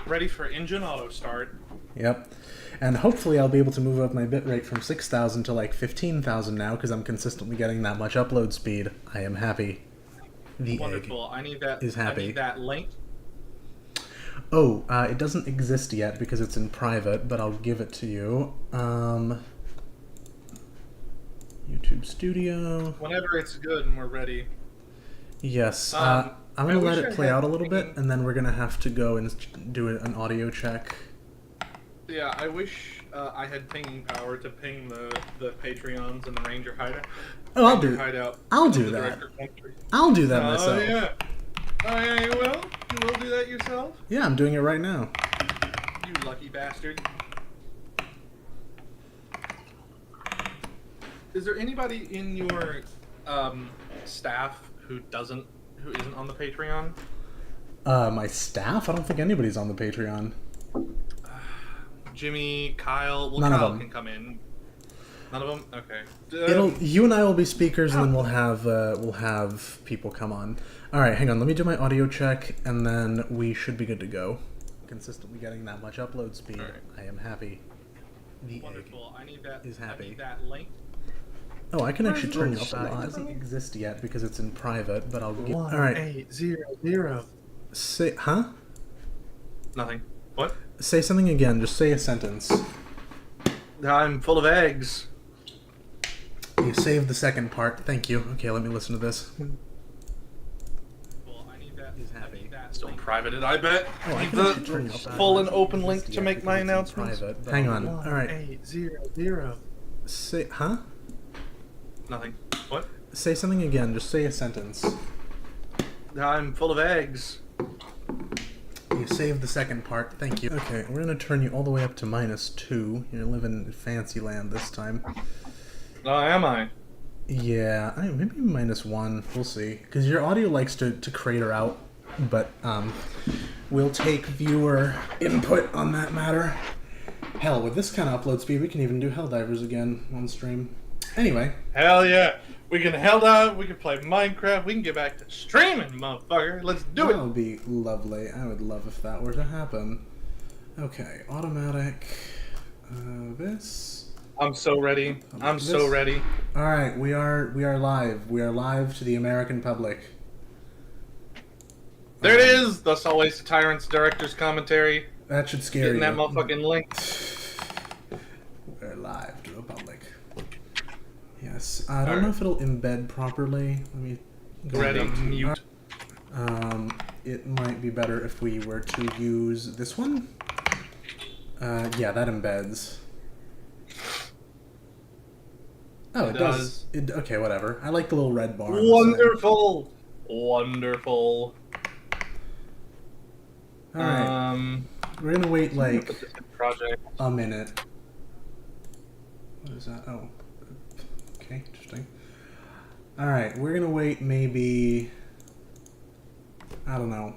Ready for engine auto start. Yep. And hopefully I'll be able to move up my bitrate from 6,000 to like 15,000 now, because I'm consistently getting that much upload speed. I am happy. The Wonderful. egg I need that. is happy. I need that link. Oh, it doesn't exist yet because it's in private, but I'll give it to you. YouTube Studio. Whenever it's good and we're ready. Yes. I'm going to let it play out a little bit, and then we're going to have to go and do an audio check. Yeah, I wish I had pinging power to ping the Patreons and the Ranger Hideout. Oh, I'll do Hideout. I'll do that. I'll do that myself. Yeah. Oh, yeah, you will? You will do that yourself? Yeah, I'm doing it right now. You lucky bastard. Is there anybody in your staff who isn't on the Patreon? My staff? I don't think anybody's on the Patreon. Jimmy, Kyle. Well, None Kyle of them can come in. None of them. Okay. You and I will be speakers, and then we'll have people come on. All right, hang on. Let me do my audio check, and then we should be good to go. Consistently getting that much upload speed. Right. I am happy. The Wonderful. I need that. is happy. I need that link. Oh, I can actually turn it up a lot. It doesn't exist yet because it's in private, but I'll give... All right. 800. Say, huh? Nothing. What? Say something again. Just say a sentence. I'm full of eggs. You saved the second part. Thank you. Okay, let me listen to this. Well, I need that. Is happy. I need that. Still privated, I bet. Oh, I can the actually turn it up full and open link to make my announcements. Hang on. All right. 800. Say, huh? Nothing. What? Say something again. Just say a sentence. I'm full of eggs. You saved the second part. Thank you. Okay, we're going to turn you all the way up to -2. You're living in fancy land this time. Oh, am I? Yeah, maybe -1. We'll see. Because your audio likes to crater out, but we'll take viewer input on that matter. Hell, with this kind of upload speed, we can even do Helldivers again on stream. Anyway. Hell yeah. We can Helldive, we can play Minecraft, we can get back to streaming, motherfucker. Let's do it. That would be lovely. I would love if that were to happen. Okay, automatic. This. I'm so ready. I'm so ready. All right, we are live. We are live to the American public. There it is. Thus always the Tyrants director's commentary. That should scare you. Getting that motherfucking link. We're live to the public. Yes, I don't know if it'll embed properly. Let me go ready. Mute. It might be better if we were to use this one. Yeah, that embeds. Oh, it does. Okay, whatever. I like the little red bar. Wonderful. Wonderful. All right. We're gonna wait like a minute. What is that? Oh. Okay, interesting. Alright, we're gonna wait maybe, I don't know,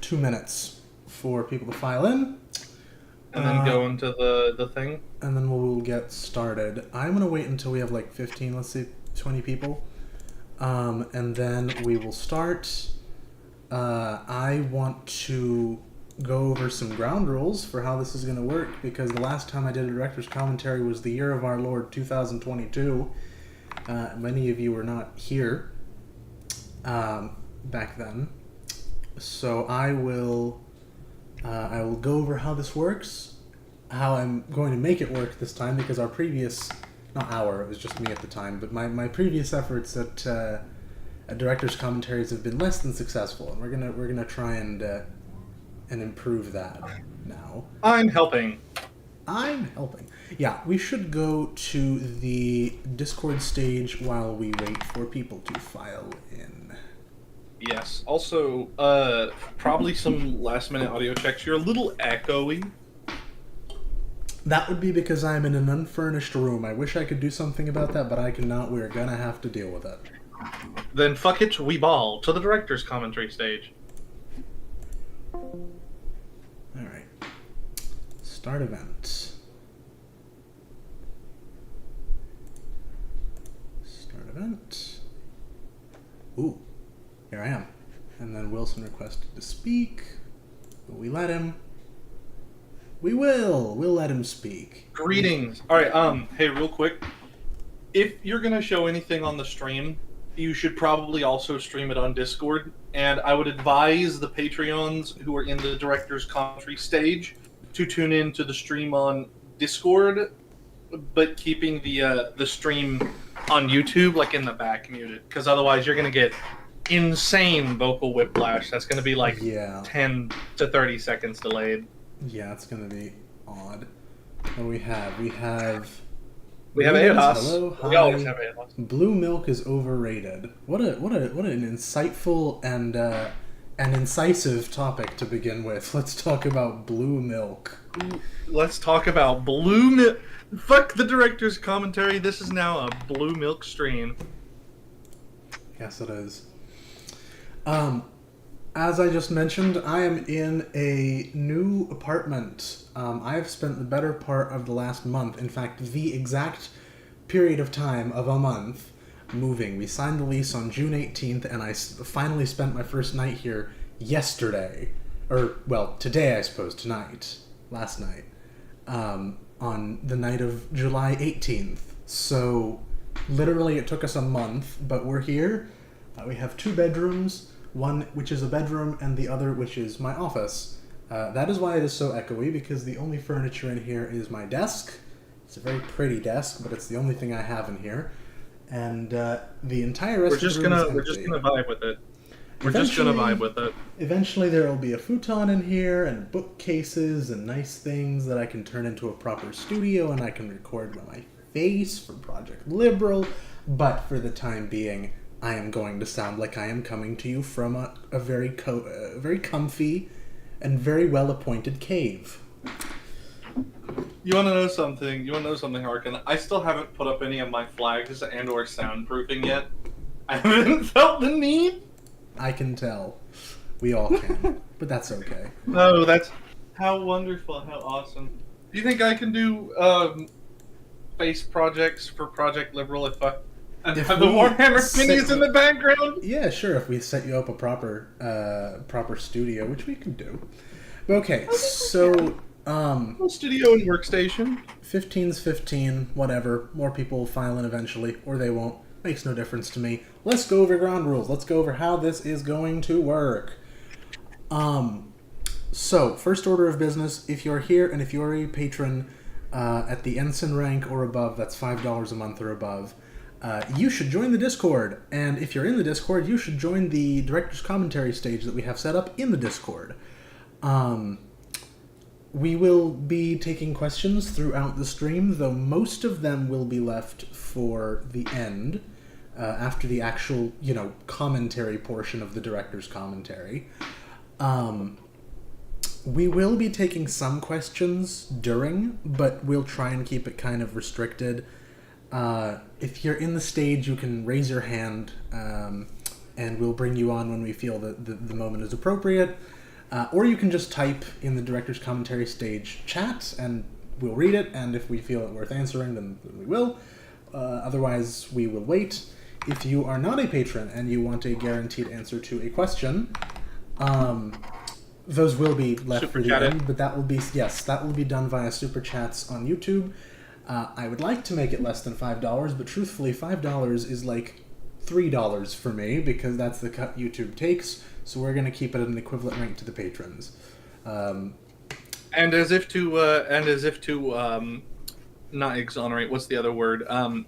2 minutes for people to file in. And then go into the thing? And then we'll get started. I'm gonna wait until we have like 15, let's say 20 people. And then we will start. I want to go over some ground rules for how this is gonna work, because the last time I did a director's commentary was the year of our Lord 2022. Many of you were not here back then, so I will go over how this works, how I'm going to make it work this time, because our previous, not our, it was just me at the time, but my previous efforts at director's commentaries have been less than successful, and we're gonna try and improve that now. I'm helping. Yeah, we should go to the Discord stage while we wait for people to file in. Yes. Also, probably some last-minute audio checks. You're a little echoey. That would be because I'm in an unfurnished room. I wish I could do something about that, but I cannot. We're gonna have to deal with it. Then fuck it, we ball to the director's commentary stage. Alright. Start event. Start event. Ooh. Here I am. And then Wilson requested to speak. But we let him. We will. We'll let him speak. Greetings. All right. Hey, real quick. If you're gonna show anything on the stream, you should probably also stream it on Discord. And I would advise the Patreons who are in the director's commentary stage to tune in to the stream on Discord, but keeping the stream on YouTube like in the back muted, because otherwise you're gonna get insane vocal whiplash. That's gonna be like 10 to 30 seconds delayed. Yeah, it's gonna be odd. What do we have? We have Aedas. Hello, hi. We always have Aedas. Blue milk is overrated. What an insightful and incisive topic to begin with. Let's talk about blue milk. Let's talk about blue milk. Fuck the director's commentary. This is now a blue milk stream. Yes, it is. As I just mentioned, I am in a new apartment. I have spent the better part of the last month, in fact, the exact period of time of a month, moving. We signed the lease on June 18th, and I finally spent my first night here yesterday. Or, well, today, I suppose, tonight. Last night. On the night of July 18th. So, literally, it took us a month, but we're here. We have 2 bedrooms. One which is a bedroom, and the other which is my office. That is why it is so echoey, because the only furniture in here is my desk. It's a very pretty desk, but it's the only thing I have in here. And the entire rest of the room is empty. We're just gonna vibe with it. We're just gonna vibe with it. Eventually there will be a futon in here, and bookcases, and nice things that I can turn into a proper studio, and I can record my face for Project Liberal. But for the time being, I am going to sound like I am coming to you from a very comfy and very well-appointed cave. You want to know something? Harkin? I still haven't put up any of my flags and/or soundproofing yet. I haven't felt the need. I can tell. We all can. But that's okay. No, that's... How wonderful, how awesome. Do you think I can do face projects for Project Liberal if have the Warhammer minis in the background? Yeah, sure, if we set you up a proper studio, which we can do. Okay, so... studio and workstation. 15's 15, whatever. More people will file in eventually, or they won't. Makes no difference to me. Let's go over ground rules. Let's go over how this is going to work. So, first order of business, if you're here and if you're a patron at the ensign rank or above, that's $5 a month or above, you should join the Discord. And if you're in the Discord, you should join the Director's Commentary stage that we have set up in the Discord. We will be taking questions throughout the stream, though most of them will be left for the end, after the actual, commentary portion of the Director's Commentary. We will be taking some questions during, but we'll try and keep it kind of restricted. If you're in the stage, you can raise your hand, and we'll bring you on when we feel that the moment is appropriate. Or you can just type in the Director's Commentary stage chat, and we'll read it, and if we feel it worth answering, then we will. Otherwise, we will wait. If you are not a patron and you want a guaranteed answer to a question, those will be left for the end, but that will be done via Super Chats on YouTube. I would like to make it less than $5, but truthfully, $5 is like $3 for me, because that's the cut YouTube takes, so we're going to keep it at an equivalent rate to the patrons. And as if to not exonerate, what's the other word?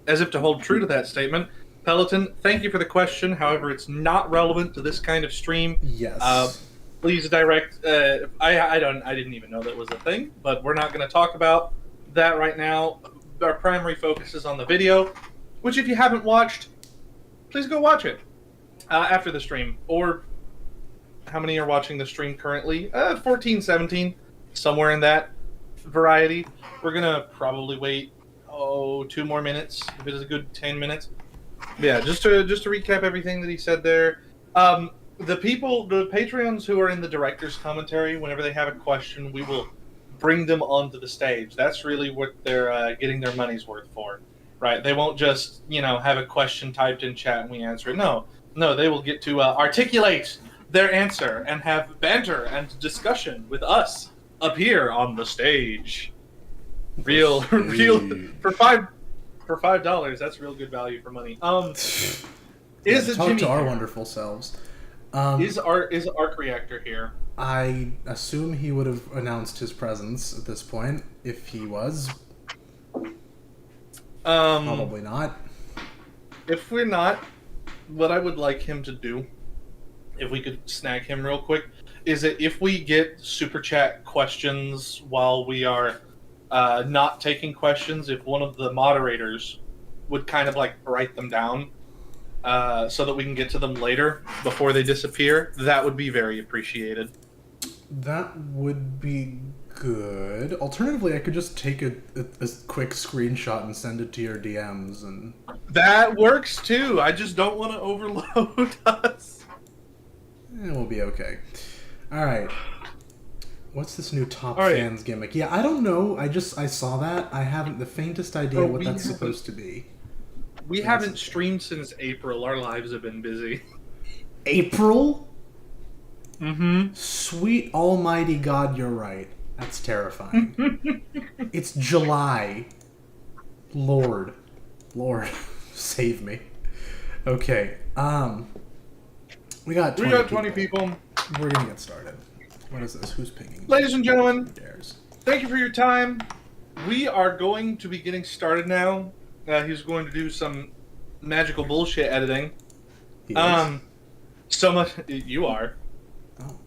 As if to hold true to that statement, Peloton, thank you for the question. However, it's not relevant to this kind of stream. Yes. Please direct. I didn't even know that was a thing, but we're not going to talk about that right now. Our primary focus is on the video, which if you haven't watched, please go watch it after the stream. Or how many are watching the stream currently? 14, 17, somewhere in that variety. We're gonna probably wait 2 more minutes if it is a good 10 minutes. Yeah, just to recap everything that he said there. The Patreons who are in the Director's Commentary, whenever they have a question, we will bring them onto the stage. That's really what they're getting their money's worth for, right? They won't just, have a question typed in chat and we answer it. No, they will get to articulate their answer and have banter and discussion with us appear on the stage. Real Sweet. for $5. That's real good value for money. Is Talk Jimmy to our here? wonderful selves. Is Arc Reactor here? I assume he would have announced his presence at this point if he was. Probably not. If we're not, what I would like him to do, if we could snag him real quick, is that if we get super chat questions while we are not taking questions, if one of the moderators would kind of like write them down so that we can get to them later before they disappear, that would be very appreciated. That would be good. Alternatively, I could just take a quick screenshot and send it to your DMs, and That works too. I just don't want to overload us. we'll be okay. All right. What's this new top All right. fans gimmick? Yeah, I don't know. I saw that. I haven't the faintest idea what that's supposed to be. We haven't streamed since April. Our lives have been busy. April? Mm-hmm. Sweet almighty God, you're right. That's terrifying. It's July. Lord, save me. Okay. We got 20 people. We're gonna get started. What is this? Who's pinging? Ladies and gentlemen, Who dares? thank you for your time. We are going to be getting started now. He's going to do some magical bullshit editing. He is? So much you are. Oh.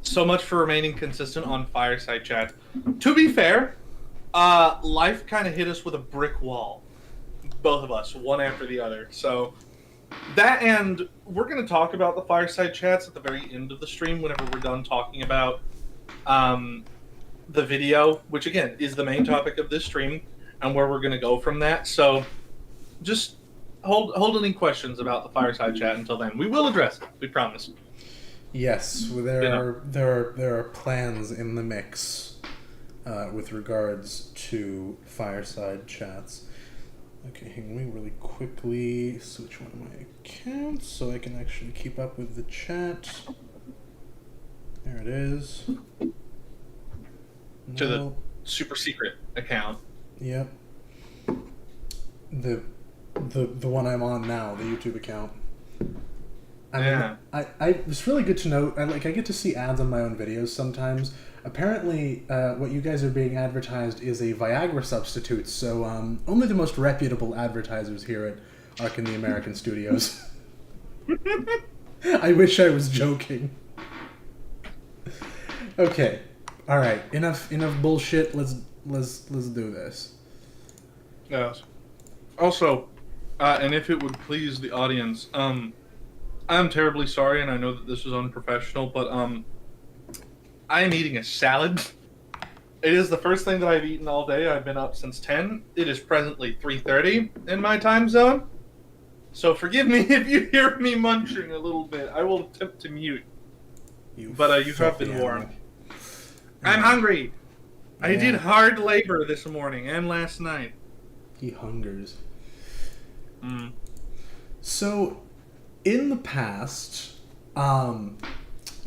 So much for remaining consistent on Fireside Chat. To be fair, life kind of hit us with a brick wall. Both of us, one after the other. So that, and we're going to talk about the Fireside Chats at the very end of the stream whenever we're done talking about the video, which again is the main topic of this stream and where we're going to go from that. So just hold any questions about the Fireside Chat until then. We will address it. We promise. Yes, well, there are plans in the mix with regards to fireside chats. Okay, hang on, let me really quickly switch one of my accounts so I can actually keep up with the chat. There it is. To the super secret account. Yep. The one I'm on now, the YouTube account. Yeah. It's really good to know. I get to see ads on my own videos sometimes. Apparently, what you guys are being advertised is a Viagra substitute. So only the most reputable advertisers hear it in the American studios. I wish I was joking. Okay, all right. Enough bullshit. Let's do this. Yes. Also, and if it would please the audience, I'm terribly sorry, and I know that this is unprofessional, but I am eating a salad. It is the first thing that I've eaten all day. I've been up since 10. It is presently 3:30 in my time zone. So forgive me if you hear me munching a little bit. I will attempt to mute. But you have been warned. I'm hungry. I did hard labor this morning and last night. He hungers. So, in the past,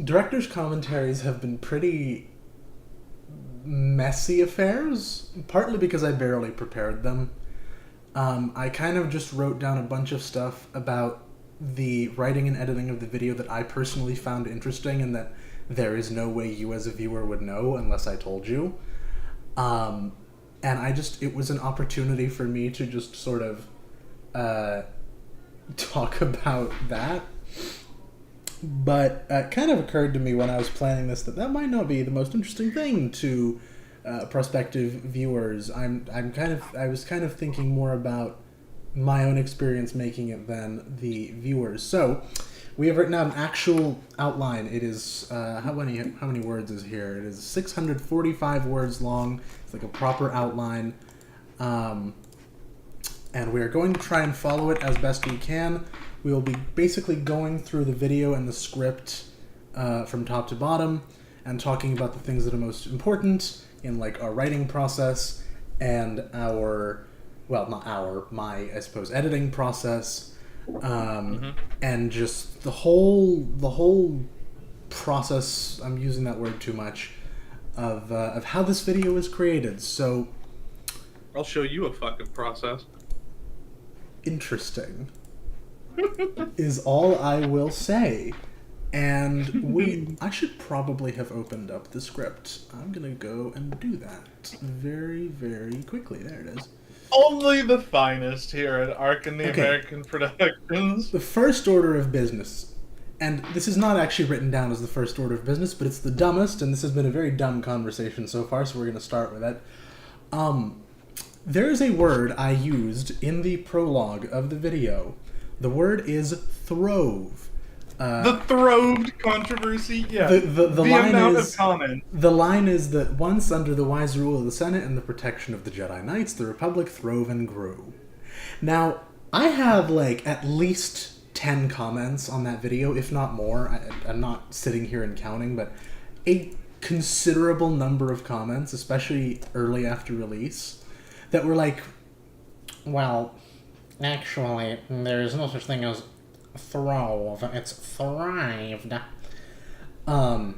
directors' commentaries have been pretty messy affairs, partly because I barely prepared them. I kind of just wrote down a bunch of stuff about the writing and editing of the video that I personally found interesting and that there is no way you as a viewer would know unless I told you. And it was an opportunity for me to just sort of talk about that. But it kind of occurred to me when I was planning this that might not be the most interesting thing to prospective viewers. I was kind of thinking more about my own experience making it than the viewers. So we have written out an actual outline. It is how many words is here? It is 645 words long. It's like a proper outline, and we are going to try and follow it as best we can. We will be basically going through the video and the script from top to bottom and talking about the things that are most important in like our writing process and my I suppose editing process, and just the whole process. I'm using that word too much of how this video was created. So, I'll show you a fucking process. Interesting is all I will say. And I should probably have opened up the script. I'm gonna go and do that very, very quickly. There it is. Only the finest here at Ark and the American Productions. The first order of business, and this is not actually written down as the first order of business, but it's the dumbest, and this has been a very dumb conversation so far, so we're gonna start with it. There is a word I used in the prologue of the video. The word is Throve. The Throve controversy, yeah. The line amount is, of comment. The line is that once under the wise rule of the Senate and the protection of the Jedi Knights, the Republic throve and grew. Now, I have like at least 10 comments on that video, if not more. I'm not sitting here and counting, but a considerable number of comments, especially early after release, that were like, well, actually, there's no such thing as Throve, it's thrived. I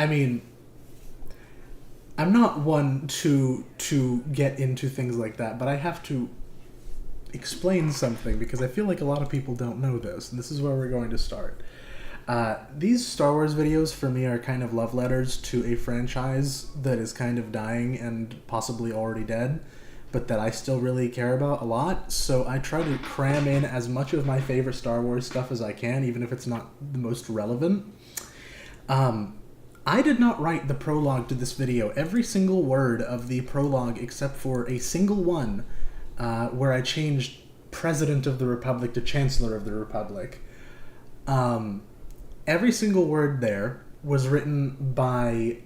mean, I'm not one to get into things like that, but I have to explain something because I feel like a lot of people don't know this, and this is where we're going to start. These Star Wars videos for me are kind of love letters to a franchise that is kind of dying and possibly already dead, but that I still really care about a lot, so I try to cram in as much of my favorite Star Wars stuff as I can, even if it's not the most relevant. I did not write the prologue to this video. Every single word of the prologue, except for a single one, where I changed President of the Republic to Chancellor of the Republic. Every single word there was written by...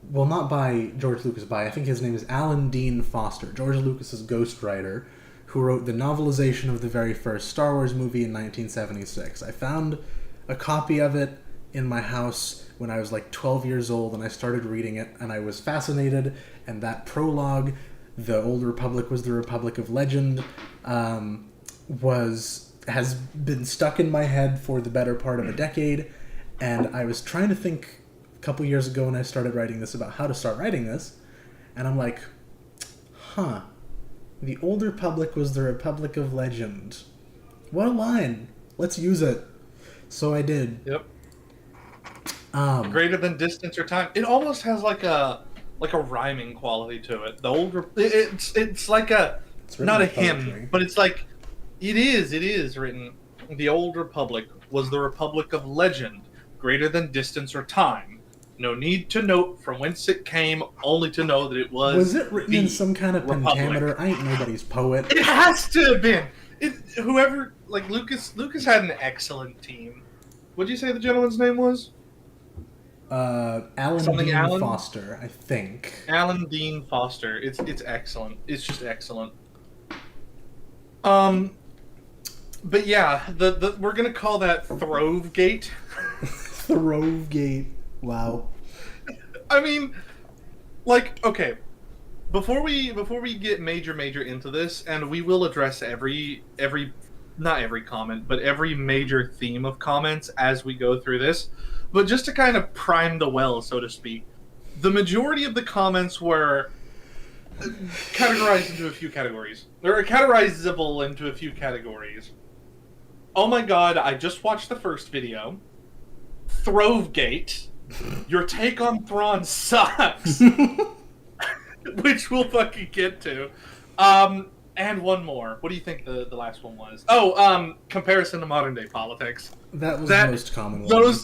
well, not by George Lucas, I think his name is Alan Dean Foster, George Lucas's ghostwriter, who wrote the novelization of the very first Star Wars movie in 1976. I found a copy of it in my house when I was like 12 years old, and I started reading it, and I was fascinated, and that prologue, the Old Republic was the Republic of Legend, has been stuck in my head for the better part of a decade, and I was trying to think couple years ago when I started writing this about how to start writing this, and I'm like, the Old Republic was the Republic of Legend. What a line! Let's use it. So I did. Yep. Greater than distance or time. It almost has like a rhyming quality to it. The old it's like it's not a hymn, but it's like it is written. The Old Republic was the Republic of Legend, greater than distance or time. No need to note from whence it came, only to know that it was. Was it written in some kind of pentameter? I ain't nobody's poet. It has to have been. Whoever, like Lucas had an excellent team. What did you say the gentleman's name was? Alan Dean Foster, I think. Alan Dean Foster. It's excellent. It's just excellent. But yeah, we're gonna call that Throve Gate. Throve Gate. Wow. I mean, like, okay. Before we get major into this, and we will address every not every comment, but every major theme of comments as we go through this. But just to kind of prime the well, so to speak, the majority of the comments were categorized into a few categories. They're categorizable into a few categories. Oh my god, I just watched the first video. Throwgate. Your take on Thrawn sucks. Which we'll fucking get to. And one more. What do you think the last one was? Oh, comparison to modern day politics. That was the most common one.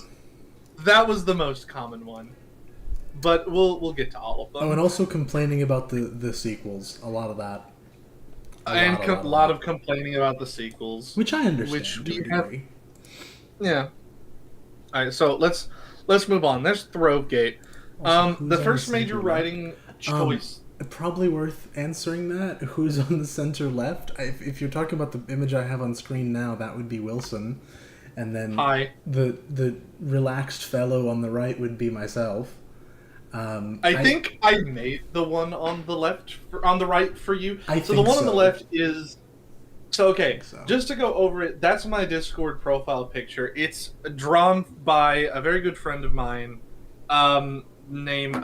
That was the most common one. But we'll get to all of them. Oh, and also complaining about the sequels. A lot of that. A lot of complaining about the sequels. Which I understand. Which we have. Yeah. Alright, so let's move on. There's Throwgate. The first major writing choice. Probably worth answering that. Who's on the center left? If you're talking about the image I have on screen now, that would be Wilson. And then the relaxed fellow on the right would be myself. I think I made the one on the left, on the right for you. The one on the left is So, okay, So. just to go over it, that's my Discord profile picture. It's drawn by a very good friend of mine, named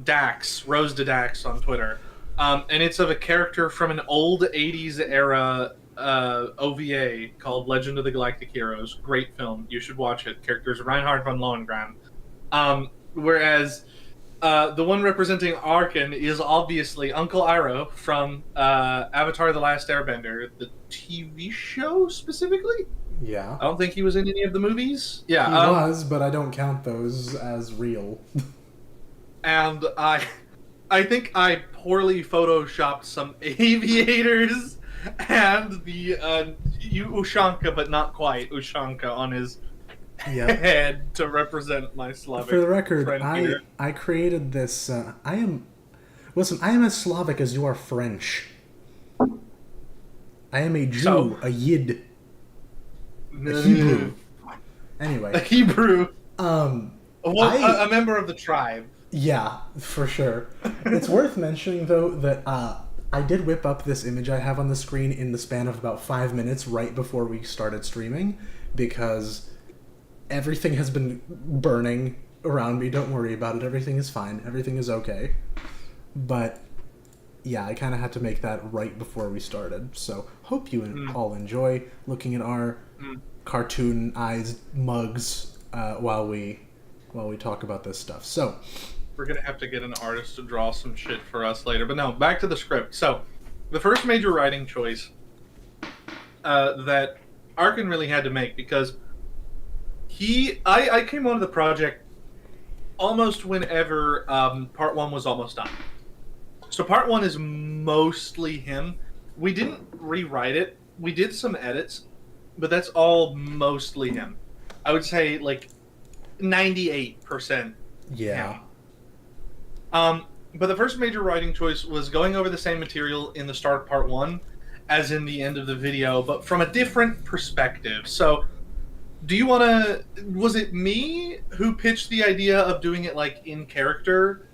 Dax, Rose de Dax on Twitter. And it's of a character from an old 80s era OVA called Legend of the Galactic Heroes. Great film. You should watch it. Characters Reinhard von Lohengrin. Whereas the one representing Arkin is obviously Uncle Iroh from Avatar: The Last Airbender, the TV show specifically. Yeah. I don't think he was in any of the movies. Yeah, he was, but I don't count those as real. And I think I poorly photoshopped some aviators and the Ushanka, but not quite Ushanka, on his head to represent my Slavic. For the record, friend here. I created this. I am as Slavic as you are French. I am a Jew, a Yid, a Hebrew. Anyway, a Hebrew. A member of the tribe. Yeah, for sure. It's worth mentioning though that I did whip up this image I have on the screen in the span of about 5 minutes right before we started streaming, because everything has been burning around me. Don't worry about it. Everything is fine. Everything is okay. But yeah, I kind of had to make that right before we started. So hope you all enjoy looking at our cartoon-ized mugs while we talk about this stuff. So we're gonna have to get an artist to draw some shit for us later. But no, back to the script. So the first major writing choice that Arkin really had to make, because I came onto the project almost whenever part 1 was almost done. So part 1 is mostly him. We didn't rewrite it. We did some edits, but that's all mostly him. I would say like 98% him. But the first major writing choice was going over the same material in the start of part 1 as in the end of the video, but from a different perspective. So do you want to... Was it me who pitched the idea of doing it like in character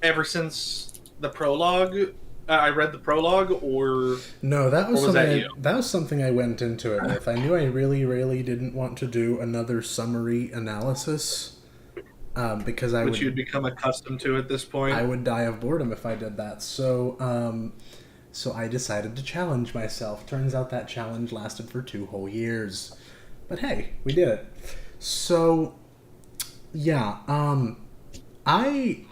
ever since the prologue? I read the prologue, or... No, that was something that was something I went into it with. I knew I really, really didn't want to do another summary analysis, because Which you'd become accustomed to at this point. I would die of boredom if I did that. So, so I decided to challenge myself. Turns out that challenge lasted for 2 whole years. But hey, we did it. So, yeah, I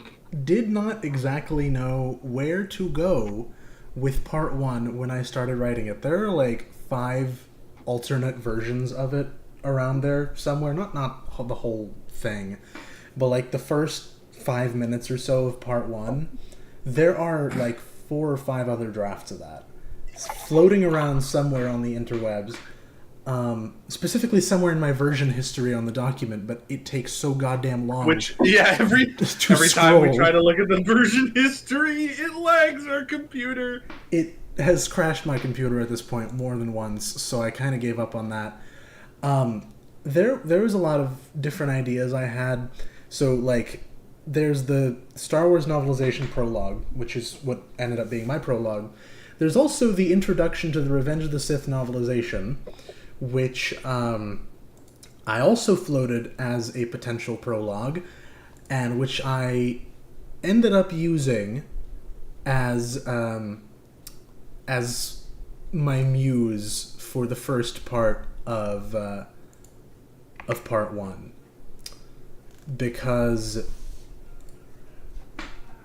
did not exactly know where to go with part 1 when I started writing it. There are like 5 alternate versions of it around there somewhere. Not the whole thing, but like the first 5 minutes or so of part 1. There are like 4 or 5 other drafts of that floating around somewhere on the interwebs. Specifically somewhere in my version history on the document, but it takes so goddamn long. Which, yeah, every time we try to look at the version history, it lags our computer. It has crashed my computer at this point more than once, so I kind of gave up on that. There was a lot of different ideas I had. So, like, there's the Star Wars novelization prologue, which is what ended up being my prologue. There's also the introduction to the Revenge of the Sith novelization, which I also floated as a potential prologue, and which I ended up using as my muse for the first part of part 1, because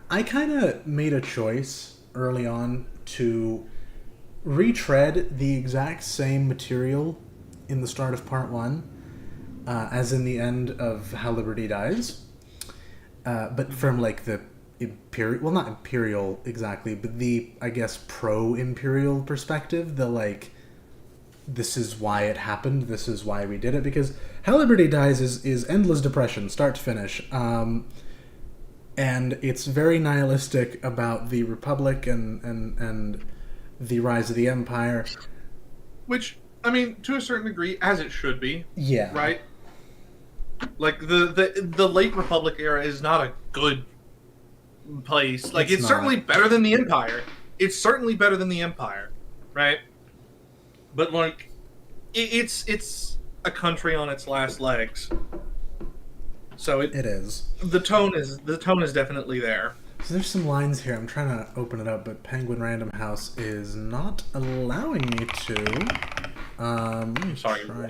I kind of made a choice early on to retread the exact same material in the start of part 1 as in the end of How Liberty Dies, but from like the imperial, well, not imperial exactly, but the, I guess, pro-imperial perspective, the like, this is why it happened, this is why we did it, because How Liberty Dies is endless depression, start to finish, and it's very nihilistic about the Republic and the rise of the Empire. Which, I mean, to a certain degree, as it should be. Yeah. Right? Like, the late Republic era is not a good place. Like, it's certainly better than the Empire. It's certainly better than the Empire, right? but like, it's a country on its last legs. So It is. The tone is definitely there. So there's some lines here. I'm trying to open it up, but Penguin Random House is not allowing me to. Let me Sorry. try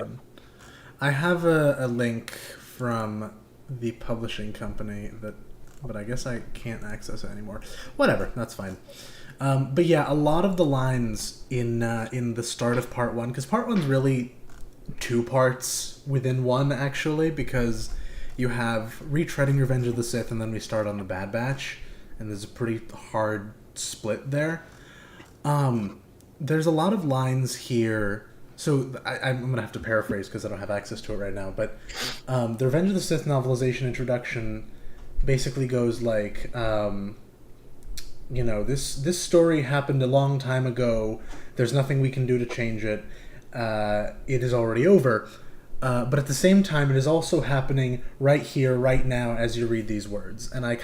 I have a link from the publishing company but I guess I can't access it anymore. Whatever, that's fine. But yeah, a lot of the lines in the start of part one, because part one's really two parts within one actually, because you have retreading Revenge of the Sith, and then we start on the Bad Batch, and there's a pretty hard split there. There's a lot of lines here. So I'm going to have to paraphrase because I don't have access to it right now. But the Revenge of the Sith novelization introduction basically goes like, this story happened a long time ago. There's nothing we can do to change it. It is already over. But at the same time, it is also happening right here, right now, as you read these words. And I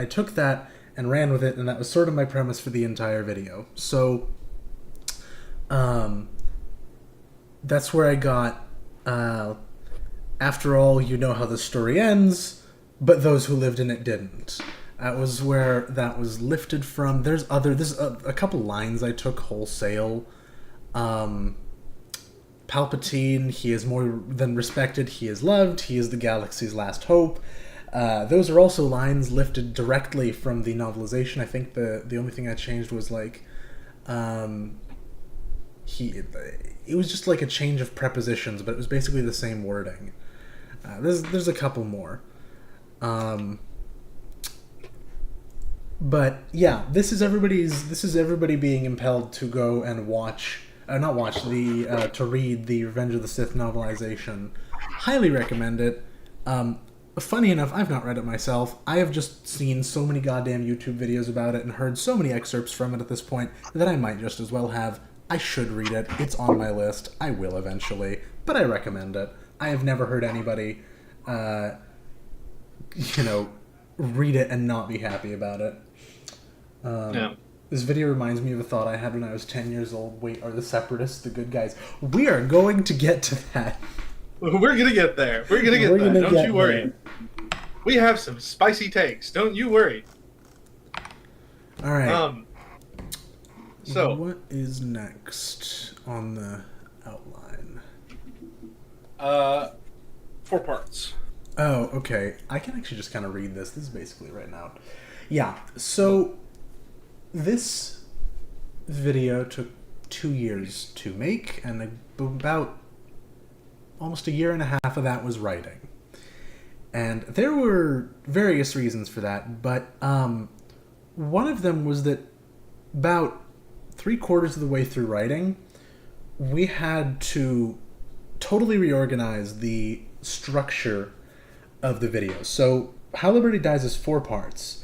took that and ran with it, and that was sort of my premise for the entire video. So, that's where I got, after all, you know how the story ends, but those who lived in it didn't. That was where that was lifted from. There's a couple lines I took wholesale. Palpatine, he is more than respected, he is loved, he is the galaxy's last hope. Those are also lines lifted directly from the novelization. I think the only thing I changed was like, it was just like a change of prepositions, but it was basically the same wording. There's a couple more. But yeah, this is everybody being impelled to go and to read the Revenge of the Sith novelization. Highly recommend it. Funny enough, I've not read it myself. I have just seen so many goddamn YouTube videos about it and heard so many excerpts from it at this point that I might just as well have. I should read it. It's on my list. I will eventually, but I recommend it. I have never heard anybody, read it and not be happy about it. Yeah. This video reminds me of a thought I had when I was 10 years old. Wait, are the Separatists the good guys? We are going to get to that. We're going to get there. We're going to get there. Don't you worry. We have some spicy takes. Don't you worry. All right. So, what is next on the outline? 4 parts. Oh, okay. I can actually just kind of read this. This is basically written out. Yeah, so this video took 2 years to make, and about almost a year and a half of that was writing. And there were various reasons for that, but one of them was that about 3/4 of the way through writing, we had to totally reorganize the structure of the video. So, How Liberty Dies is 4 parts.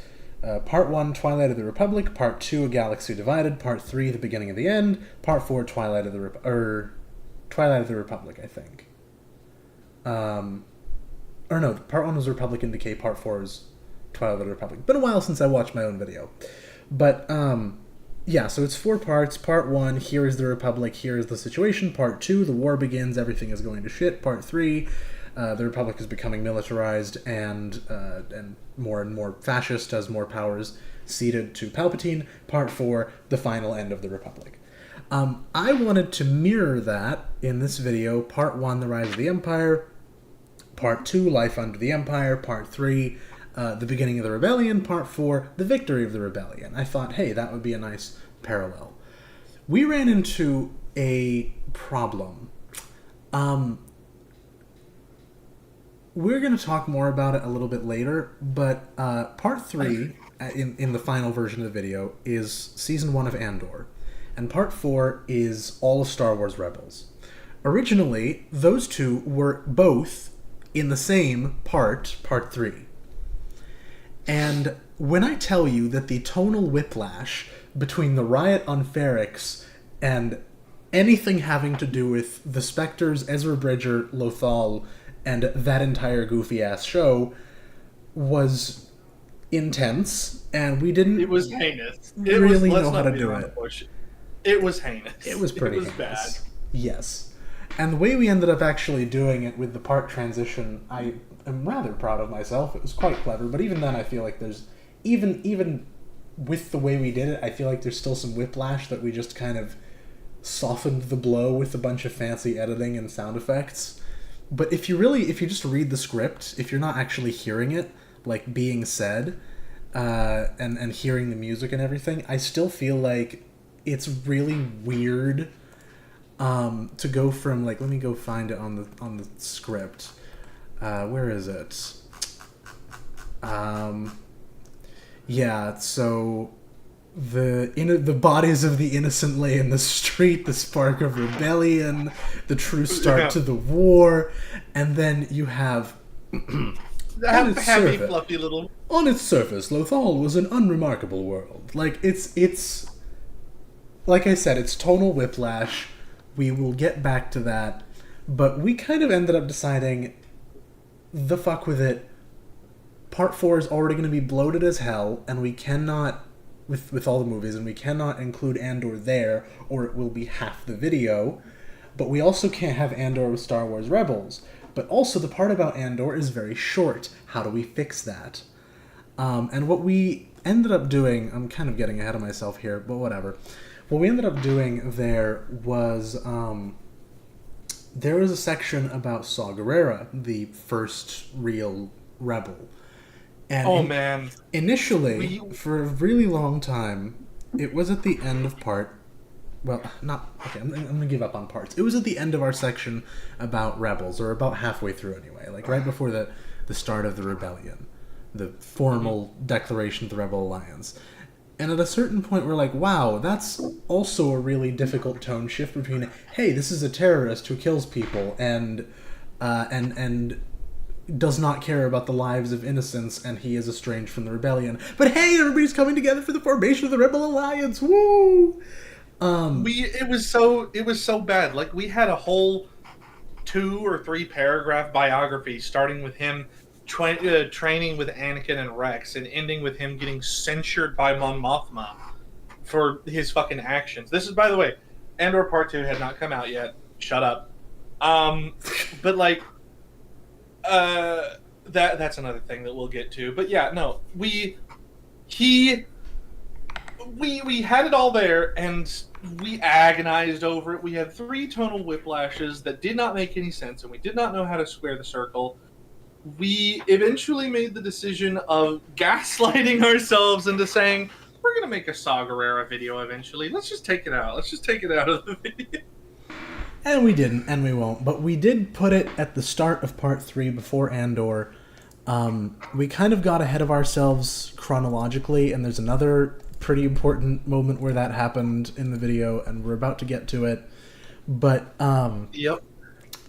Part 1, Twilight of the Republic. Part 2, A Galaxy Divided. Part 3, The Beginning of the End. Part 4, Twilight of the Republic, I think. Or no, Part 1 was Republican Decay. Part 4 is Twilight of the Republic. Been a while since I watched my own video. But, yeah, so it's 4 parts. Part 1, here is the Republic, here is the situation. Part 2, the war begins, everything is going to shit. Part 3, the Republic is becoming militarized and more fascist as more powers ceded to Palpatine. Part 4, the final end of the Republic. I wanted to mirror that in this video. Part 1, the rise of the Empire. Part 2, life under the Empire. Part 3, the beginning of the rebellion. Part 4, the victory of the rebellion. I thought, hey, that would be a nice parallel. We ran into a problem. We're going to talk more about it a little bit later, but Part 3, in the final version of the video, is Season 1 of Andor, and Part 4 is all of Star Wars Rebels. Originally, those two were both in the same Part 3. And when I tell you that the tonal whiplash between the riot on Ferrix and anything having to do with the Spectres, Ezra Bridger, Lothal, and that entire goofy-ass show was intense, and we didn't It was heinous. really know how to do it. It was heinous. It was pretty heinous. bad. Yes. And the way we ended up actually doing it with the part transition, I am rather proud of myself. It was quite clever, but even then I feel like there's, even with the way we did it, I feel like there's still some whiplash that we just kind of softened the blow with a bunch of fancy editing and sound effects. But if you just read the script, if you're not actually hearing it, like, being said, and hearing the music and everything, I still feel like it's really weird to go from, like, let me go find it on the script. Where is it? Yeah, so the bodies of the innocent lay in the street, the spark of rebellion, the true start to the war, and then you have happy, fluffy little. On its surface, Lothal was an unremarkable world. Like, it's like I said, it's tonal whiplash. We will get back to that, but we kind of ended up deciding, the fuck with it. Part 4 is already going to be bloated as hell, and we cannot, with all the movies, and we cannot include Andor there, or it will be half the video. But we also can't have Andor with Star Wars Rebels. But also, the part about Andor is very short. How do we fix that? And what we ended up doing, I'm kind of getting ahead of myself here, but whatever. What we ended up doing there was a section about Saw Gerrera, the first real rebel. And man. Initially, for a really long time, it was at the end of part... Well, not... Okay, I'm going to give up on parts. It was at the end of our section about rebels, or about halfway through anyway, like right before the start of the rebellion, the formal declaration of the Rebel Alliance. And at a certain point, we're like, wow, that's also a really difficult tone shift between, hey, this is a terrorist who kills people and does not care about the lives of innocents, and he is estranged from the rebellion. But hey, everybody's coming together for the formation of the Rebel Alliance. Woo! It was so bad. Like, we had a whole 2 or 3 paragraph biography starting with him training with Anakin and Rex, and ending with him getting censured by Mon Mothma for his fucking actions. This is, by the way, Andor Part 2 had not come out yet. Shut up. But like, that's another thing that we'll get to. But yeah, no, we had it all there, and we agonized over it. We had 3 tonal whiplashes that did not make any sense, and we did not know how to square the circle. We eventually made the decision of gaslighting ourselves into saying, we're going to make a Saw Gerrera video eventually. Let's just take it out. Let's just take it out of the video. And we didn't, and we won't. But we did put it at the start of Part 3 before Andor. We kind of got ahead of ourselves chronologically, and there's another pretty important moment where that happened in the video, and we're about to get to it. But, Yep.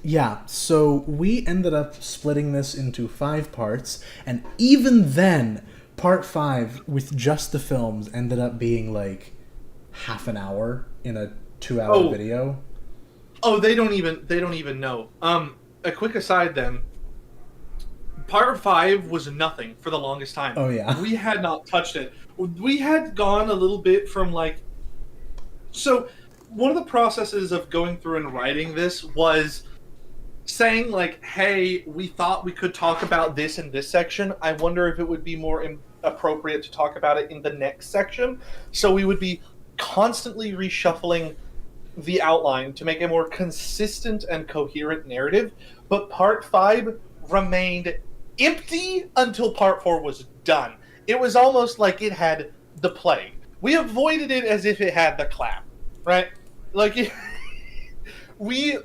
Yeah, so we ended up splitting this into 5 parts, and even then, Part 5, with just the films, ended up being like half an hour in a 2-hour video. Oh, they don't even know. A quick aside then. Part 5 was nothing for the longest time. Oh, yeah. We had not touched it. We had gone a little bit from like... So, one of the processes of going through and writing this was saying like, hey, we thought we could talk about this in this section. I wonder if it would be more appropriate to talk about it in the next section. So we would be constantly reshuffling the outline to make a more consistent and coherent narrative. But Part 5 remained empty until Part 4 was done. It was almost like it had the plague. We avoided it as if it had the clap, right? Like, we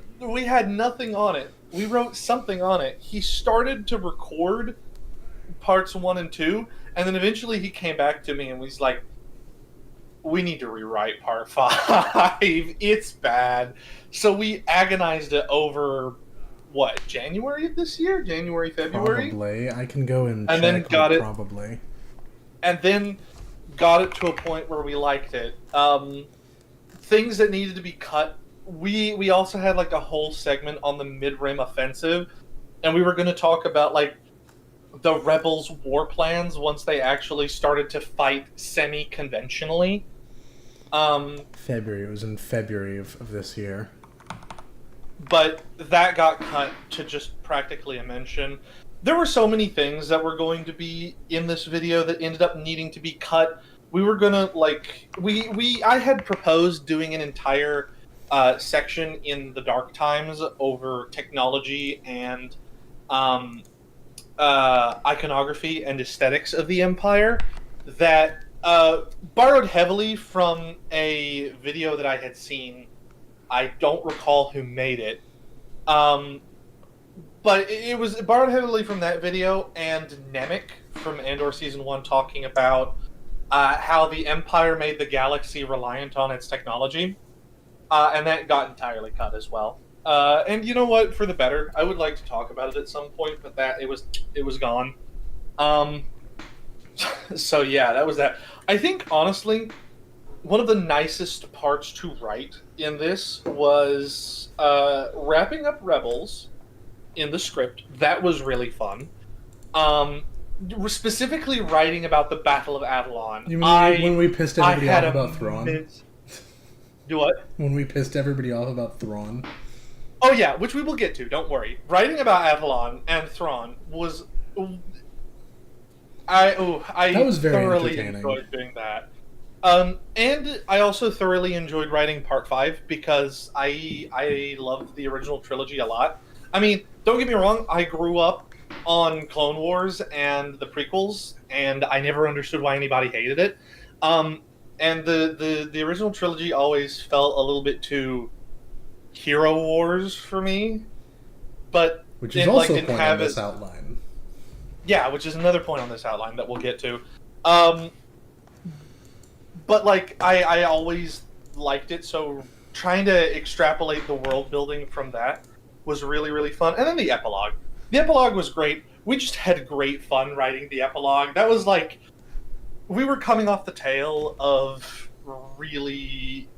had nothing on it. We wrote something on it. He started to record parts 1 and 2, and then eventually he came back to me and was like, we need to rewrite Part 5. It's bad. So we agonized it over, what, January of this year? January, February? Probably. I can go and check, then got it. Probably. And then got it to a point where we liked it. Things that needed to be cut. We also had like a whole segment on the mid-rim offensive, and we were going to talk about like the rebels' war plans once they actually started to fight semi-conventionally. February. It was in February of this year. but that got cut to just practically a mention. There were so many things that were going to be in this video that ended up needing to be cut. We were gonna I had proposed doing an entire section in the Dark Times over technology and iconography and aesthetics of the Empire that borrowed heavily from a video that I had seen. I don't recall who made it. But it was borrowed heavily from that video and Nemec from Andor Season 1 talking about how the Empire made the galaxy reliant on its technology. And that got entirely cut as well. And you know what? For the better. I would like to talk about it at some point, but it was gone. So yeah, that was that. I think, honestly, one of the nicest parts to write in this was wrapping up Rebels in the script. That was really fun. Specifically writing about the Battle of Avalon. You mean when we pissed everybody off about Thrawn? Do what? When we pissed everybody off about Thrawn? Oh yeah, which we will get to, don't worry. Writing about Avalon and Thrawn was... I was very thoroughly entertaining. Enjoyed doing that. And I also thoroughly enjoyed writing Part 5 because I loved the original trilogy a lot. I mean, don't get me wrong, I grew up on Clone Wars and the prequels, and I never understood why anybody hated it. And the original trilogy always felt a little bit too Hero Wars for me. But which is also a point on this outline. Yeah, which is another point on this outline that we'll get to. But like I always liked it, so trying to extrapolate the world building from that was really, really fun. And then the epilogue. The epilogue was great. We just had great fun writing the epilogue. That was like, we were coming off the tail of really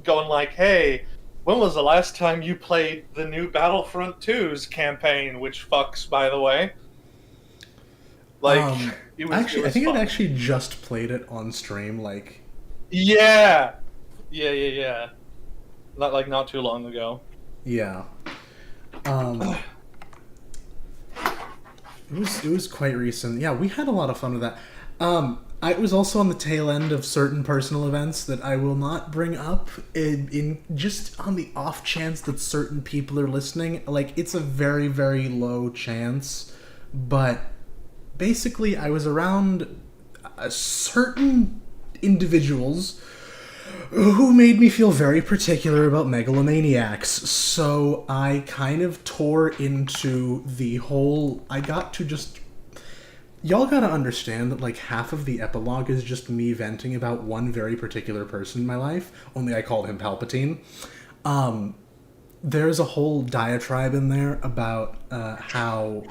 going like, hey, when was the last time you played the new Battlefront 2's campaign, which fucks, by the way? Like, I think I'd actually just played it on stream, like... Yeah! Not too long ago. Yeah. It was quite recent. Yeah, we had a lot of fun with that. I was also on the tail end of certain personal events that I will not bring up in just on the off chance that certain people are listening. Like, it's a very, very low chance, but basically I was around certain individuals who made me feel very particular about megalomaniacs, so I kind of tore into the whole... Y'all gotta understand that, like, half of the epilogue is just me venting about one very particular person in my life, only I called him Palpatine. There's a whole diatribe in there about how,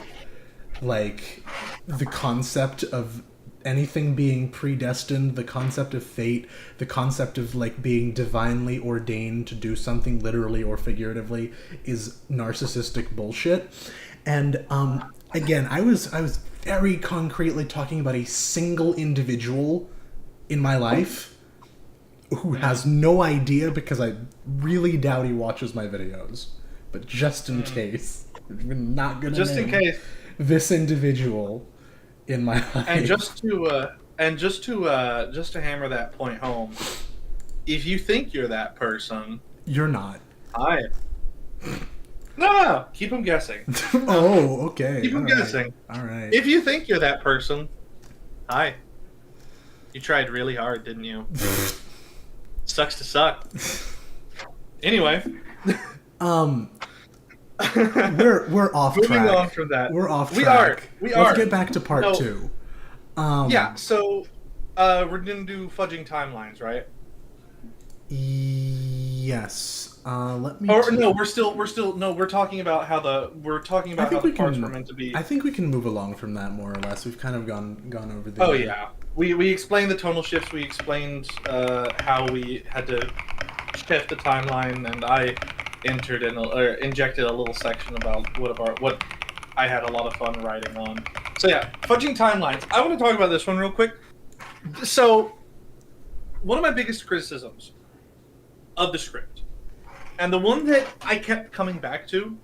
like, the concept of anything being predestined, the concept of fate, the concept of, like, being divinely ordained to do something literally or figuratively is narcissistic bullshit. And, again, I was very concretely talking about a single individual in my life who has no idea, because I really doubt he watches my videos. But just in case, we're not gonna just in case this individual in my life. And just to hammer that point home, if you think you're that person, you're not. No, keep them guessing. Oh, okay. Keep them guessing. All right. If you think you're that person, hi. You tried really hard, didn't you? Sucks to suck. Anyway. We're off track. Moving on from that. We're off track. We are. Let's get back to part 2. Yeah, so we're gonna do fudging timelines, right? Yes. Let me. Or no, we're talking about how the parts were meant to be. I think we can move along from that more or less. We've kind of gone over the. Oh yeah, we explained the tonal shifts. We explained how we had to shift the timeline, and I injected a little section about what I had a lot of fun writing on. So yeah, fudging timelines. I want to talk about this one real quick. So, one of my biggest criticisms of the script And the one that I kept coming back to,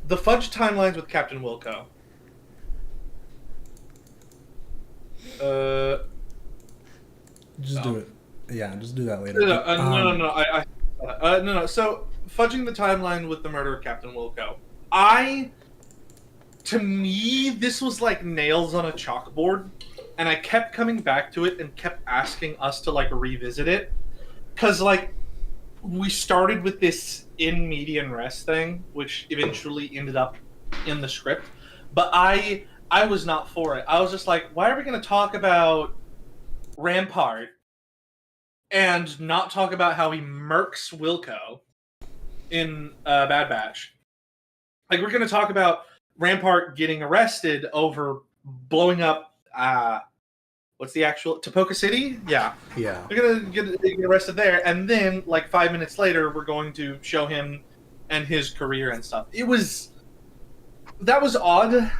the fudge timelines with Captain Wilco. Just do it. Yeah, just do that later. No. So, fudging the timeline with the murder of Captain Wilco. To me, this was like nails on a chalkboard, and I kept coming back to it and kept asking us to, like, revisit it. Because, like, we started with this in median res thing, which eventually ended up in the script, but I was not for it. I was just like, why are we going to talk about Rampart and not talk about how he murks Wilco in Bad Batch? Like, we're going to talk about Rampart getting arrested over blowing up, what's the actual... Tapoka City? Yeah. Yeah. They're going to get arrested there, and then, like, 5 minutes later, we're going to show him and his career and stuff. That was odd.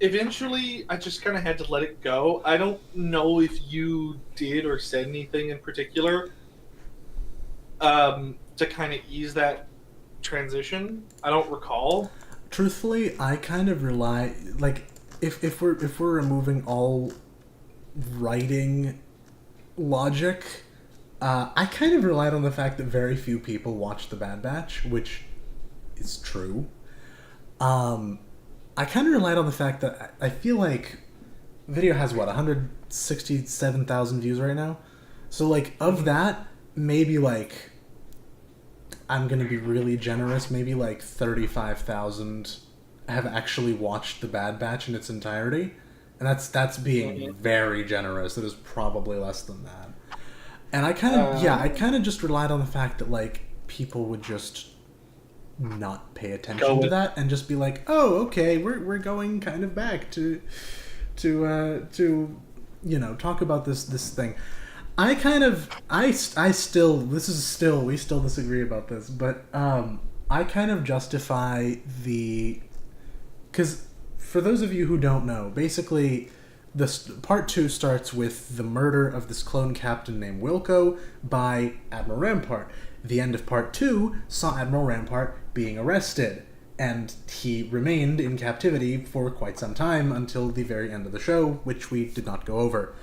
Eventually, I just kind of had to let it go. I don't know if you did or said anything in particular to kind of ease that transition. I don't recall. Truthfully, I kind of rely, like, if we're removing all writing logic, I kind of relied on the fact that very few people watched The Bad Batch, which is true. I kind of relied on the fact that I feel like video has, 167,000 views right now? So, like, of that, maybe, like, I'm going to be really generous, maybe, like, 35,000 have actually watched The Bad Batch in its entirety. And that's being very generous. It is probably less than that. And I kind of, I kind of just relied on the fact that, like, people would just not pay attention to that and just be like, oh, okay, we're going kind of back to talk about this thing. We still disagree about this, but I kind of justify because for those of you who don't know, basically part 2 starts with the murder of this clone captain named Wilco by Admiral Rampart. The end of part 2 saw Admiral Rampart being arrested, and he remained in captivity for quite some time until the very end of the show, which we did not go over.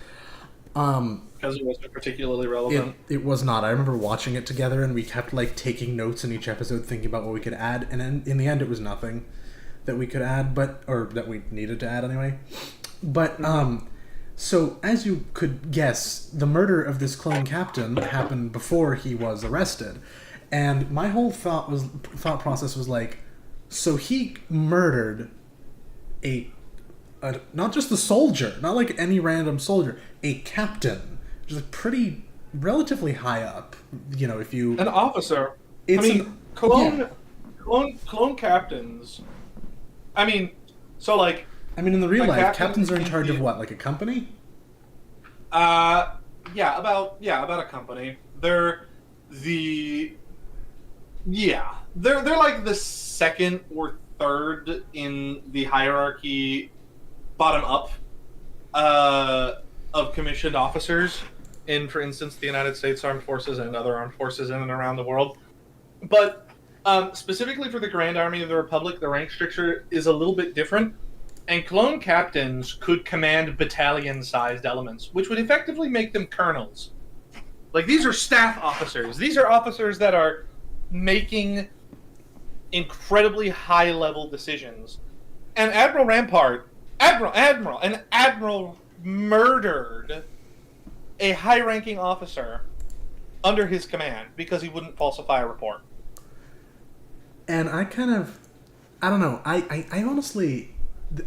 Because it wasn't particularly relevant. It was not. I remember watching it together, and we kept, like, taking notes in each episode, thinking about what we could add, and then in the end it was nothing that we could add, or that we needed to add anyway. But, so, as you could guess, the murder of this clone captain happened before he was arrested. And my whole thought process was like, so he murdered not just a soldier, not like any random soldier, a captain, which is like pretty relatively high up. If you an officer. Clone captains. In the real life, captains are in charge of what, like a company? About a company. They're like the second or third in the hierarchy, bottom up, of commissioned officers in, for instance, the United States Armed Forces and other armed forces in and around the world. But specifically for the Grand Army of the Republic, the rank structure is a little bit different, and clone captains could command battalion-sized elements, which would effectively make them colonels. Like, these are staff officers. These are officers that are making incredibly high-level decisions. And Admiral Rampart, Admiral murdered a high-ranking officer under his command because he wouldn't falsify a report. And I don't know. I honestly,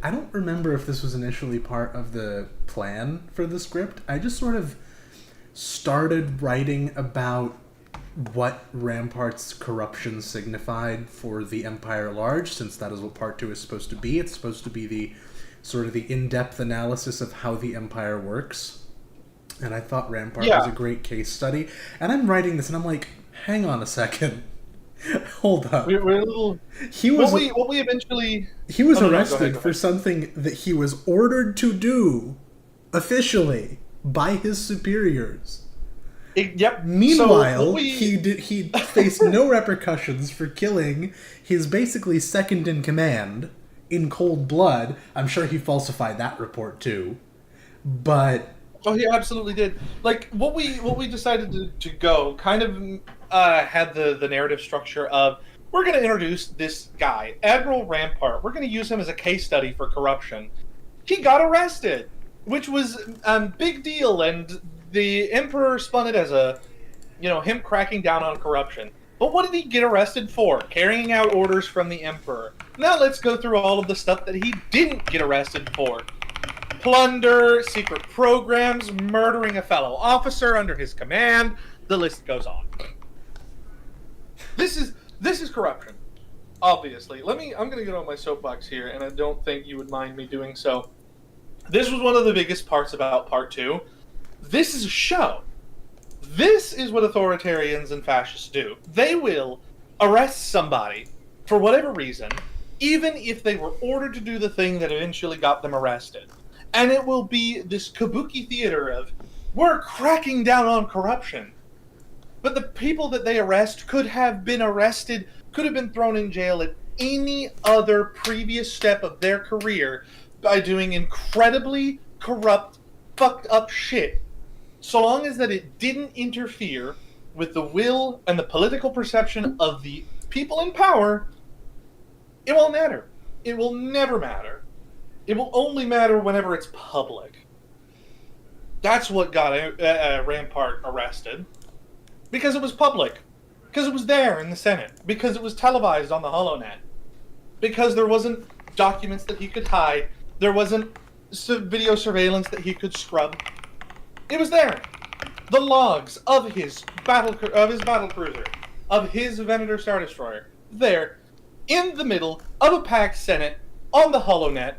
I don't remember if this was initially part of the plan for the script. I just sort of started writing about what Rampart's corruption signified for the Empire at large, since that is what part 2 is supposed to be. It's supposed to be the sort of the in-depth analysis of how the Empire works. And I thought Rampart was a great case study. And I'm writing this and I'm like, hang on a second. Hold up. We're a little... He was arrested for something that he was ordered to do officially by his superiors. Yep. Meanwhile, he faced no repercussions for killing his basically second in command in cold blood. I'm sure he falsified that report too. But oh, he absolutely did. Like what we decided to go kind of had the narrative structure of we're going to introduce this guy, Admiral Rampart. We're going to use him as a case study for corruption. He got arrested, which was big deal, and the Emperor spun it as him cracking down on corruption. But what did he get arrested for? Carrying out orders from the Emperor. Now let's go through all of the stuff that he didn't get arrested for. Plunder, secret programs, murdering a fellow officer under his command. The list goes on. This is corruption. Obviously. I'm going to get on my soapbox here, and I don't think you would mind me doing so. This was one of the biggest parts about Part 2. This is a show. This is what authoritarians and fascists do. They will arrest somebody for whatever reason, even if they were ordered to do the thing that eventually got them arrested. And it will be this kabuki theater of, we're cracking down on corruption. But the people that they arrest could have been arrested, could have been thrown in jail at any other previous step of their career by doing incredibly corrupt, fucked up shit. So long as that it didn't interfere with the will and the political perception of the people in power, it won't matter. It will never matter. It will only matter whenever it's public. That's what got Rampart arrested. Because it was public. Because it was there in the Senate. Because it was televised on the HoloNet. Because there wasn't documents that he could hide. There wasn't video surveillance that he could scrub. It was there. The logs of his battle cruiser, of his Venator Star Destroyer, there, in the middle of a packed Senate, on the HoloNet.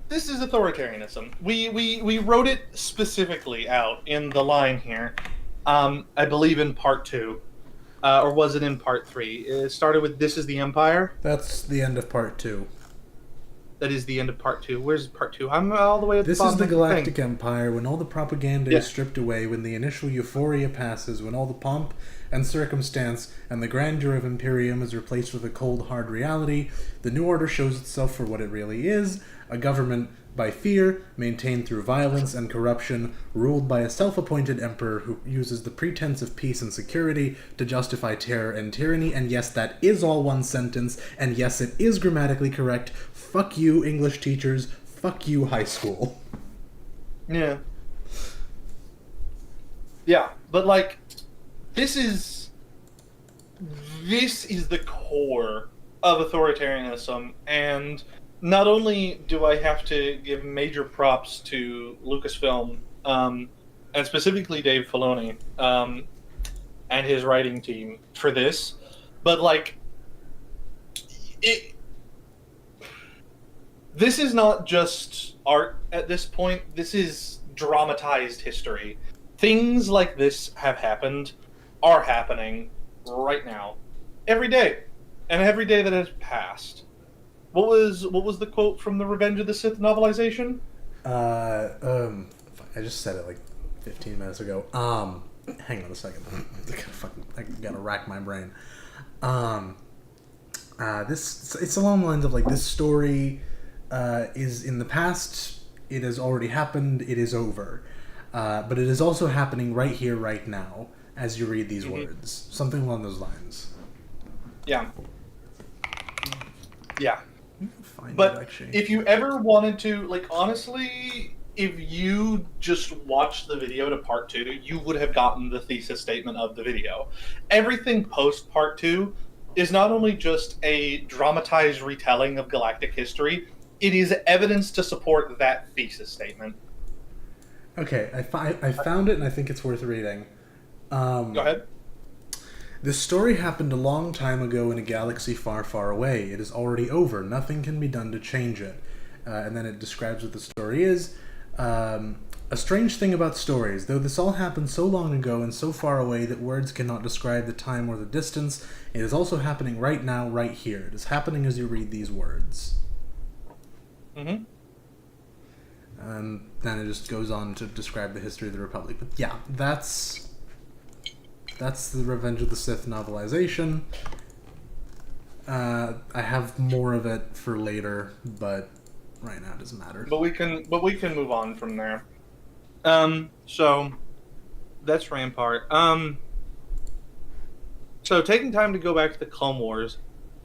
This is authoritarianism. We wrote it specifically out in the line here. I believe in Part 2. Or was it in Part 3? It started with This is the Empire. that's the end of Part 2. That is the end of Part 2. Where's Part 2? I'm all the way at the This bottom is the of Galactic thing. Empire, when all the propaganda is stripped away, when the initial euphoria passes, when all the pomp and circumstance and the grandeur of Imperium is replaced with a cold, hard reality, the New Order shows itself for what it really is, a government by fear, maintained through violence and corruption, ruled by a self-appointed emperor who uses the pretense of peace and security to justify terror and tyranny, and yes, that is all one sentence, and yes, it is grammatically correct. Fuck you, English teachers. Fuck you, high school. Yeah. Yeah, but like, this is the core of authoritarianism, and not only do I have to give major props to Lucasfilm, and specifically Dave Filoni, and his writing team for this, but like, this is not just art at this point. This is dramatized history. Things like this have happened, are happening right now, every day, and every day that has passed. What was the quote from the Revenge of the Sith novelization? I just said it like 15 minutes ago. Hang on a second. I gotta rack my brain. It's along the lines of like, this story is in the past. It has already happened. It is over. But it is also happening right here, right now, as you read these words. Something along those lines. Yeah. Yeah. Find But it, actually. if you ever wanted to, like, honestly, if you just watched the video to Part 2, you would have gotten the thesis statement of the video. Everything post Part 2 is not only just a dramatized retelling of galactic history, it is evidence to support that thesis statement. Okay, I found it, and I think it's worth reading. Go ahead. This story happened a long time ago in a galaxy far, far away. It is already over. Nothing can be done to change it. And then it describes what the story is. A strange thing about stories, though this all happened so long ago and so far away that words cannot describe the time or the distance, it is also happening right now, right here. It is happening as you read these words. Mm-hmm. And then it just goes on to describe the history of the Republic. But yeah, that's the Revenge of the Sith novelization. I have more of it for later, but right now it doesn't matter. But we can move on from there. So that's Rampart. So taking time to go back to the Clone Wars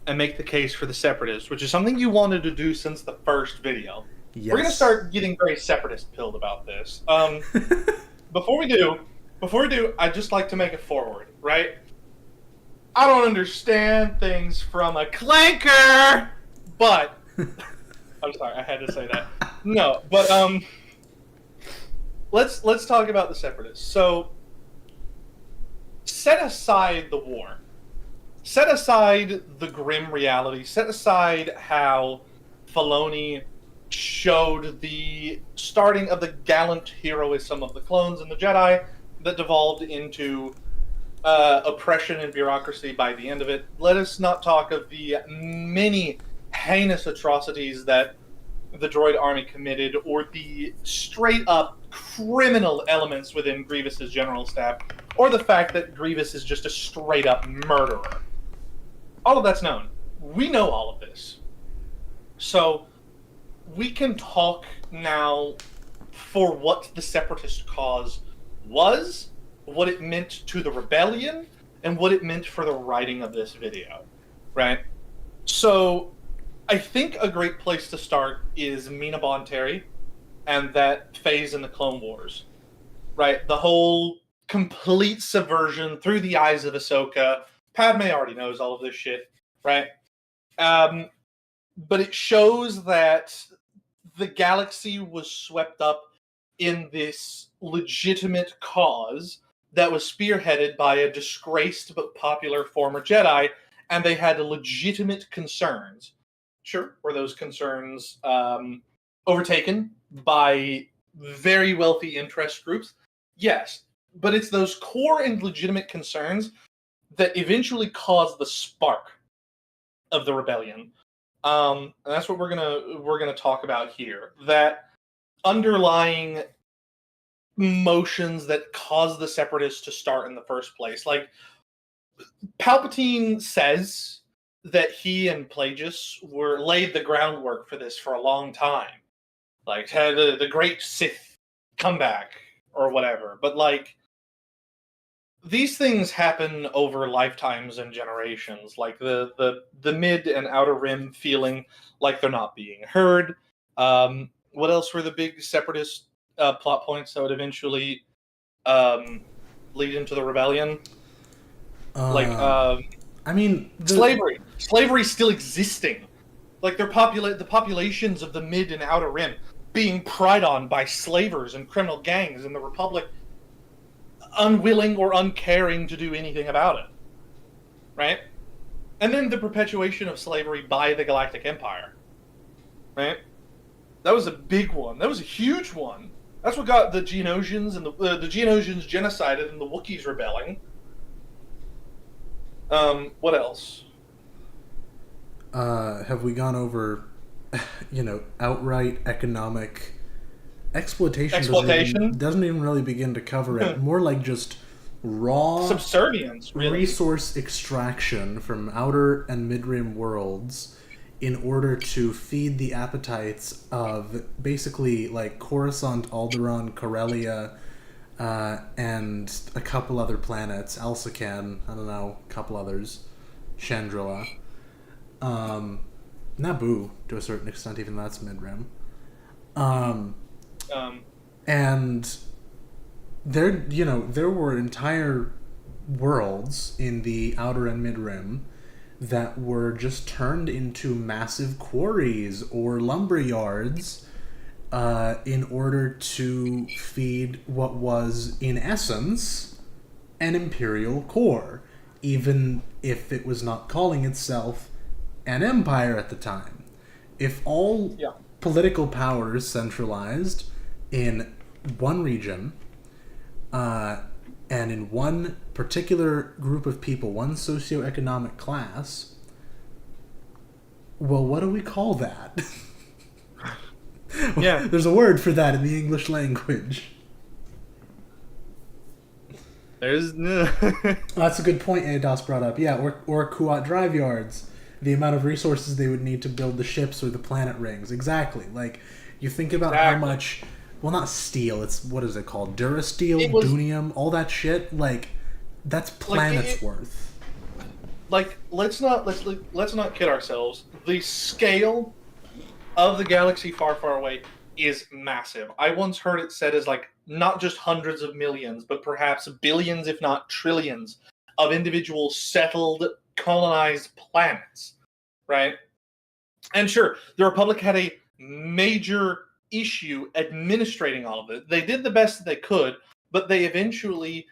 and make the case for the Separatists, which is something you wanted to do since the first video. Yes. We're gonna start getting very Separatist pilled about this. Before we do, I'd just like to make a forward, right? I don't understand things from a clanker, but I'm sorry, I had to say that. No, but let's talk about the Separatists. So set aside the war. Set aside the grim reality. Set aside how Filoni showed the starting of the gallant heroism of the clones and the Jedi that devolved into oppression and bureaucracy by the end of it. Let us not talk of the many heinous atrocities that the droid army committed, or the straight-up criminal elements within Grievous's general staff, or the fact that Grievous is just a straight-up murderer. All of that's known. We know all of this. So we can talk now for what the Separatist cause was, what it meant to the rebellion, and what it meant for the writing of this video, right? So I think a great place to start is Mina Bonteri and that phase in the Clone Wars, right? The whole complete subversion through the eyes of Ahsoka. Padme already knows all of this shit, right? But it shows that the galaxy was swept up in this legitimate cause that was spearheaded by a disgraced but popular former Jedi, and they had legitimate concerns. Sure, were those concerns overtaken by very wealthy interest groups? Yes, but it's those core and legitimate concerns that eventually caused the spark of the rebellion. And that's what we're gonna talk about here. That underlying motions that caused the Separatists to start in the first place. Like, Palpatine says that he and Plagueis laid the groundwork for this for a long time. Like, had the great Sith comeback or whatever. But, like, these things happen over lifetimes and generations. Like, the mid and outer rim feeling like they're not being heard. What else were the big Separatist plot points that would eventually lead into the rebellion? I mean, slavery still existing, like the populations of the mid and outer rim being pried on by slavers and criminal gangs, and the Republic unwilling or uncaring to do anything about it, right? And then the perpetuation of slavery by the Galactic Empire, right? That was a big one. That was a huge one. That's what got the Geonosians and the Geonosians genocided and the Wookiees rebelling. What else? Have we gone over, outright economic exploitation? Doesn't even really begin to cover it. More like just raw subservience, really. Resource extraction from outer and mid-rim worlds in order to feed the appetites of basically like Coruscant, Alderaan, Corellia, and a couple other planets, Alsacan, I don't know, a couple others, Chandrila, Naboo to a certain extent, even that's mid-rim. And there were entire worlds in the outer and mid-rim that were just turned into massive quarries or lumber yards in order to feed what was, in essence, an imperial core, even if it was not calling itself an empire at the time. If all political power is centralized in one region, and in one particular group of people, one socioeconomic class, well, what do we call that? Yeah. There's a word for that in the English language. There's That's a good point Ados brought up. Yeah, or Kuat drive yards. The amount of resources they would need to build the ships or the planet rings. Exactly. Like, you think about how much... Well, not steel. It's... What is it called? Durasteel, Dunium, all that shit. Like, that's planets worth. Like, let's not kid ourselves. The scale of the galaxy far, far away is massive. I once heard it said as, like, not just hundreds of millions, but perhaps billions, if not trillions, of individual settled, colonized planets, right? And sure, the Republic had a major issue administrating all of it. They did the best that they could, but they eventually,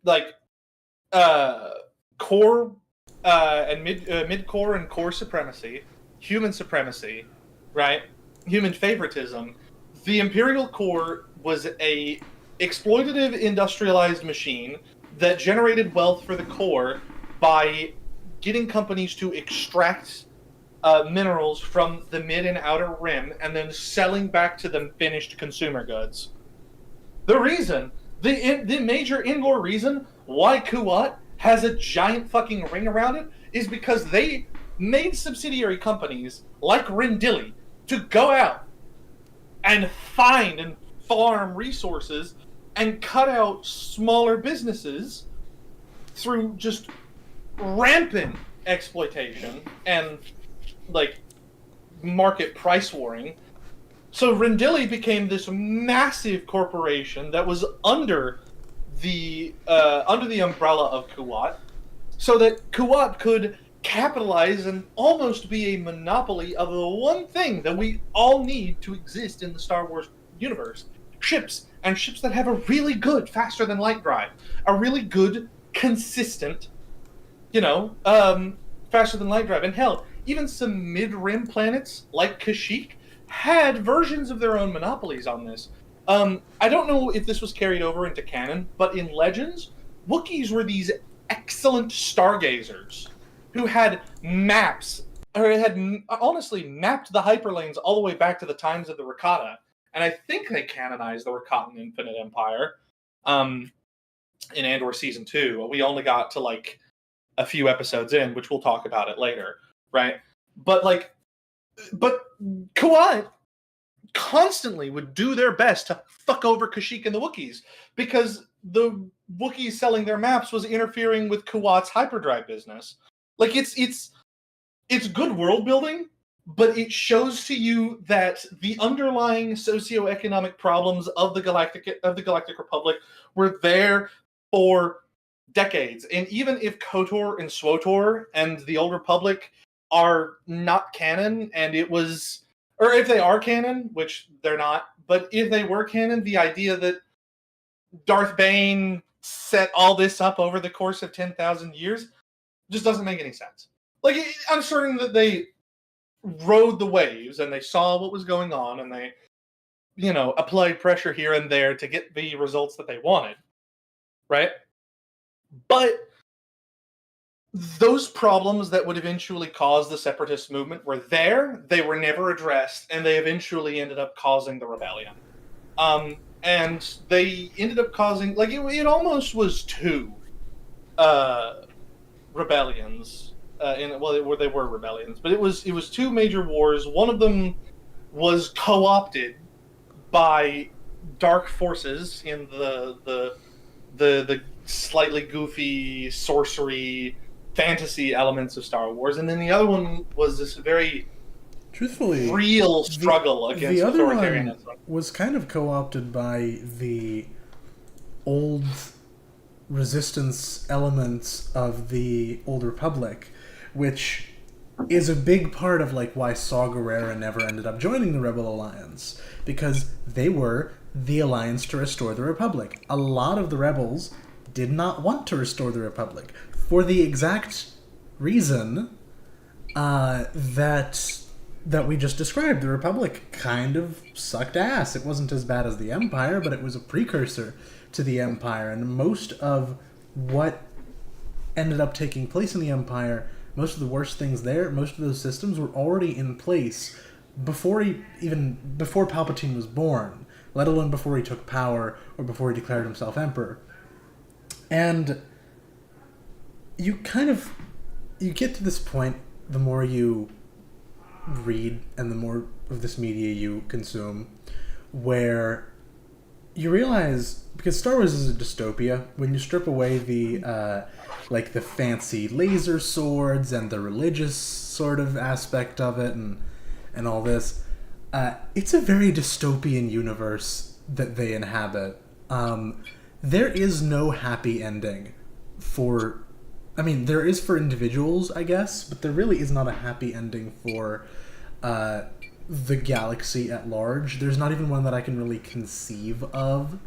like, core and mid-core and core supremacy, human supremacy, right? Human favoritism. The Imperial core was a exploitative, industrialized machine that generated wealth for the core by getting companies to extract minerals from the mid and outer rim and then selling back to them finished consumer goods. The reason, the major in-lore reason why Kuat has a giant fucking ring around it is because they made subsidiary companies like Rendili to go out and find and farm resources and cut out smaller businesses through just rampant exploitation and, like, market price warring. So Rendili became this massive corporation that was under the umbrella of Kuat, so that Kuat could capitalize and almost be a monopoly of the one thing that we all need to exist in the Star Wars universe: ships, and ships that have a really good faster than light drive, a really good consistent, faster than light drive. And hell, even some mid-rim planets like Kashyyyk had versions of their own monopolies on this. I don't know if this was carried over into canon, but in Legends, Wookiees were these excellent stargazers who had maps, or had honestly mapped the hyperlanes all the way back to the times of the Rakata. And I think they canonized the Rakatan Infinite Empire in Andor Season 2. We only got to, like, a few episodes in, which we'll talk about it later, right? But Kuat constantly would do their best to fuck over Kashyyyk and the Wookiees, because the Wookiees selling their maps was interfering with Kuat's hyperdrive business. Like, it's good world building, but it shows to you that the underlying socioeconomic problems of the Galactic Republic were there for decades. And even if KOTOR and SWOTOR and the Old Republic are not canon, and it was, or if they are canon, which they're not, but if they were canon, the idea that Darth Bane set all this up over the course of 10,000 years just doesn't make any sense. Like, I'm certain that they rode the waves and they saw what was going on and they, applied pressure here and there to get the results that they wanted, right? But those problems that would eventually cause the Separatist movement were there, they were never addressed, and they eventually ended up causing the rebellion. And they ended up causing, like, it almost was two rebellions. They were rebellions, but it was two major wars. One of them was co-opted by dark forces in the slightly goofy sorcery fantasy elements of Star Wars, and then the other one was this very truthfully real struggle against the other authoritarianism. One was kind of co-opted by the old resistance elements of the Old Republic, which is a big part of, like, why Saw Gerrera never ended up joining the Rebel Alliance, because they were the alliance to restore the Republic. A lot of the rebels did not want to restore the Republic for the exact reason that we just described. The Republic kind of sucked ass. It wasn't as bad as the Empire, but it was a precursor to the Empire, and most of what ended up taking place in the Empire, most of the worst things there, most of those systems were already in place before Palpatine was born, let alone before he took power or before he declared himself emperor. And you get to this point the more you read and the more of this media you consume, where you realize, because Star Wars is a dystopia, when you strip away the the fancy laser swords and the religious sort of aspect of it and all this, it's a very dystopian universe that they inhabit. There is no happy ending for... I mean, there is for individuals, I guess, but there really is not a happy ending for the galaxy at large. There's not even one that I can really conceive of,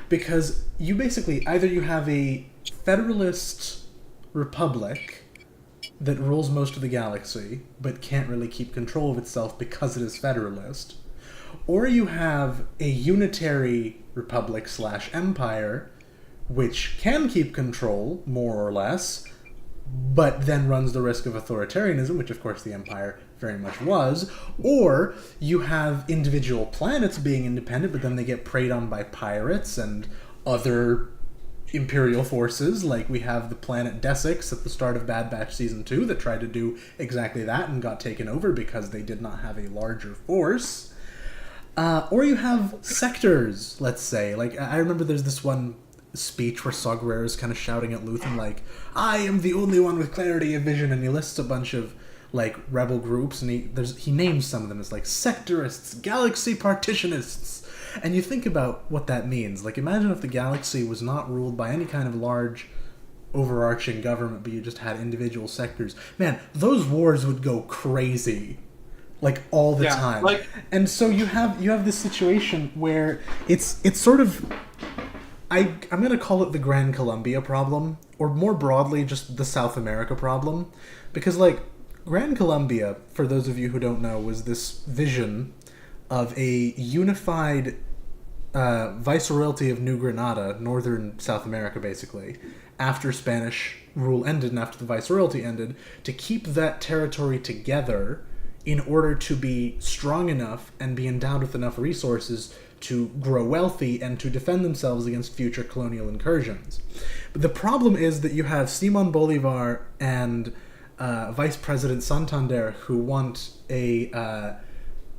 because you basically, either you have a federalist republic that rules most of the galaxy, but can't really keep control of itself because it is federalist, or you have a unitary republic / empire, which can keep control, more or less, but then runs the risk of authoritarianism, which of course the Empire very much was, or you have individual planets being independent, but then they get preyed on by pirates and other Imperial forces, like we have the planet Desix at the start of Bad Batch Season 2 that tried to do exactly that and got taken over because they did not have a larger force. Or you have sectors, let's say. Like, I remember there's this one speech where Saw Gerrera is kind of shouting at Luthen, like, I am the only one with clarity of vision, and he lists a bunch of, like, rebel groups, and he names some of them as, like, sectorists, galaxy partitionists, and you think about what that means. Like, imagine if the galaxy was not ruled by any kind of large, overarching government, but you just had individual sectors. Man, those wars would go crazy, like, all the time. Like, and so you have this situation where it's sort of... I'm going to call it the Gran Colombia problem, or more broadly, just the South America problem. Because, like, Gran Colombia, for those of you who don't know, was this vision of a unified viceroyalty of New Granada, northern South America, basically, after Spanish rule ended and after the viceroyalty ended, to keep that territory together in order to be strong enough and be endowed with enough resources to grow wealthy and to defend themselves against future colonial incursions. But the problem is that you have Simon Bolivar and Vice President Santander who want a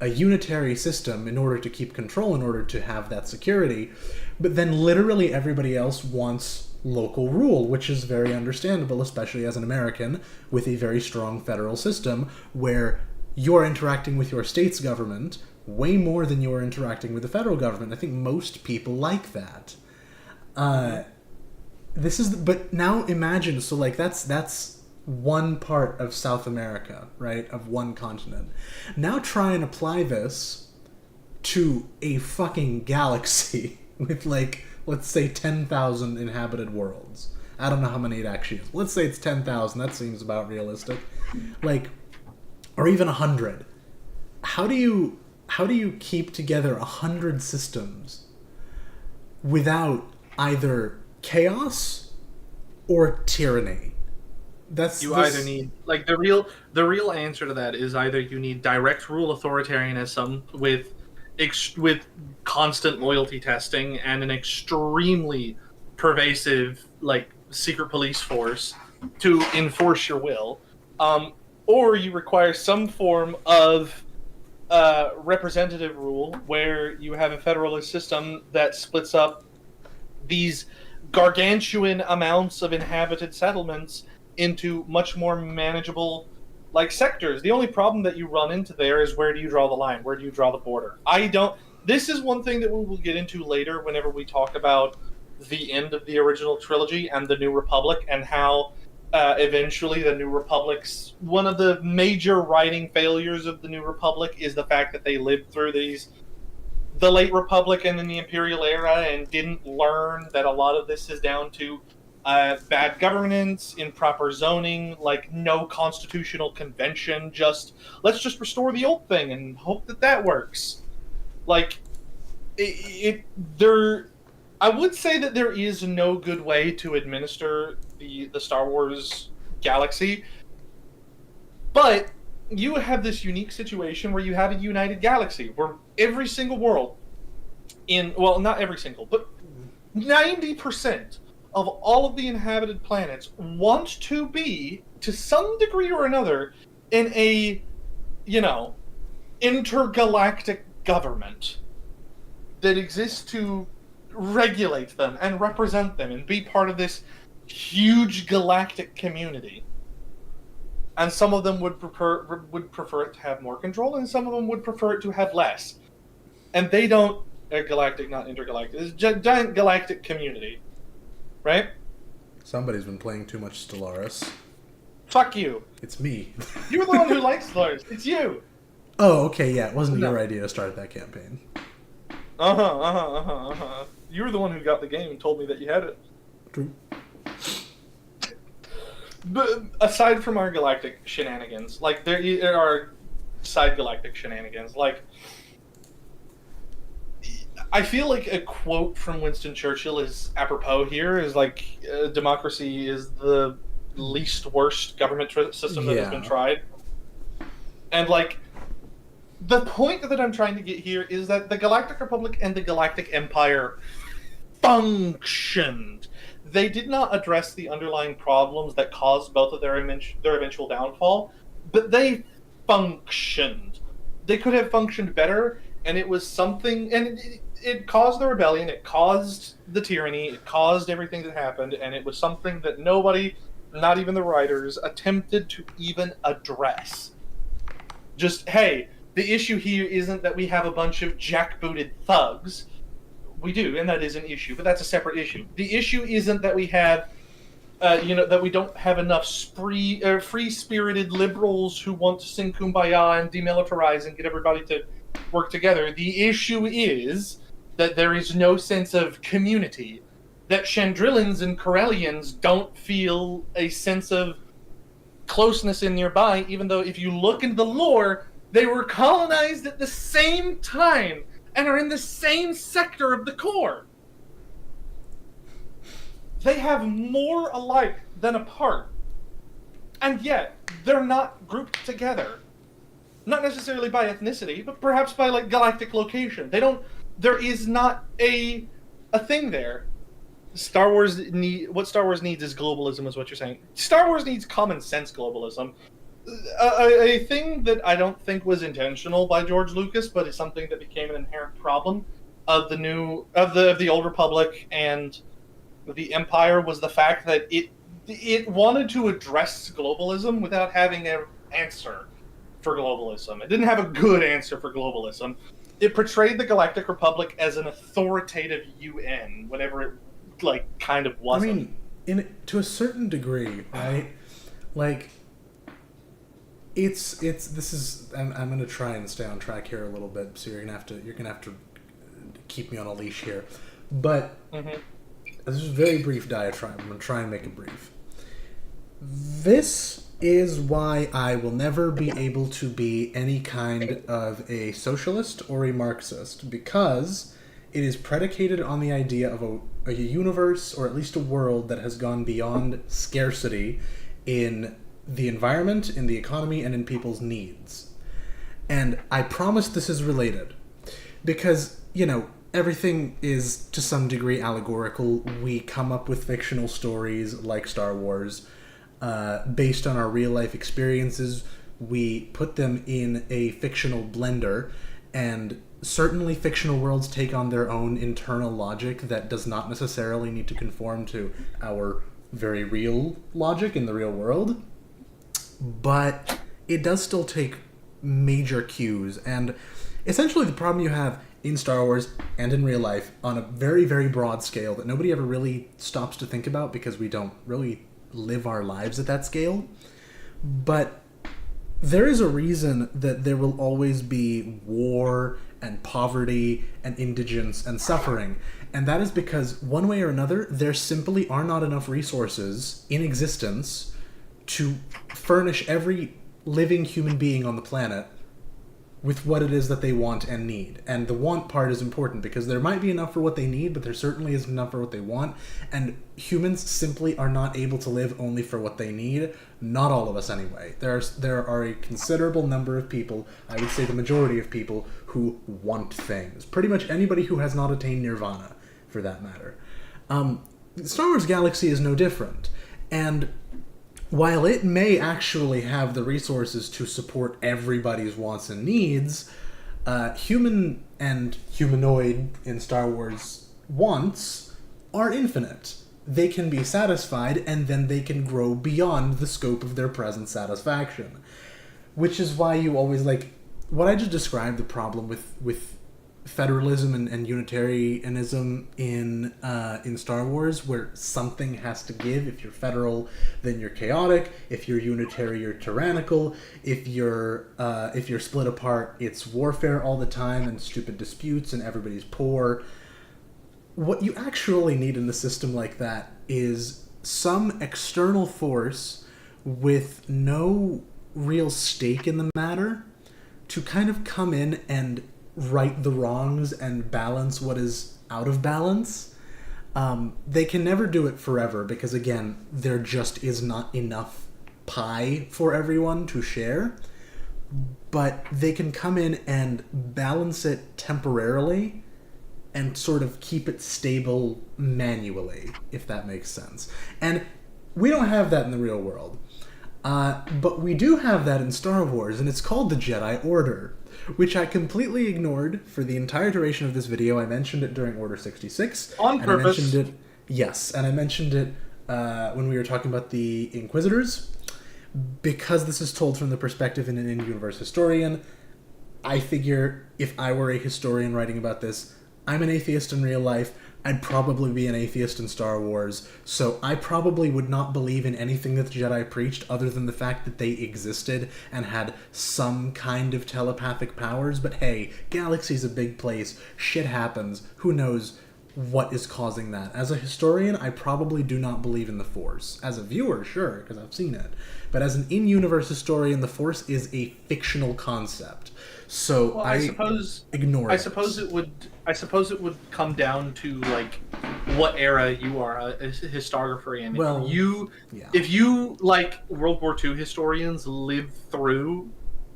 unitary system in order to keep control, in order to have that security, but then literally everybody else wants local rule, which is very understandable, especially as an American with a very strong federal system where you're interacting with your state's government way more than you're interacting with the federal government. I think most people like that. But now imagine, so like that's one part of South America, right? Of one continent. Now try and apply this to a fucking galaxy with, like, let's say 10,000 inhabited worlds. I don't know how many it actually is. Let's say it's 10,000. That seems about realistic. Like, or even 100. How do you keep together 100 systems without either chaos or tyranny? Either need, like, the real answer to that is either you need direct rule authoritarianism with constant loyalty testing and an extremely pervasive, like, secret police force to enforce your will, or you require some form of representative rule where you have a federalist system that splits up these gargantuan amounts of inhabited settlements into much more manageable, like, sectors. The only problem that you run into there is, where do you draw the line? Where do you draw the border? This is one thing that we will get into later whenever we talk about the end of the original trilogy and the New Republic, and how eventually the New Republic's... One of the major writing failures of the New Republic is the fact that they lived through the late Republic and then the Imperial era and didn't learn that a lot of this is down to bad governance, improper zoning, like no constitutional convention, let's just restore the old thing and hope that works. Like, I would say that there is no good way to administer the Star Wars galaxy, but you have this unique situation where you have a united galaxy where every single world well, not every single, but 90% of all of the inhabited planets want to be, to some degree or another, in a, intergalactic government that exists to regulate them and represent them and be part of this huge galactic community. And some of them would prefer it to have more control, and some of them would prefer it to have less. And they don't... galactic, not intergalactic. It's a giant galactic community. Right? Somebody's been playing too much Stellaris. Fuck you. It's me. You're the one who likes Stellaris. It's you. Oh, okay, yeah. It wasn't your idea to start that campaign. You were the one who got the game and told me that you had it. True. But aside from our galactic shenanigans, like, there are side galactic shenanigans. Like, I feel like a quote from Winston Churchill is apropos here, is like, democracy is the least worst government system that has been tried. And, like, the point that I'm trying to get here is that the Galactic Republic and the Galactic Empire functioned. They did not address the underlying problems that caused both of their eventual downfall, but they functioned. They could have functioned better, and it was something... And it caused the rebellion, it caused the tyranny, it caused everything that happened, and it was something that nobody, not even the writers, attempted to even address. Just, hey, the issue here isn't that we have a bunch of jackbooted thugs. We do, and that is an issue, but that's a separate issue. The issue isn't that we have, that we don't have enough free-spirited liberals who want to sing Kumbaya and demilitarize and get everybody to work together. The issue is that there is no sense of community, that Chandrillans and Corellians don't feel a sense of closeness in nearby, even though if you look into the lore, they were colonized at the same time and are in the same sector of the core. They have more alike than apart, and yet they're not grouped together. Not necessarily by ethnicity, but perhaps by, like, galactic location. There is not a thing there. What Star Wars needs is globalism, is what you're saying. Star Wars needs common sense globalism. A thing that I don't think was intentional by George Lucas, but is something that became an inherent problem of the Old Republic and the Empire, was the fact that it wanted to address globalism without having an answer for globalism. It didn't have a good answer for globalism. It portrayed the Galactic Republic as an authoritative UN, whenever it, like, kind of wasn't. I mean, to a certain degree, right? Like, I'm going to try and stay on track here a little bit, so you're going to have to keep me on a leash here. But this is a very brief diatribe. I'm going to try and make it brief. This is why I will never be able to be any kind of a socialist or a Marxist, because it is predicated on the idea of a universe, or at least a world, that has gone beyond scarcity in the environment, in the economy, and in people's needs. And I promise this is related, because, everything is to some degree allegorical. We come up with fictional stories like Star Wars, based on our real-life experiences. We put them in a fictional blender, and certainly fictional worlds take on their own internal logic that does not necessarily need to conform to our very real logic in the real world. But it does still take major cues, and essentially the problem you have in Star Wars and in real life on a very, very broad scale that nobody ever really stops to think about because we don't really live our lives at that scale. But there is a reason that there will always be war and poverty and indigence and suffering. And that is because, one way or another, there simply are not enough resources in existence to furnish every living human being on the planet with what it is that they want and need. And the want part is important because there might be enough for what they need, but there certainly isn't enough for what they want. And humans simply are not able to live only for what they need. Not all of us anyway. There are a considerable number of people, I would say the majority of people, who want things. Pretty much anybody who has not attained nirvana, for that matter. Star Wars Galaxy is no different. And while it may actually have the resources to support everybody's wants and needs, human and humanoid in Star Wars wants are infinite. They can be satisfied, and then they can grow beyond the scope of their present satisfaction. Which is why you always, like, what I just described, the problem with federalism and Unitarianism in Star Wars, where something has to give. If you're federal, then you're chaotic. If you're unitary, you're tyrannical. If you're split apart, it's warfare all the time and stupid disputes and everybody's poor. What you actually need in a system like that is some external force with no real stake in the matter to kind of come in and right the wrongs and balance what is out of balance. They can never do it forever because, again, there just is not enough pie for everyone to share. But they can come in and balance it temporarily and sort of keep it stable manually, if that makes sense. And we don't have that in the real world. But we do have that in Star Wars, and it's called the Jedi Order, which I completely ignored for the entire duration of this video. I mentioned it during Order 66. On purpose. I mentioned it, yes, and I mentioned it when we were talking about the Inquisitors. Because this is told from the perspective of an in-universe historian, I figure if I were a historian writing about this, I'm an atheist in real life, I'd probably be an atheist in Star Wars, so I probably would not believe in anything that the Jedi preached other than the fact that they existed and had some kind of telepathic powers. But hey, galaxy's a big place, shit happens, who knows what is causing that. As a historian, I probably do not believe in the Force. As a viewer, sure, because I've seen it. But as an in-universe historian, the Force is a fictional concept. So well, I ignore it. I suppose it would come down to, like, what era you are a historiographer in. Well, if you, like World War II historians, lived through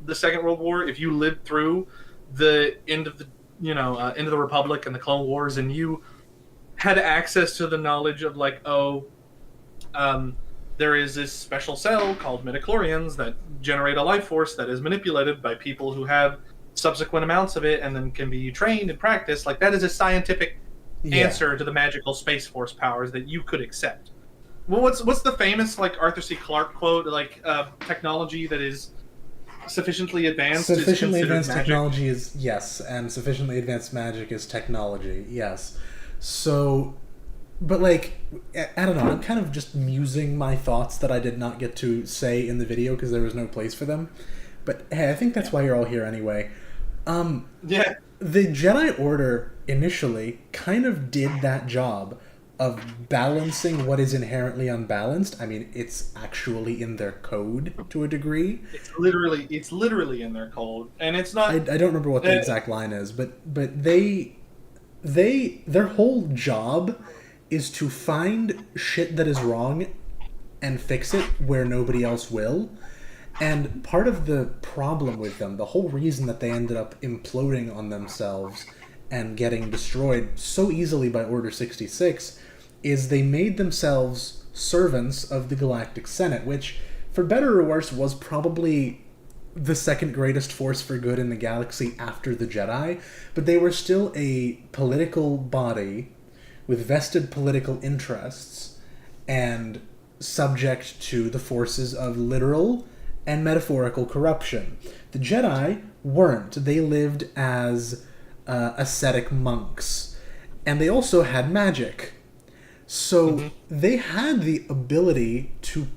the Second World War, if you lived through the end of the end of the Republic and the Clone Wars, and you had access to the knowledge of, like, there is this special cell called midichlorians that generate a life force that is manipulated by people who have subsequent amounts of it and then can be trained and practiced. Like, that is a scientific answer to the magical Space Force powers that you could accept. Well, what's the famous, like, Arthur C. Clarke quote, like, technology that is sufficiently advanced sufficiently is advanced magic? Technology is, yes, and sufficiently advanced magic is technology, yes. So, but, like, I don't know, I'm kind of just musing my thoughts that I did not get to say in the video because there was no place for them. But hey, I think that's why you're all here anyway. Yeah. The Jedi Order initially kind of did that job of balancing what is inherently unbalanced. I mean, it's actually in their code to a degree. It's literally in their code, and it's not. I don't remember what the exact line is, but their whole job is to find shit that is wrong and fix it where nobody else will. And part of the problem with them, the whole reason that they ended up imploding on themselves and getting destroyed so easily by Order 66, is they made themselves servants of the Galactic Senate, which, for better or worse, was probably the second greatest force for good in the galaxy after the Jedi, but they were still a political body with vested political interests and subject to the forces of literal and metaphorical corruption. The Jedi weren't. They lived as ascetic monks. And they also had magic. So they had the ability to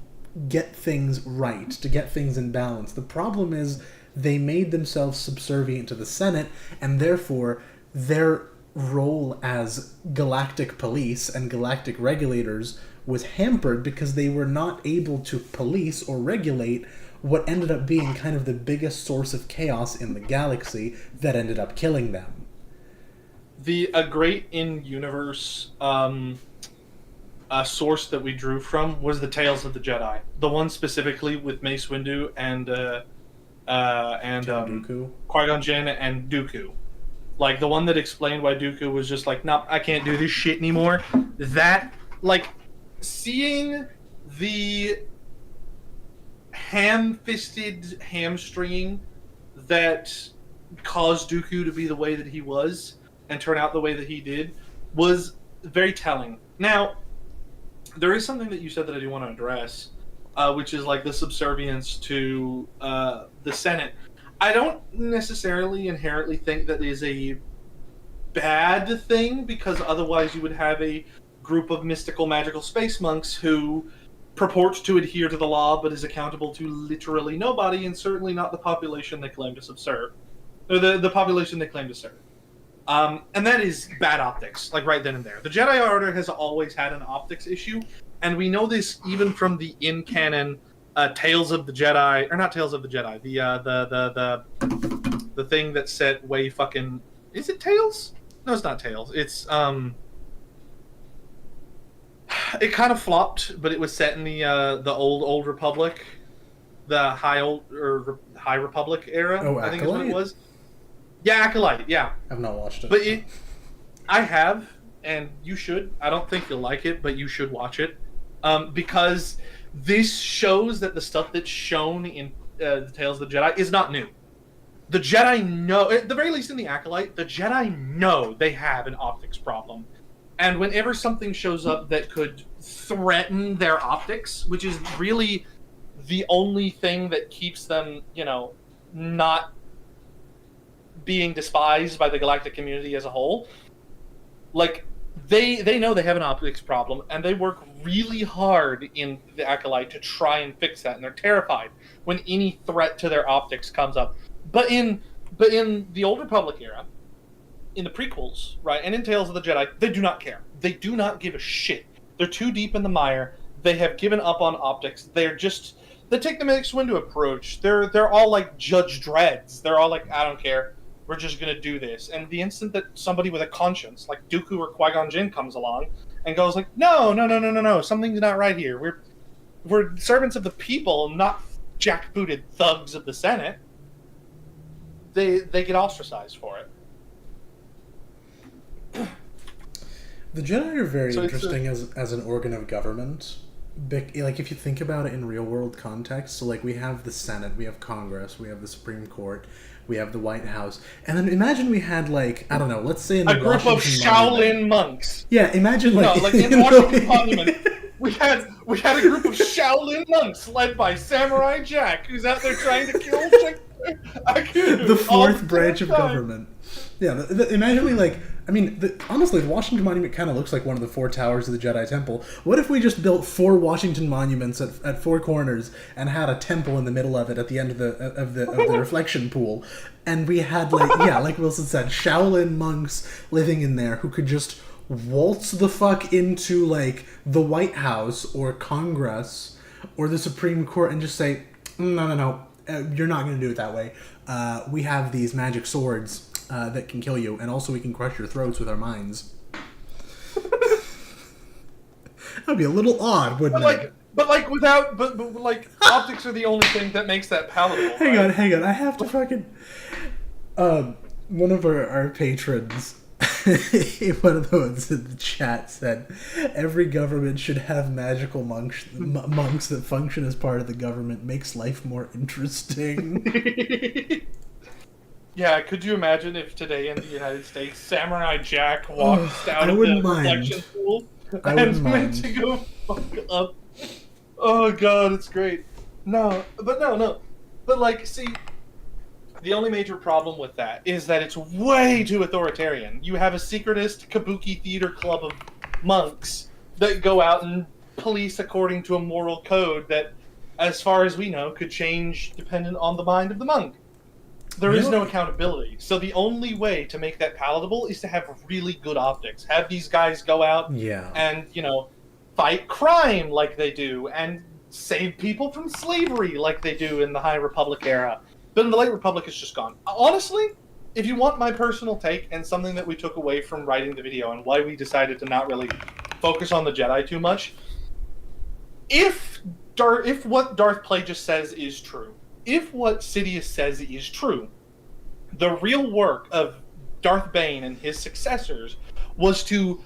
get things right, to get things in balance. The problem is they made themselves subservient to the Senate, and therefore their role as galactic police and galactic regulators was hampered because they were not able to police or regulate what ended up being kind of the biggest source of chaos in the galaxy that ended up killing them. A great in-universe source that we drew from was the Tales of the Jedi. The one specifically with Mace Windu and Dooku. Qui-Gon Jinn and Dooku. Like, the one that explained why Dooku was just like, nope, I can't do this shit anymore. That, like, seeing the ham-fisted hamstringing that caused Dooku to be the way that he was and turn out the way that he did was very telling. Now, there is something that you said that I do want to address, which is, like, the subservience to the Senate. I don't necessarily inherently think that is a bad thing, because otherwise you would have a group of mystical magical space monks who purports to adhere to the law but is accountable to literally nobody, and certainly not the population they claim to subserve. Or the population they claim to serve. And that is bad optics, like right then and there. The Jedi Order has always had an optics issue, and we know this even from the in-canon Tales of the Jedi, or not Tales of the Jedi, the thing that set way fucking... Is it Tales? No, it's not Tales. It's, it kind of flopped, but it was set in the old Republic, the High Republic era, Oh, I think is what it Acolyte? was. Yeah, Acolyte, yeah. I've not watched it. But I have, and you should. I don't think you'll like it, but you should watch it. Because this shows that the stuff that's shown in the Tales of the Jedi is not new. The Jedi know, at the very least in the Acolyte, the Jedi know they have an optics problem. And whenever something shows up that could threaten their optics, which is really the only thing that keeps them, not being despised by the galactic community as a whole, like, they know they have an optics problem, and they work really hard in the Acolyte to try and fix that, and they're terrified when any threat to their optics comes up. But in the Old Republic era, in the prequels, right, and in Tales of the Jedi, they do not care. They do not give a shit. They're too deep in the mire. They have given up on optics. They take the Mace Windu approach. They're all like Judge Dredd's. They're all like, I don't care. We're just going to do this. And the instant that somebody with a conscience, like Dooku or Qui-Gon Jinn, comes along and goes like, no, something's not right here. We're servants of the people, not jackbooted thugs of the Senate. They get ostracized for it. The Jedi are very interesting as an organ of government. Like, if you think about it in real-world context, so, like, we have the Senate, we have Congress, we have the Supreme Court, we have the White House, and then imagine we had, like, I don't know, let's say in the a group of Shaolin monks. Yeah, imagine, like... No, like, in Washington Monument, we had a group of Shaolin monks led by Samurai Jack, who's out there trying to kill the fourth branch of government. Yeah, imagine we, like... I mean, honestly, the Washington Monument kind of looks like one of the four towers of the Jedi Temple. What if we just built 4 Washington monuments at 4 corners and had a temple in the middle of it at the end of the reflection pool, and we had, like, yeah, like Wilson said, Shaolin monks living in there who could just waltz the fuck into, like, the White House or Congress or the Supreme Court and just say, no, you're not going to do it that way. We have these magic swords that can kill you, and also we can crush your throats with our minds. That'd be a little odd, wouldn't it? But optics are the only thing that makes that palatable. Hang on, I have to fucking... one of our patrons, one of the ones in the chat said, every government should have magical monks that function as part of the government. Makes life more interesting. Yeah, could you imagine if today in the United States, Samurai Jack walked out of the reflection pool and went to go fuck up? Oh god, it's great. No. But, like, see, the only major problem with that is that it's way too authoritarian. You have a secretist kabuki theater club of monks that go out and police according to a moral code that, as far as we know, could change dependent on the mind of the monk. There is no accountability. So the only way to make that palatable is to have really good optics. Have these guys go out and, fight crime like they do, and save people from slavery like they do in the High Republic era. But in the Late Republic, it's just gone. Honestly, if you want my personal take and something that we took away from writing the video and why we decided to not really focus on the Jedi too much, if what Darth Plagueis says is true, if what Sidious says is true, the real work of Darth Bane and his successors was to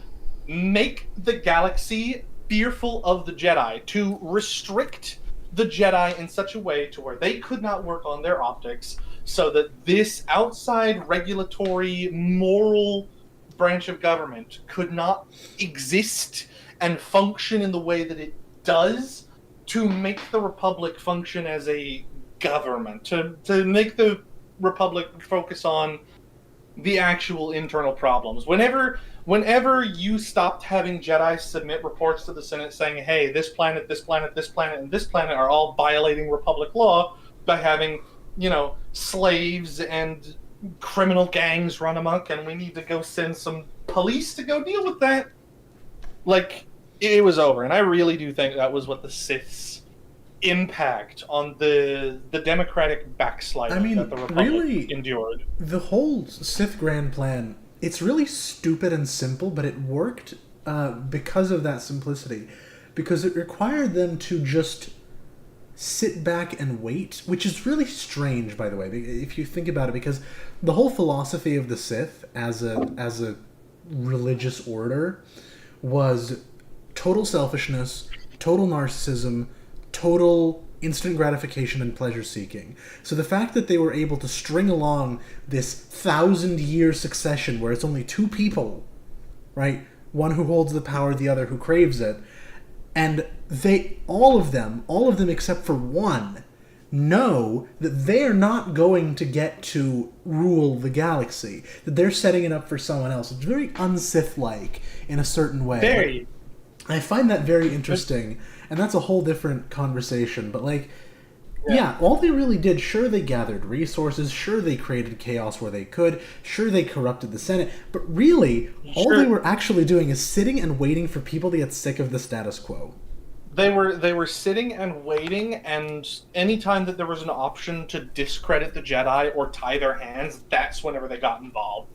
make the galaxy fearful of the Jedi, to restrict the Jedi in such a way to where they could not work on their optics, so that this outside regulatory moral branch of government could not exist and function in the way that it does, to make the Republic function as a government, to make the Republic focus on the actual internal problems. Whenever you stopped having Jedi submit reports to the Senate saying, hey, this planet, this planet, this planet, and this planet are all violating Republic law by having, slaves and criminal gangs run amok, and we need to go send some police to go deal with that, it was over. And I really do think that was what the Sith's impact on the democratic backsliding that the Republic really endured. The whole Sith Grand Plan, it's really stupid and simple, but it worked because of that simplicity. Because it required them to just sit back and wait, which is really strange, by the way, if you think about it, because the whole philosophy of the Sith as a religious order was total selfishness, total narcissism, total instant gratification and pleasure seeking. So the fact that they were able to string along this 1,000-year succession where it's only two people, right? One who holds the power, the other who craves it, and all of them except for one, know that they're not going to get to rule the galaxy, that they're setting it up for someone else. It's very un-Sith-like in a certain way. Very. I find that very interesting, and that's a whole different conversation, but yeah, all they really did, sure, they gathered resources, sure, they created chaos where they could, sure, they corrupted the Senate, but really, all they were actually doing is sitting and waiting for people to get sick of the status quo. They were sitting and waiting, and anytime that there was an option to discredit the Jedi or tie their hands, that's whenever they got involved.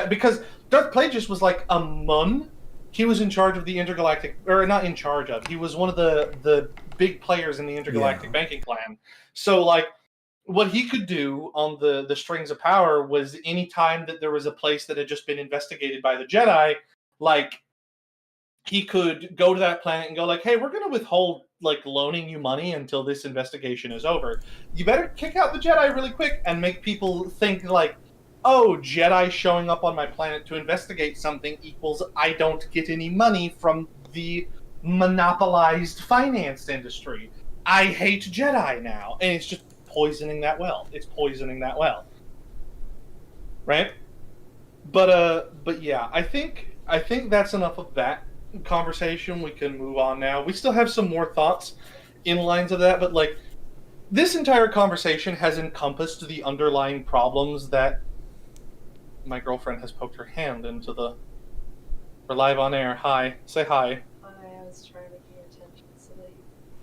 Because Darth Plagueis was like a Mun. He was in charge of the intergalactic, or not in charge of, he was one of the big players in the intergalactic banking clan. So, what he could do on the strings of power was any time that there was a place that had just been investigated by the Jedi, he could go to that planet and go hey, we're going to withhold, loaning you money until this investigation is over. You better kick out the Jedi really quick and make people think, oh, Jedi showing up on my planet to investigate something equals I don't get any money from the monopolized finance industry. I hate Jedi now. And it's just poisoning that well. Right? But yeah, I think that's enough of that conversation. We can move on now. We still have some more thoughts in lines of that, but this entire conversation has encompassed the underlying problems that my girlfriend has poked her hand into the... We're live on air. Hi. Say hi. Hi, I was trying to pay attention so that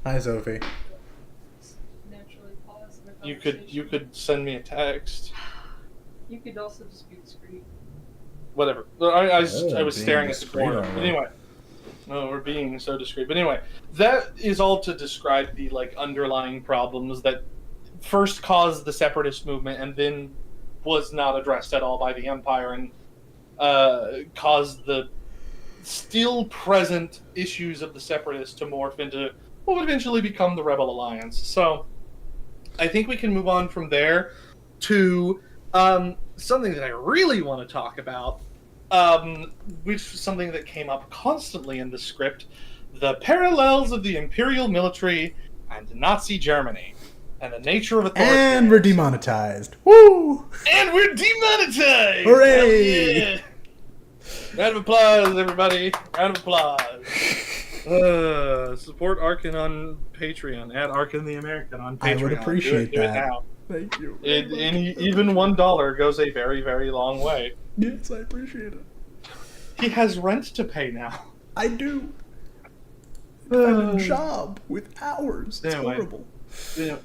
Hi, Sophie. naturally pause the You conversation. could send me a text. You could also just be discreet. Whatever. I was being staring at the discreet, corner. aren't But we? anyway. No, we're being so discreet. But anyway, that is all to describe the underlying problems that first caused the Separatist movement and then was not addressed at all by the Empire and caused the still present issues of the Separatists to morph into what would eventually become the Rebel Alliance. So I think we can move on from there to something that I really want to talk about, which is something that came up constantly in the script, the parallels of the Imperial military and Nazi Germany, and the nature of authority. And we're demonetized. Woo! And we're demonetized! Hooray! Hell yeah! Round of applause, everybody. Round of applause. Support Arkin on Patreon. Add Arkin the American on Patreon. I would appreciate do it that. now. Thank you. Even $1 goes a very, very long way. Yes, I appreciate it. He has rent to pay now. I do. find a job with hours. It's Anyway. horrible. Yeah.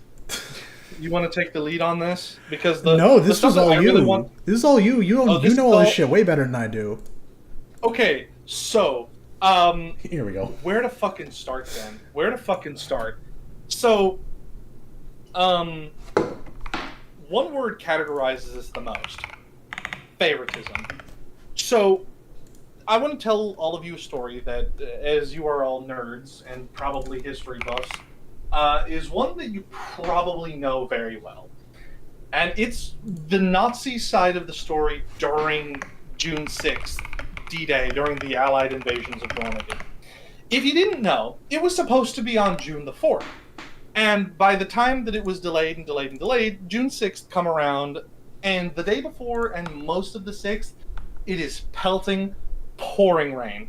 You want to take the lead on this? Because No, the this stuff was that all I you. really want... This is all you. You don't. Oh, this you know is all this all- shit way better than I do. Okay, so Here we go. where to fucking start then? Where to fucking start? So, one word categorizes this the most: favoritism. So, I want to tell all of you a story that, as you are all nerds and probably history buffs, is one that you probably know very well. And it's the Nazi side of the story during June 6th, D-Day, during the Allied invasions of Normandy. If you didn't know, it was supposed to be on June the 4th. And by the time that it was delayed and delayed and delayed, June 6th come around, and the day before and most of the 6th, it is pelting, pouring rain.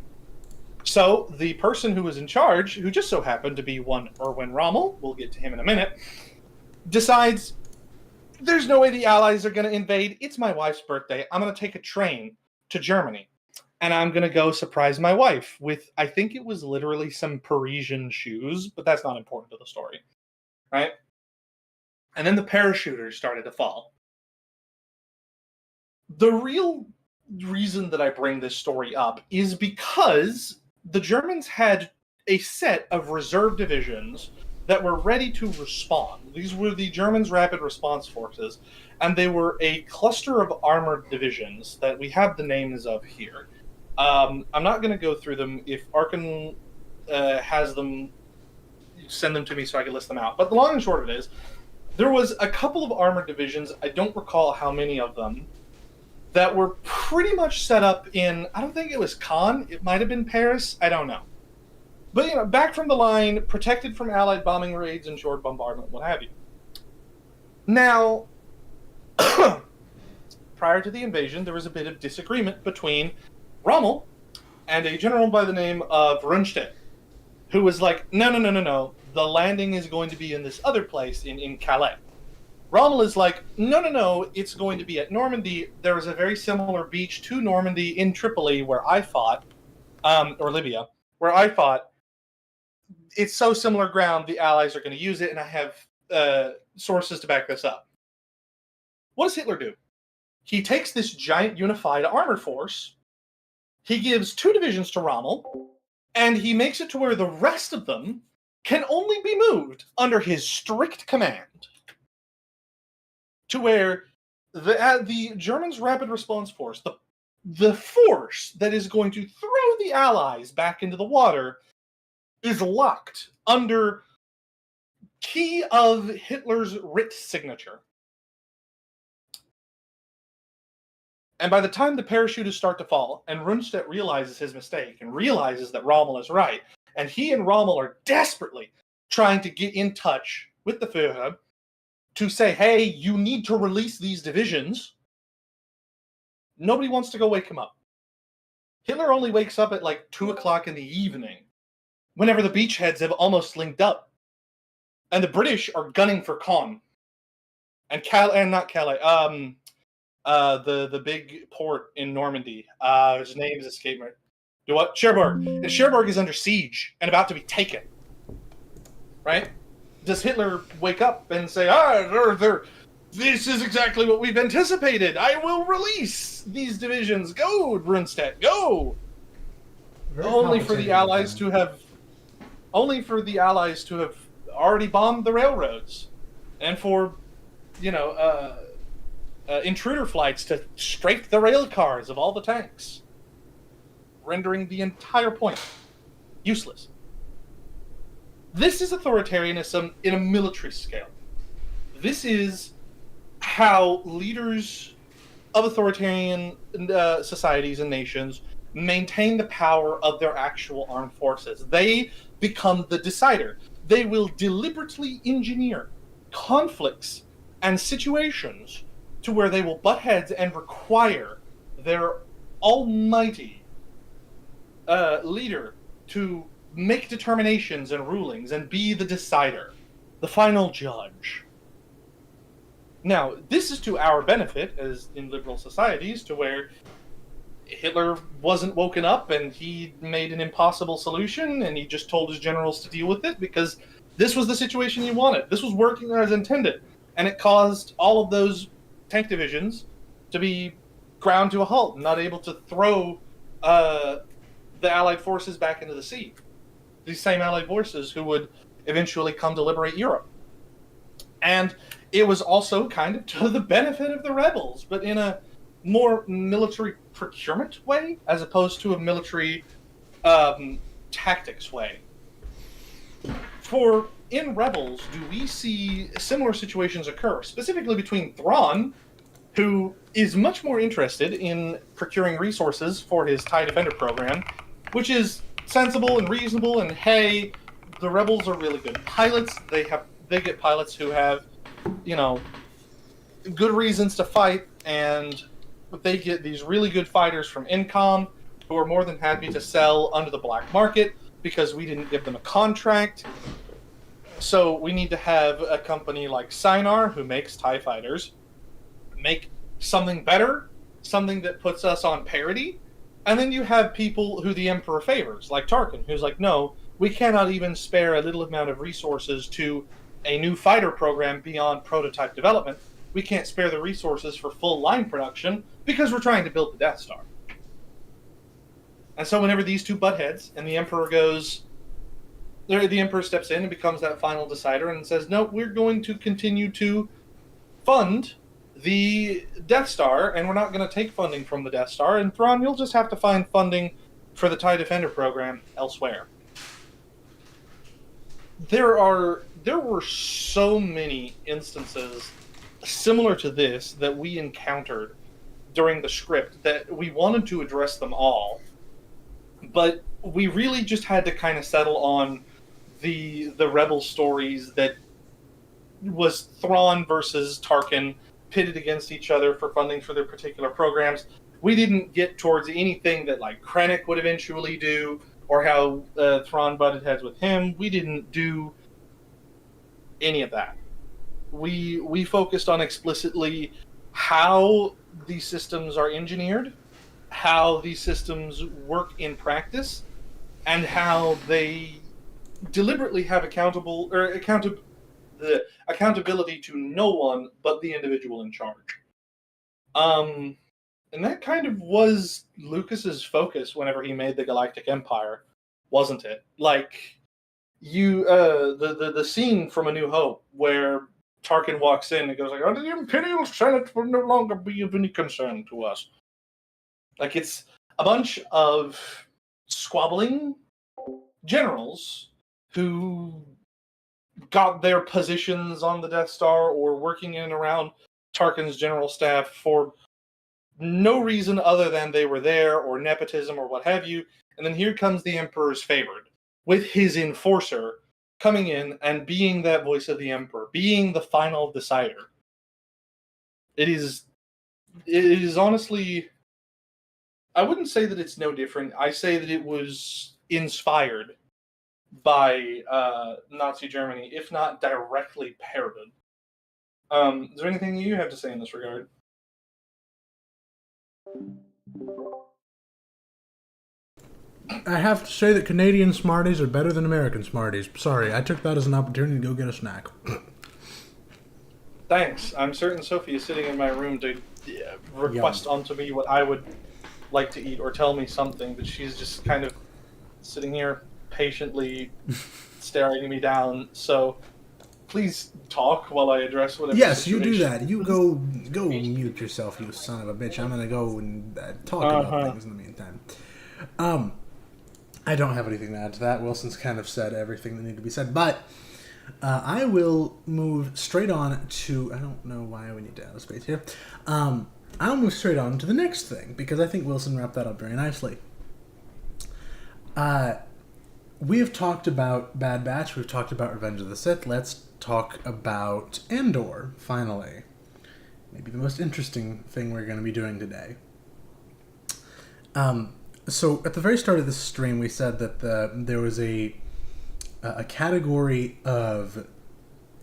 So the person who was in charge, who just so happened to be one Erwin Rommel, we'll get to him in a minute, decides, there's no way the Allies are going to invade. It's my wife's birthday. I'm going to take a train to Germany. And I'm going to go surprise my wife with, I think it was literally some Parisian shoes, but that's not important to the story. Right? And then the parachuters started to fall. The real reason that I bring this story up is because the Germans had a set of reserve divisions that were ready to respond. These were the Germans' rapid response forces, and they were a cluster of armored divisions that we have the names of here. I'm not going to go through them. If Arkin has them, send them to me so I can list them out. But the long and short of it is, there was a couple of armored divisions, I don't recall how many of them, that were pretty much set up in, I don't think it was Caen, it might have been Paris, I don't know. But, you know, back from the line, protected from Allied bombing raids and short bombardment, what have you. Now, prior to the invasion, there was a bit of disagreement between Rommel and a general by the name of Rundstedt, who was like, no, the landing is going to be in this other place in Calais. Rommel is like, no, it's going to be at Normandy. There was a very similar beach to Normandy in Tripoli where I fought, or Libya, where I fought. It's so similar ground, the Allies are going to use it, and I have sources to back this up. What does Hitler do? He takes this giant unified armored force, he gives 2 divisions to Rommel, and he makes it to where the rest of them can only be moved under his strict command. To where the Germans' rapid response force, the force that is going to throw the Allies back into the water, is locked under key of Hitler's writ signature. And by the time the parachutists start to fall, and Rundstedt realizes his mistake, and realizes that Rommel is right, and he and Rommel are desperately trying to get in touch with the Führer to say, hey, you need to release these divisions, nobody wants to go wake him up. Hitler only wakes up at like 2 o'clock in the evening, whenever the beachheads have almost linked up. And the British are gunning for Caen. And not Calais, the big port in Normandy. His name is escaping me. Do what? Cherbourg. And Cherbourg is under siege and about to be taken. Right? Does Hitler wake up and say, this is exactly what we've anticipated. I will release these divisions. Go, Rundstedt, go! Only for the Allies to have already bombed the railroads, and for, intruder flights to strafe the rail cars of all the tanks, rendering the entire point useless. This is authoritarianism in a military scale. This is how leaders of authoritarian societies and nations maintain the power of their actual armed forces. They become the decider. They will deliberately engineer conflicts and situations to where they will butt heads and require their almighty leader to make determinations and rulings and be the decider, the final judge. Now, this is to our benefit, as in liberal societies, to where Hitler wasn't woken up and he made an impossible solution and he just told his generals to deal with it because this was the situation he wanted. This was working as intended. And it caused all of those tank divisions to be ground to a halt and not able to throw the Allied forces back into the sea. These same Allied forces who would eventually come to liberate Europe. And it was also kind of to the benefit of the rebels, but in a more military procurement way as opposed to a military tactics way. For in Rebels, do we see similar situations occur, specifically between Thrawn, who is much more interested in procuring resources for his TIE Defender program, which is sensible and reasonable, and hey, the Rebels are really good pilots. They get pilots who have, good reasons to fight, and they get these really good fighters from Incom who are more than happy to sell under the black market because we didn't give them a contract. So we need to have a company like Sinar, who makes TIE fighters, make something better, something that puts us on parity. And then you have people who the Emperor favors, like Tarkin, who's like, no, we cannot even spare a little amount of resources to a new fighter program beyond prototype development. We can't spare the resources for full line production because we're trying to build the Death Star. And so whenever these two butt heads and the Emperor the Emperor steps in and becomes that final decider and says, no, we're going to continue to fund the Death Star, and we're not going to take funding from the Death Star, and Thrawn, you'll just have to find funding for the TIE Defender program elsewhere. There were so many instances similar to this that we encountered during the script that we wanted to address them all, but we really just had to kind of settle on the Rebel stories that was Thrawn versus Tarkin pitted against each other for funding for their particular programs. We didn't get towards anything that like Krennic would eventually do, or how Thrawn butted heads with him. We didn't do any of that. We focused on explicitly how these systems are engineered, how these systems work in practice, and how they deliberately have accountability to no one but the individual in charge. And that kind of was Lucas's focus whenever he made the Galactic Empire, wasn't it? Like the scene from A New Hope where Tarkin walks in and goes like, "Oh, the Imperial Senate will no longer be of any concern to us." Like, it's a bunch of squabbling generals who got their positions on the Death Star or working in and around Tarkin's general staff for no reason other than they were there or nepotism or what have you. And then here comes the Emperor's favored with his enforcer coming in and being that voice of the Emperor, being the final decider. It is honestly, I wouldn't say that it's no different. I say that it was inspired by Nazi Germany, if not directly parroted. Is there anything you have to say in this regard? I have to say that Canadian Smarties are better than American Smarties. Sorry, I took that as an opportunity to go get a snack. Thanks. I'm certain Sophie is sitting in my room to request onto me what I would like to eat or tell me something, but she's just kind of sitting here patiently staring me down. So please talk while I address whatever. Yes, you do that. You go mute yourself, you son of a bitch. I'm gonna go and talk about things in the meantime. I don't have anything to add to that. Wilson's kind of said everything that needed to be said, but I will move straight on to... I don't know why we need to add a space here. I'll move straight on to the next thing, because I think Wilson wrapped that up very nicely. We have talked about Bad Batch. We've talked about Revenge of the Sith. Let's talk about Andor, finally. Maybe the most interesting thing we're going to be doing today. So at the very start of this stream, we said that there was a category of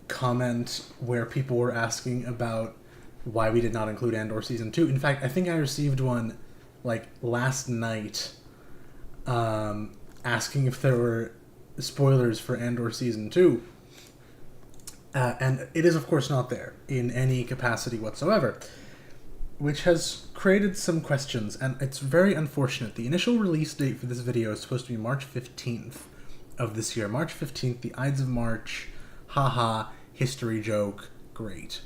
comment where people were asking about why we did not include Andor Season 2. In fact, I think I received one like last night, asking if there were spoilers for Andor Season 2. And it is, of course, not there in any capacity whatsoever, which has created some questions, and it's very unfortunate. The initial release date for this video is supposed to be March 15th of this year. March 15th, the Ides of March, haha, history joke, great.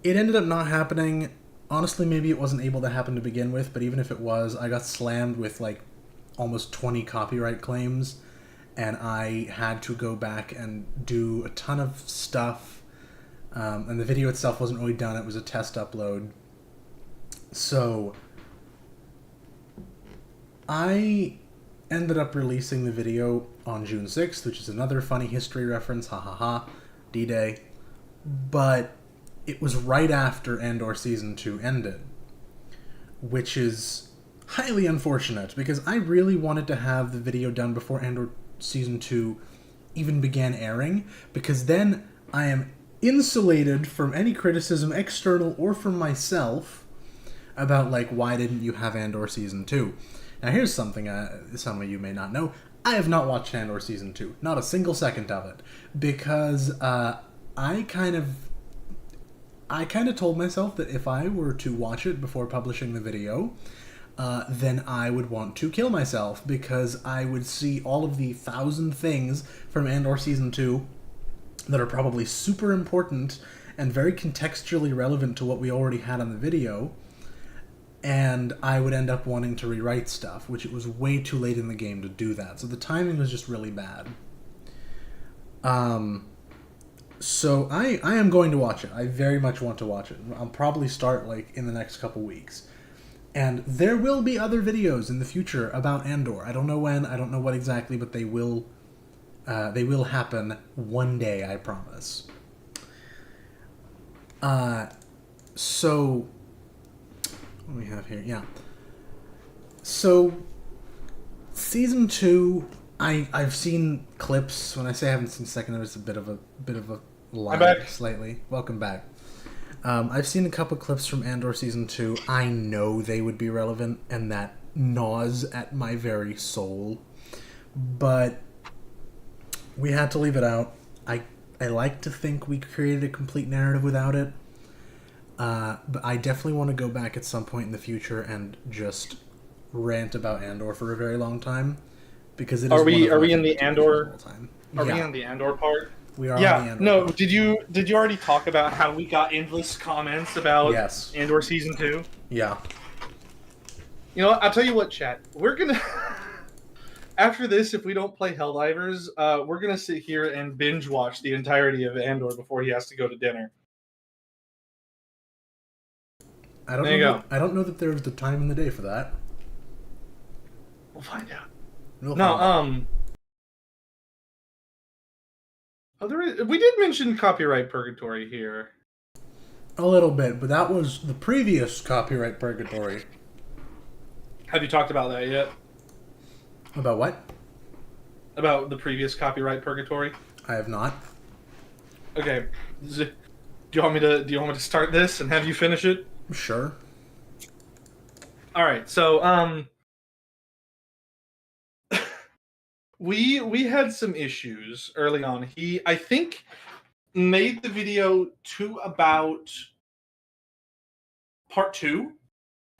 It ended up not happening. Honestly, maybe it wasn't able to happen to begin with, but even if it was, I got slammed with like almost 20 copyright claims, and I had to go back and do a ton of stuff, and the video itself wasn't really done. It was a test upload. So I ended up releasing the video on June 6th, which is another funny history reference, ha ha ha, D-Day, but it was right after Andor Season 2 ended, which is highly unfortunate, because I really wanted to have the video done before Andor Season 2 even began airing, because then I am insulated from any criticism, external or from myself, about, like, why didn't you have Andor Season 2? Now, here's something some of you may not know. I have not watched Andor Season 2. Not a single second of it. Because I kind of told myself that if I were to watch it before publishing the video, then I would want to kill myself, because I would see all of the 1,000 things from Andor Season 2 that are probably super important and very contextually relevant to what we already had on the video, and I would end up wanting to rewrite stuff, which it was way too late in the game to do that. So the timing was just really bad. So I am going to watch it. I very much want to watch it. I'll probably start like in the next couple weeks. And there will be other videos in the future about Andor. I don't know when, I don't know what exactly, but they will happen one day, I promise. So what do we have here? Yeah. So Season 2, I've seen clips. When I say I haven't seen second, it's a bit of a lie, slightly. Welcome back. I've seen a couple clips from Andor Season 2. I know they would be relevant, and that gnaws at my very soul. But we had to leave it out. I like to think we created a complete narrative without it. But I definitely want to go back at some point in the future and just rant about Andor for a very long time, because it is. Are we in the Andor? Are we in the Andor part? We are. Yeah. On the Andor no. part. Did you already talk about how we got endless comments about yes. Andor Season 2? Yeah. You know what? I'll tell you what, chat. We're gonna after this, if we don't play Helldivers, we're gonna sit here and binge watch the entirety of Andor before he has to go to dinner. I don't know that there's the time in the day for that. We'll find out. We did mention copyright purgatory here. A little bit, but that was the previous copyright purgatory. Have you talked about that yet? About what? About the previous copyright purgatory? I have not. Okay. Do you want me to start this and have you finish it? Sure. All right. So we had some issues early on. He, I think, made the video to about part 2,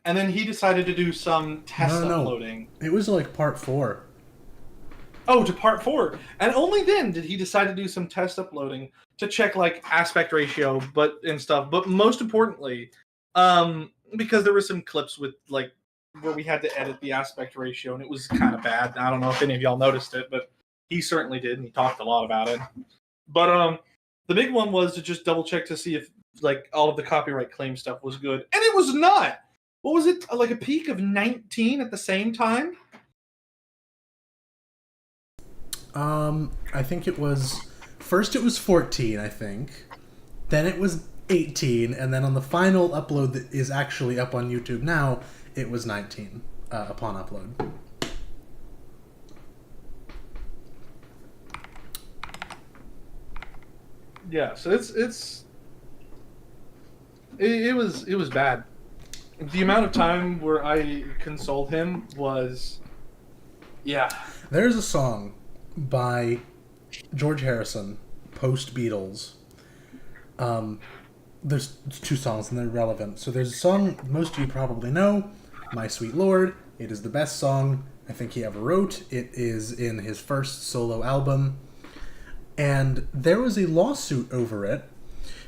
and then he decided to do some test uploading. It was like part 4. Oh, to part 4, and only then did he decide to do some test uploading to check like aspect ratio, and stuff. But most importantly, because there were some clips with like where we had to edit the aspect ratio, and it was kind of bad. I don't know if any of y'all noticed it, but he certainly did, and he talked a lot about it. But the big one was to just double check to see if like all of the copyright claim stuff was good, and it was not. What was it, like a peak of 19 at the same time? I think it was first it was 14, I think. Then it was 18, and then on the final upload that is actually up on YouTube now, it was 19 upon upload. Yeah, so it was bad. The amount of time where I consoled him was, yeah. There's a song by George Harrison, post-Beatles. There's 2 songs and they're relevant. So there's a song most of you probably know, My Sweet Lord. It is the best song I think he ever wrote. It is in his first solo album. And there was a lawsuit over it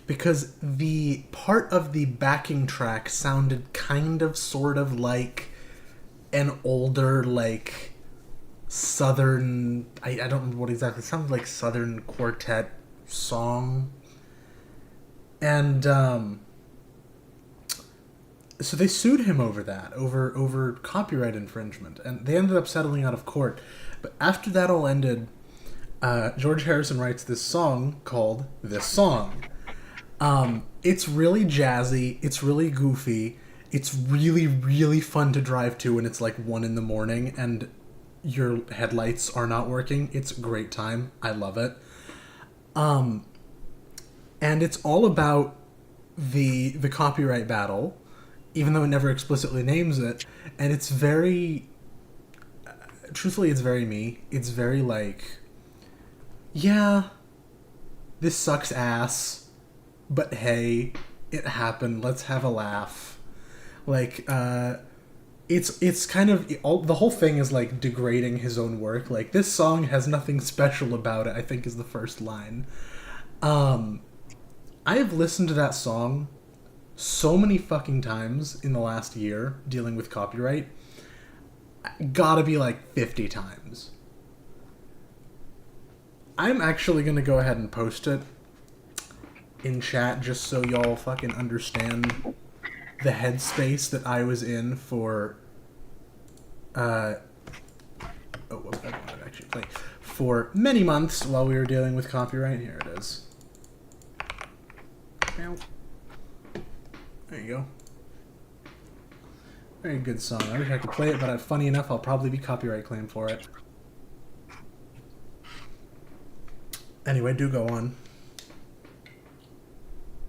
because the part of the backing track sounded kind of sort of like an older, like, Southern... I don't know what exactly... It sounded like Southern quartet song. And, so they sued him over that, over copyright infringement, and they ended up settling out of court. But after that all ended, George Harrison writes this song called This Song. It's really jazzy, it's really goofy, it's really, really fun to drive to when it's like 1 a.m. and your headlights are not working. It's a great time. I love it. And it's all about the copyright battle, even though it never explicitly names it. And it's very... truthfully, it's very me. It's very like... yeah, this sucks ass, but hey, it happened. Let's have a laugh. Like, it's kind of... the whole thing is like degrading his own work. Like, this song has nothing special about it, I think is the first line. I have listened to that song so many fucking times in the last year dealing with copyright. Gotta be like 50 times. I'm actually gonna go ahead and post it in chat just so y'all fucking understand the headspace that I was in for what was I wanted to actually play for many months while we were dealing with copyright. Here it is. There you go. Very good song. I wish I could play it, but funny enough, I'll probably be copyright claimed for it. Anyway, do go on.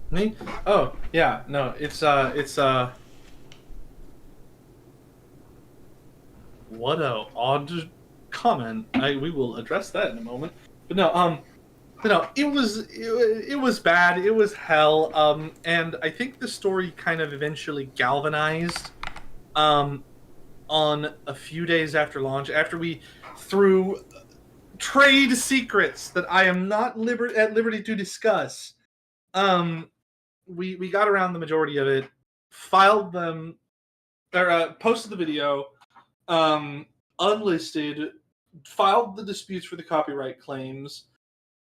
Me? Oh, yeah, no, it's what a odd comment. We will address that in a moment. But no, it was bad. It was hell. And I think the story kind of eventually galvanized on a few days after launch, after we threw trade secrets that I am not at liberty to discuss. We got around the majority of it, filed them, or posted the video, unlisted, filed the disputes for the copyright claims.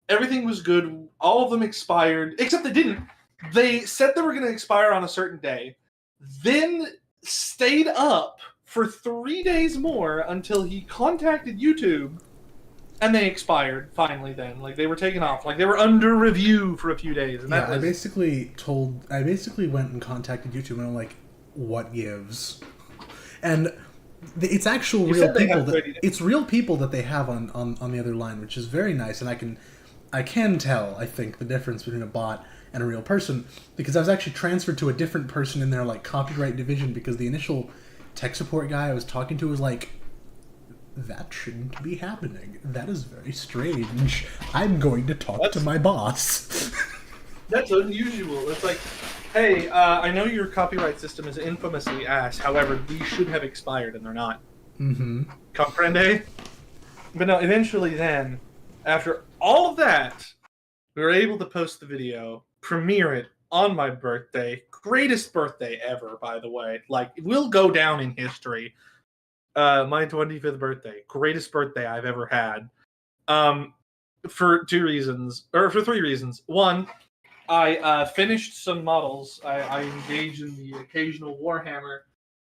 Everything was good. All of them expired, except they didn't. They said they were going to expire on a certain day, then stayed up for 3 days more until he contacted YouTube, and they expired finally then. Like, they were taken off. Like, they were under review for a few days. And I basically went and contacted YouTube and I'm like, what gives? And it's actual real people it's real people that they have on the other line, which is very nice. And I can tell, I think, the difference between a bot and a real person, because I was actually transferred to a different person in their like copyright division, because the initial tech support guy I was talking to was like, that shouldn't be happening. That is very strange. I'm going to talk to my boss. That's unusual. It's like, hey, I know your copyright system is infamously ass. However, these should have expired, and they're not. Mm-hmm. Comprende? But no, eventually then, after all of that, we were able to post the video, premiere it on my birthday. Greatest birthday ever, by the way. Like, it will go down in history. My 25th birthday. Greatest birthday I've ever had. For 3 reasons. One, I finished some models. I engaged in the occasional Warhammer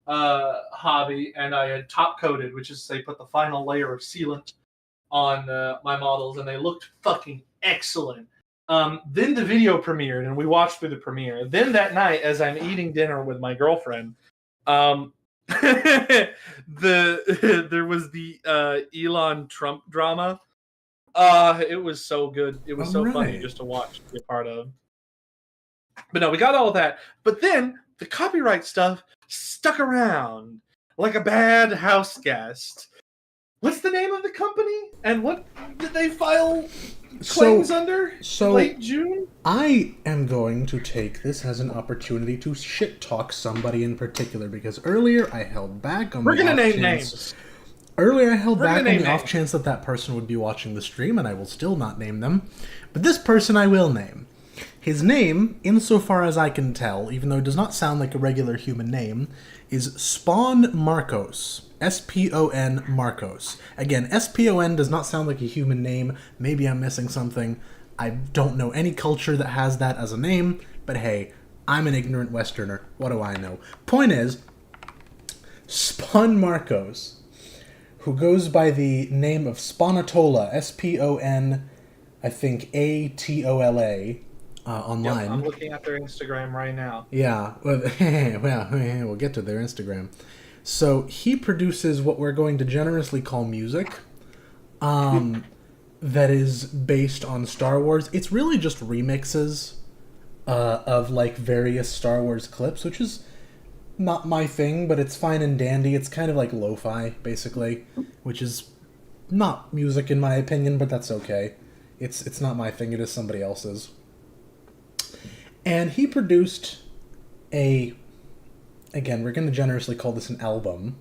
hobby, and I had top coated, which is to say put the final layer of sealant on my models, and they looked fucking excellent. Then the video premiered, and we watched through the premiere. Then that night, as I'm eating dinner with my girlfriend, there was the Elon Trump drama. It was so good. It was so funny just to watch, be a part of. But no, we got all of that. But then the copyright stuff stuck around like a bad house guest. What's the name of the company? And what did they file claims under late June? I am going to take this as an opportunity to shit talk somebody in particular, because earlier I held back on We're the gonna off name chance. names. Earlier I held We're back gonna on name the off names. chance that that person would be watching the stream, and I will still not name them. But this person I will name. His name, insofar as I can tell, even though it does not sound like a regular human name, is Spawn Marcos. S-P-O-N Marcos. Again, S-P-O-N does not sound like a human name. Maybe I'm missing something. I don't know any culture that has that as a name, but hey, I'm an ignorant Westerner. What do I know? Point is, Spawn Marcos, who goes by the name of Sponatola, S-P-O-N, I think A-T-O-L-A, online. Yep, I'm looking at their Instagram right now. Yeah, well, we'll get to their Instagram. So he produces what we're going to generously call music, that is based on Star Wars. It's really just remixes of like various Star Wars clips, which is not my thing, but it's fine and dandy. It's kind of like lo-fi, basically, which is not music in my opinion, but that's okay. It's not my thing. It is somebody else's. And he produced again, we're going to generously call this an album,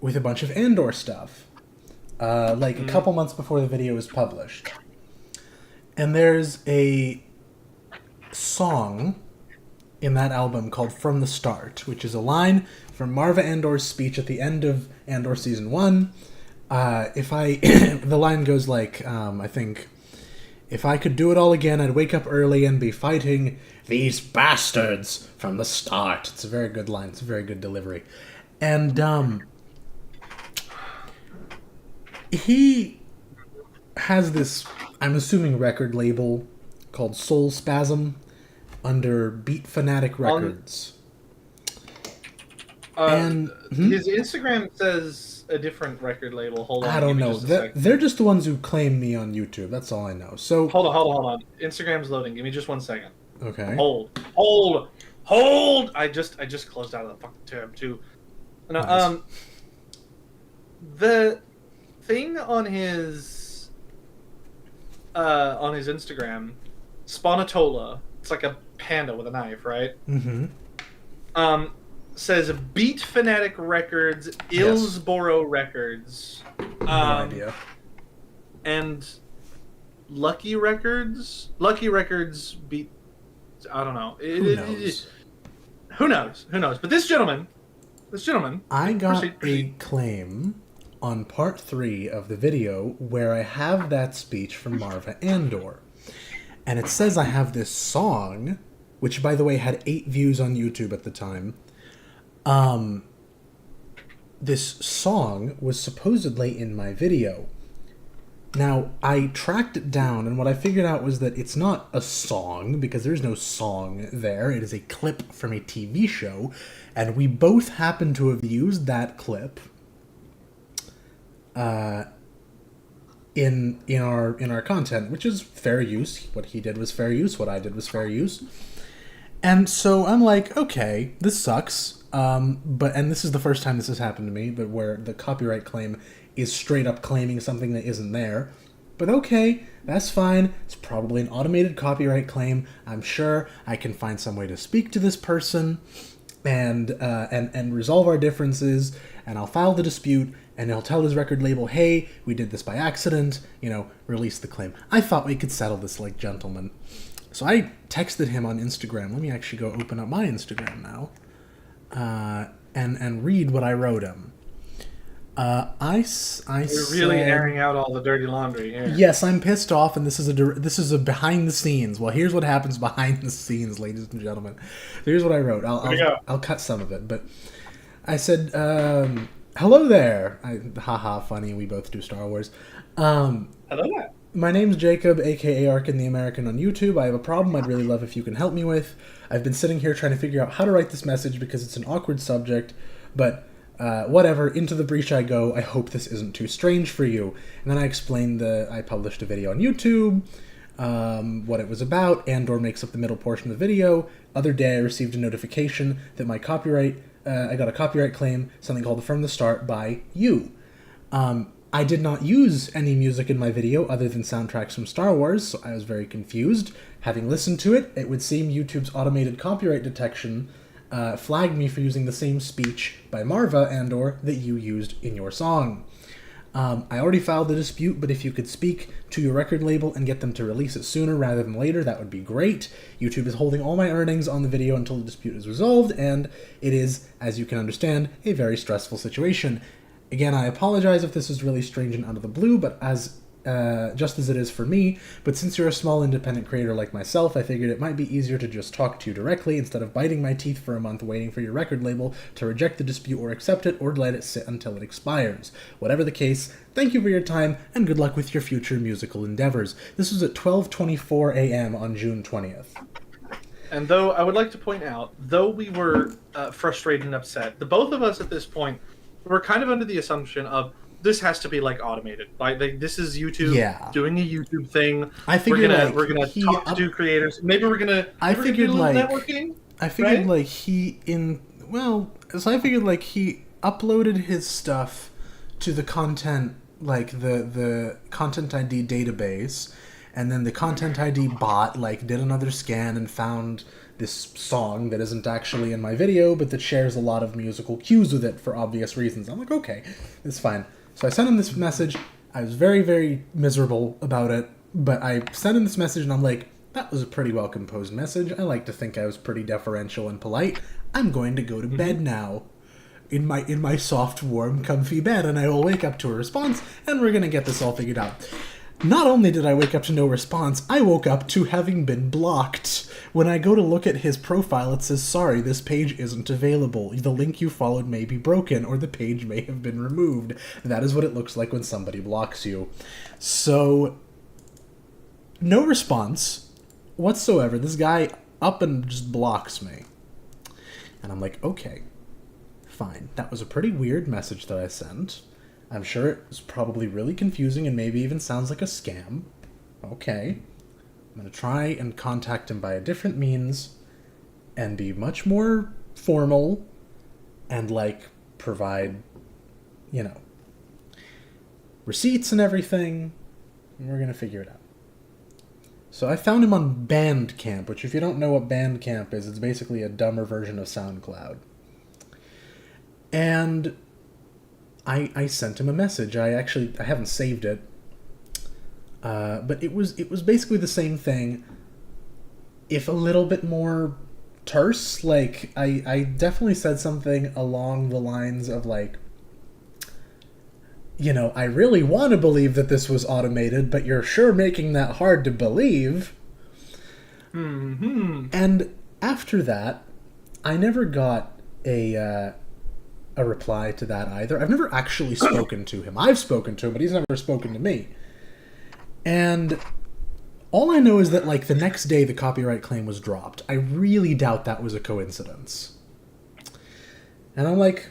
with a bunch of Andor stuff, a couple months before the video was published. And there's a song in that album called From the Start, which is a line from Marva Andor's speech at the end of Andor Season 1. The line goes like, I think, if I could do it all again, I'd wake up early and be fighting these bastards from the start. It's a very good line. It's a very good delivery. And he has this, I'm assuming, record label called Soul Spasm under Beat Fanatic Records. His Instagram says a different record label. Hold on. I don't know. Just a second. They're just the ones who claim me on YouTube. That's all I know. So Hold on. Instagram's loading. Give me just 1 second. okay. Hold! I just closed out of the fucking tab too. No, Nice. The thing on his Instagram, Sponatola, it's like a panda with a knife, right? Mm-hmm. Says Beat Fanatic Records, Ilsboro Records, No idea. and Lucky Records beat. I don't know. Who knows? Who knows? But this gentleman. I got proceed. a claim on part 3 of the video where I have that speech from Marva Andor. And it says I have this song, which, by the way, had 8 views on YouTube at the time. This song was supposedly in my video. Now, I tracked it down, and what I figured out was that it's not a song, because there's no song there. It is a clip from a TV show, and we both happen to have used that clip in our content, which is fair use. What he did was fair use. What I did was fair use. And so I'm like, okay, this sucks. And this is the first time this has happened to me, but where the copyright claim is straight up claiming something that isn't there. But okay, that's fine. It's probably an automated copyright claim. I'm sure I can find some way to speak to this person and resolve our differences, and I'll file the dispute, and I'll tell his record label, hey, we did this by accident, release the claim. I thought we could settle this like gentlemen. So I texted him on Instagram. Let me actually go open up my Instagram now, and read what I wrote him. I You're really airing out all the dirty laundry here. Yes, I'm pissed off, and this is a behind the scenes. Well, here's what happens behind the scenes, ladies and gentlemen. Here's what I wrote. I'll cut some of it, but I said, "Hello there." Haha, funny. We both do Star Wars. Hello there. My name's Jacob, aka Arkin the American on YouTube. I have a problem I'd really love if you can help me with. I've been sitting here trying to figure out how to write this message because it's an awkward subject, but whatever, into the breach I go. I hope this isn't too strange for you. And then I explained I published a video on YouTube what it was about. Andor makes up the middle portion of the video. Other day I received a notification that my copyright, I got a copyright claim, something called From the Start by you. I did not use any music in my video other than soundtracks from Star Wars, so I was very confused. Having listened to it, it would seem YouTube's automated copyright detection flagged me for using the same speech by Marva Andor that you used in your song. I already filed the dispute, but if you could speak to your record label and get them to release it sooner rather than later, that would be great. YouTube is holding all my earnings on the video until the dispute is resolved, and it is, as you can understand, a very stressful situation. Again, I apologize if this is really strange and out of the blue, but just as it is for me, but since you're a small independent creator like myself, I figured it might be easier to just talk to you directly instead of biting my teeth for a month waiting for your record label to reject the dispute or accept it or let it sit until it expires. Whatever the case, thank you for your time and good luck with your future musical endeavors. This was at 12:24 a.m. on June 20th. And though I would like to point out, though we were frustrated and upset, the both of us at this point were kind of under the assumption of this has to be like automated. Like this is YouTube doing a YouTube thing. I figured we're gonna talk to creators. Maybe we're gonna. I figured like networking. I figured right? like he uploaded his stuff to the content, like the content ID database, and then the content ID bot like did another scan and found this song that isn't actually in my video, but that shares a lot of musical cues with it for obvious reasons. I'm like, okay, it's fine. So I sent him this message. I was very, very miserable about it, but I sent him this message and I'm like, that was a pretty well composed message. I like to think I was pretty deferential and polite. I'm going to go to bed now. In my soft, warm, comfy bed, and I will wake up to a response, and we're gonna get this all figured out. Not only did I wake up to no response, I woke up to having been blocked. When I go to look at his profile, it says, sorry, this page isn't available. The link you followed may be broken, or the page may have been removed. That is what it looks like when somebody blocks you. So, no response whatsoever. This guy up and just blocks me. And I'm like, okay, fine. That was a pretty weird message that I sent. I'm sure it was probably really confusing and maybe even sounds like a scam. Okay. I'm going to try and contact him by a different means and be much more formal and, like, provide, receipts and everything. And we're going to figure it out. So I found him on Bandcamp, which if you don't know what Bandcamp is, it's basically a dumber version of SoundCloud. And I sent him a message. I haven't saved it, but it was basically the same thing, if a little bit more terse. Like I definitely said something along the lines of like, I really want to believe that this was automated, but you're sure making that hard to believe. Mm-hmm. And after that, I never got a reply to that either. I've never actually spoken to him. I've spoken to him, but he's never spoken to me. And all I know is that, like, the next day the copyright claim was dropped. I really doubt that was a coincidence. And I'm like,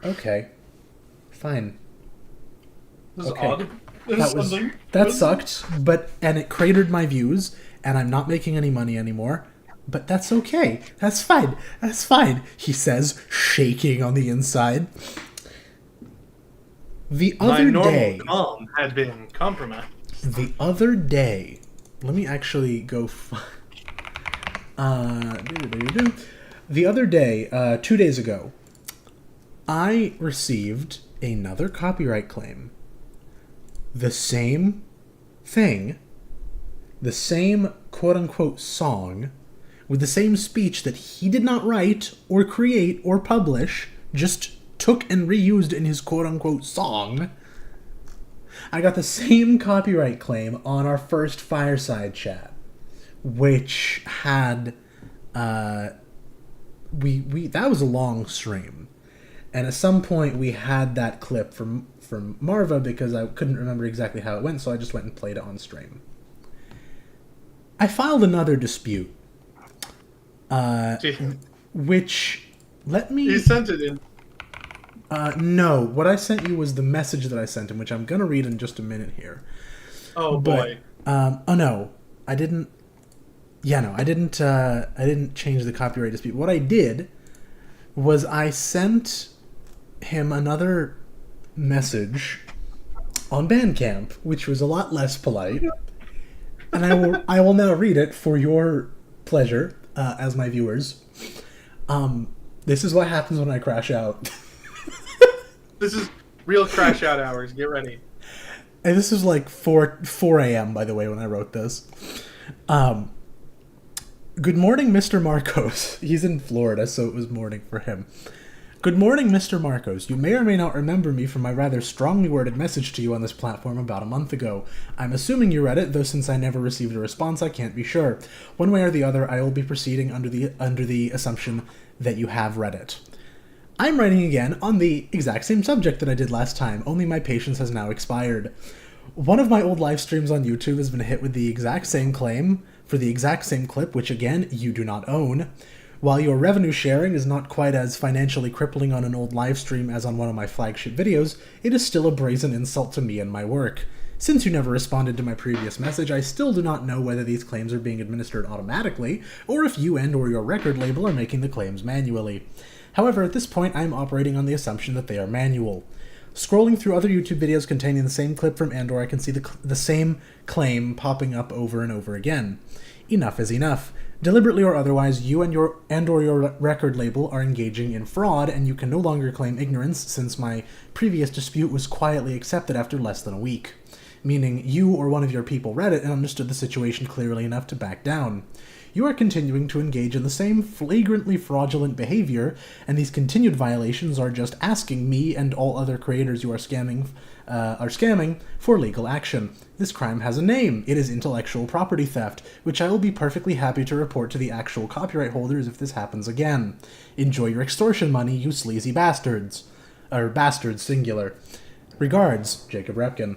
okay, fine. This is Okay. odd. That sucked, and it cratered my views, and I'm not making any money anymore. But that's okay. That's fine. That's fine, he says, shaking on the inside. The other day... My normal calm had been compromised. The other day... Let me actually go... The other day, 2 days ago, I received another copyright claim. The same thing, the same quote-unquote song, with the same speech that he did not write or create or publish, just took and reused in his quote-unquote song. I got the same copyright claim on our first fireside chat, which had, that was a long stream. And at some point we had that clip from Marva because I couldn't remember exactly how it went, so I just went and played it on stream. I filed another dispute. Which, let me... You sent it in. No, what I sent you was the message that I sent him, which I'm going to read in just a minute here. Oh, boy. Oh no, I didn't. Yeah, no, I didn't. I didn't change the copyright dispute. What I did was I sent him another message on Bandcamp, which was a lot less polite, and I will now read it for your pleasure as my viewers. This is what happens when I crash out. This is real crash out hours. Get ready. And this is like 4 a.m. by the way when I wrote this. Good morning, Mr. Marcos. He's in Florida, so it was morning for him. Good morning, Mr. Marcos. You may or may not remember me from my rather strongly worded message to you on this platform about a month ago. I'm assuming you read it, though since I never received a response, I can't be sure. One way or the other, I will be proceeding under the assumption that you have read it. I'm writing again on the exact same subject that I did last time, only my patience has now expired. One of my old live streams on YouTube has been hit with the exact same claim for the exact same clip, which again, you do not own. While your revenue sharing is not quite as financially crippling on an old live stream as on one of my flagship videos, it is still a brazen insult to me and my work. Since you never responded to my previous message, I still do not know whether these claims are being administered automatically, or if you and/or your record label are making the claims manually. However, at this point, I am operating on the assumption that they are manual. Scrolling through other YouTube videos containing the same clip from Andor, I can see the same claim popping up over and over again. Enough is enough. Deliberately or otherwise, you and your record label are engaging in fraud, and you can no longer claim ignorance since my previous dispute was quietly accepted after less than a week. Meaning, you or one of your people read it and understood the situation clearly enough to back down. You are continuing to engage in the same flagrantly fraudulent behavior, and these continued violations are just asking me and all other creators you are scamming for legal action. This crime has a name. It is intellectual property theft, which I will be perfectly happy to report to the actual copyright holders if this happens again. Enjoy your extortion money, you sleazy bastards. Or bastards, singular. Regards, Jacob Repkin.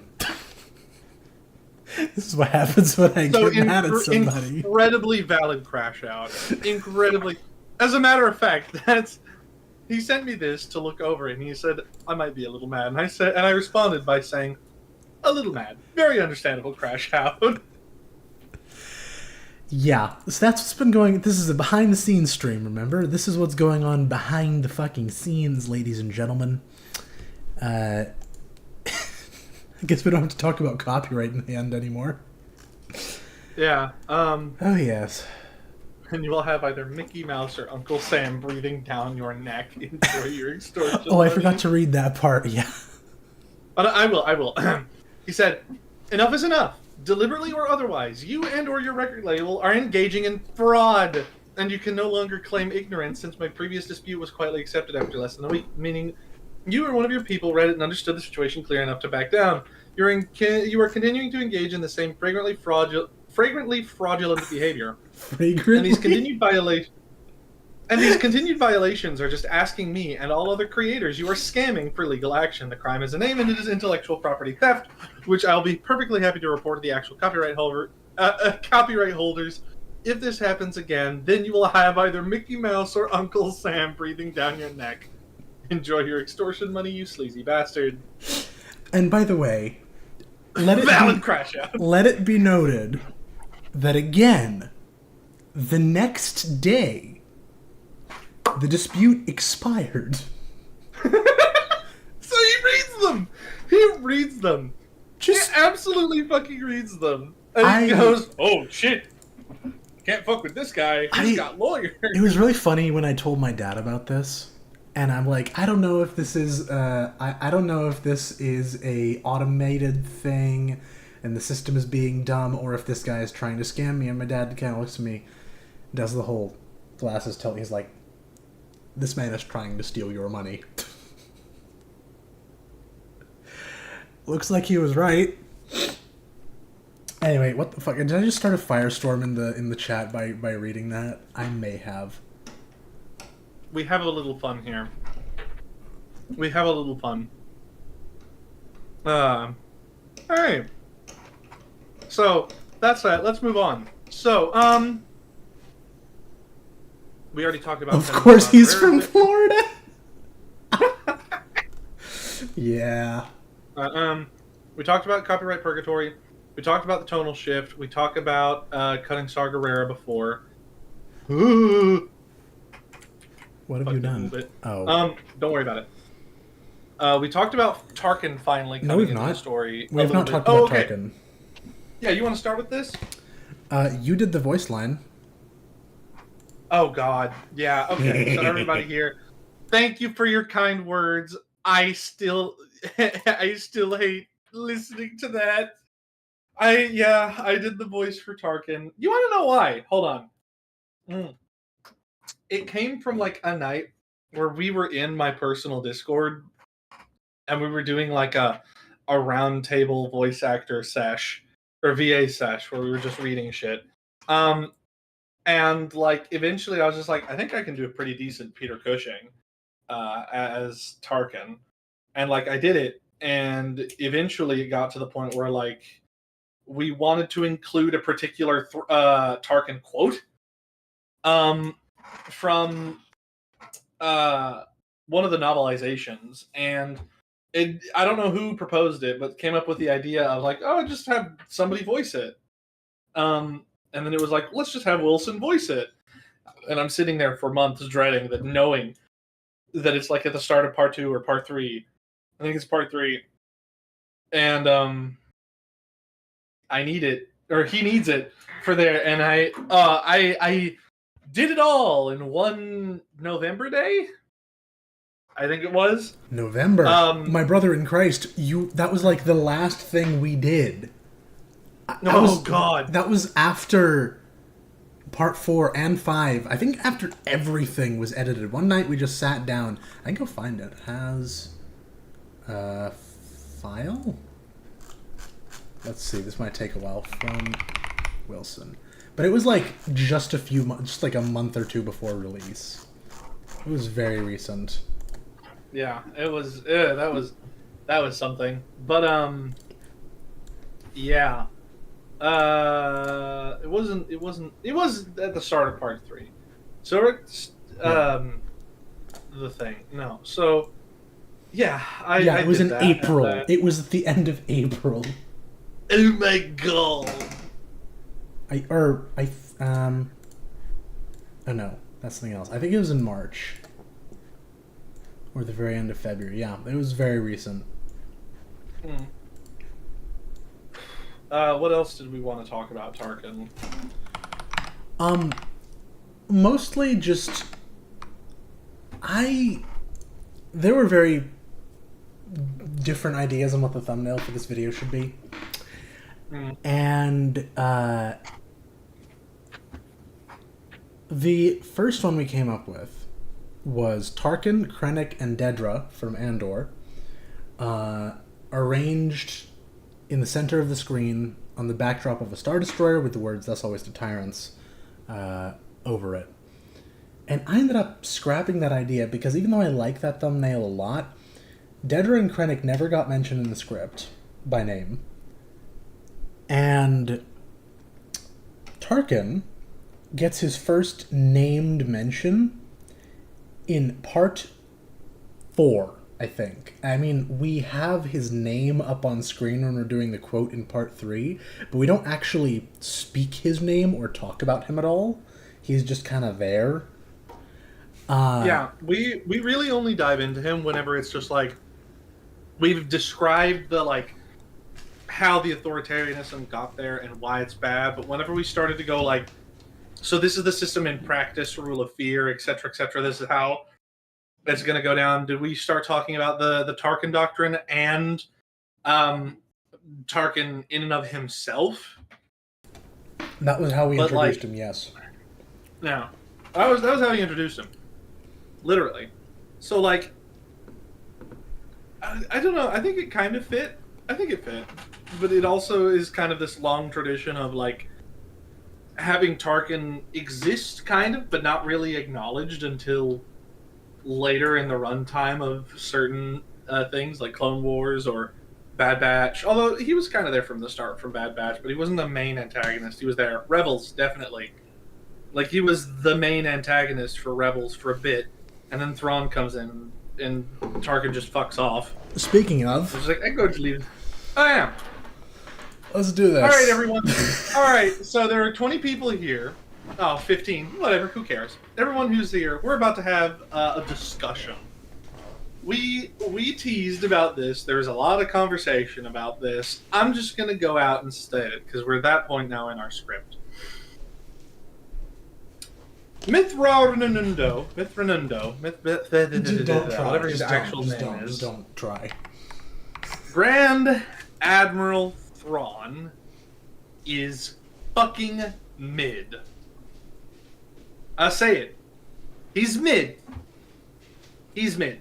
This is what happens when I get mad at somebody. Incredibly valid crash out. Incredibly. As a matter of fact, he sent me this to look over, and he said I might be a little mad, and I responded by saying, a little mad. Very understandable crash out. Yeah, so that's what's been going. This is a behind the scenes stream. Remember, this is what's going on behind the fucking scenes, ladies and gentlemen. I guess we don't have to talk about copyright in the end anymore. Yeah. Oh, yes. And you will have either Mickey Mouse or Uncle Sam breathing down your neck into your extortion. Oh, I forgot to read that part, yeah. But I will. He said, enough is enough. Deliberately or otherwise, you and/or your record label are engaging in fraud, and you can no longer claim ignorance since my previous dispute was quietly accepted after less than a week, meaning you or one of your people read it and understood the situation clear enough to back down. You are continuing to engage in the same flagrantly fraudulent behavior. Flagrantly? And these continued violations are just asking me and all other creators you are scamming for legal action. The crime has a name, and it is intellectual property theft, which I'll be perfectly happy to report to the actual copyright holders. If this happens again, then you will have either Mickey Mouse or Uncle Sam breathing down your neck. Enjoy your extortion money, you sleazy bastard. And by the way, Let it be noted that again, the next day, the dispute expired. So he reads them. He reads them. He absolutely fucking reads them. And he goes, "Oh shit, can't fuck with this guy. He's got lawyers." It was really funny when I told my dad about this. And I'm like, I don't know if this is I don't know if this is a automated thing and the system is being dumb, or if this guy is trying to scam me. And my dad kind of looks at me, does the whole glasses tilt. He's like, this man is trying to steal your money. Looks like he was right. Anyway, what the fuck? Did I just start a firestorm in the chat by reading that? I may have. We have a little fun here. We have a little fun. Alright. So, that's that. Let's move on. So, we already talked about... Of course he's from Florida! Yeah. We talked about copyright purgatory. We talked about the tonal shift. We talked about cutting Saw Gerrera before. What What have you done? Oh. Don't worry about it. We talked about Tarkin finally No, coming we've into not. the story. We have not talked about Tarkin. Yeah, you want to start with this? You did the voice line. Oh God, yeah. Okay, so everybody here, thank you for your kind words. I still hate listening to that. I did the voice for Tarkin. You want to know why? Hold on. It came from like a night where we were in my personal Discord and we were doing like a round table voice actor sesh or VA sesh where we were just reading shit. And like eventually I was just like, I think I can do a pretty decent Peter Cushing as Tarkin. And like I did it, and eventually it got to the point where like we wanted to include a particular Tarkin quote from one of the novelizations, and I don't know who proposed it, but came up with the idea of like, oh, just have somebody voice it. And then it was like, let's just have Wilson voice it. And I'm sitting there for months dreading that, knowing that it's like at the start of part 2 or part 3. I think it's part 3. And I need it, or he needs it for there. And I did it all in one November day. I think it was November. My brother in Christ, that was like the last thing we did. God. That was after part 4 and 5. I think after everything was edited. One night we just sat down. I can go find it. Has a file? Let's see. This might take a while. From Wilson. But it was like just a few months, just like a month or 2 before release. It was very recent. Yeah, it was. That was something. But yeah. It was at the start of part 3. So the thing. No. So yeah, it was in April. It was at the end of April. Oh my God. Oh no, that's something else. I think it was in March. Or the very end of February. Yeah, it was very recent. What else did we want to talk about, Tarkin? Mostly just... There were very different ideas on what the thumbnail for this video should be. And, the first one we came up with was Tarkin, Krennic, and Dedra from Andor, arranged in the center of the screen on the backdrop of a Star Destroyer with the words, "Thus always to Tyrants," over it. And I ended up scrapping that idea because even though I like that thumbnail a lot, Dedra and Krennic never got mentioned in the script by name. And Tarkin gets his first named mention in part 4, I think. I mean, we have his name up on screen when we're doing the quote in part 3, but we don't actually speak his name or talk about him at all. He's just kind of there. Yeah, we really only dive into him whenever it's just like, we've described the like how the authoritarianism got there and why it's bad, but whenever we started to go like, so this is the system in practice, rule of fear, etc., etc., this is how it's going to go down. Did we start talking about the Tarkin doctrine and Tarkin in and of himself? That was how we introduced him, yes. Yeah. That was how we introduced him. Literally. So, like, I don't know. I think it kind of fit. I think it fit. But it also is kind of this long tradition of, like, having Tarkin exist, kind of, but not really acknowledged until later in the runtime of certain things, like Clone Wars or Bad Batch. Although he was kind of there from the start from Bad Batch, but he wasn't the main antagonist. He was there. Rebels, definitely. Like, he was the main antagonist for Rebels for a bit, and then Thrawn comes in, and Tarkin just fucks off. Speaking of... It's like, I'm going to leave. I am. Let's do this. All right, everyone. All right, so there are 20 people here. Oh, 15. Whatever, who cares? Everyone who's here, we're about to have a discussion. We teased about this. There's a lot of conversation about this. I'm just going to go out and state it, because we're at that point now in our script. Mithranundo, Don't try. whatever his Just actual don't, name is. Just don't try. Grand Admiral Thrawn is fucking mid. I say it. He's mid. He's mid.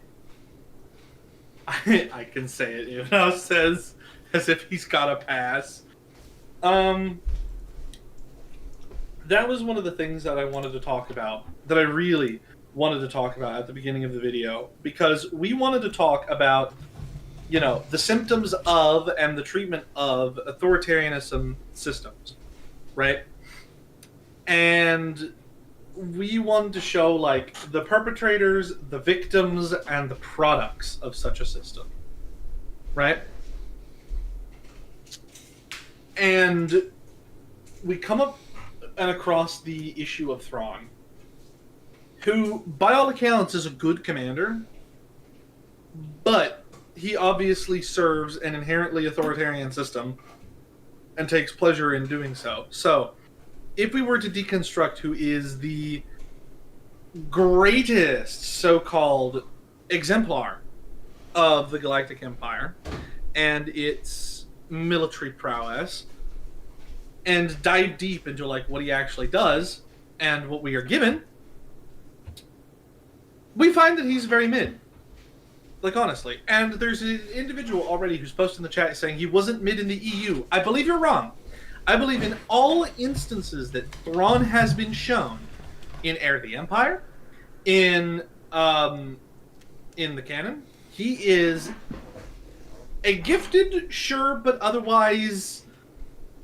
I can say it, even though it says as if he's got a pass. That was one of the things that I wanted to talk about, that I really wanted to talk about at the beginning of the video, because we wanted to talk about, you know, the symptoms of and the treatment of authoritarianism systems, right? And we wanted to show, like, the perpetrators, the victims, and the products of such a system, right? And we come up and across the issue of Thrawn, who, by all accounts, is a good commander, but he obviously serves an inherently authoritarian system and takes pleasure in doing so. So, if we were to deconstruct who is the greatest so-called exemplar of the Galactic Empire and its military prowess, and dive deep into, like, what he actually does and what we are given, we find that he's very mid. Like, honestly. And there's an individual already who's posted in the chat saying he wasn't mid in the EU. I believe you're wrong. I believe in all instances that Thrawn has been shown in Heir of the Empire, in the canon, he is a gifted, sure, but otherwise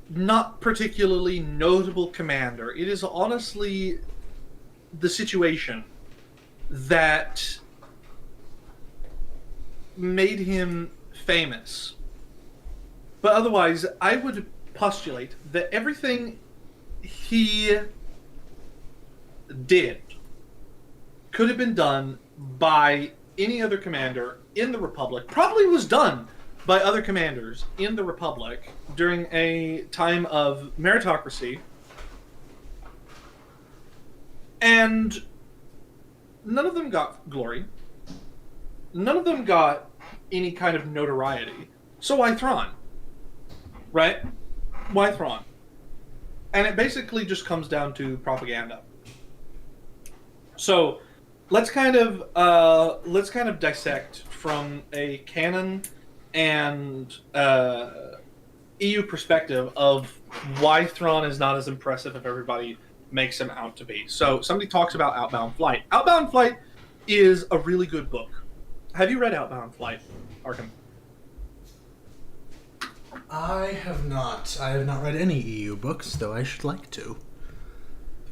not particularly notable commander. It is honestly the situation that made him famous. But otherwise, I would postulate that everything he did could have been done by any other commander in the Republic. Probably was done by other commanders in the Republic during a time of meritocracy. And none of them got glory. None of them got any kind of notoriety. So why Thrawn? Right? Why Thrawn? And it basically just comes down to propaganda. So let's kind of dissect from a canon and EU perspective of why Thrawn is not as impressive as everybody makes him out to be. So somebody talks about Outbound Flight. Outbound Flight is a really good book. Have you read Outbound Flight, Arkham? I have not. I have not read any EU books, though I should like to.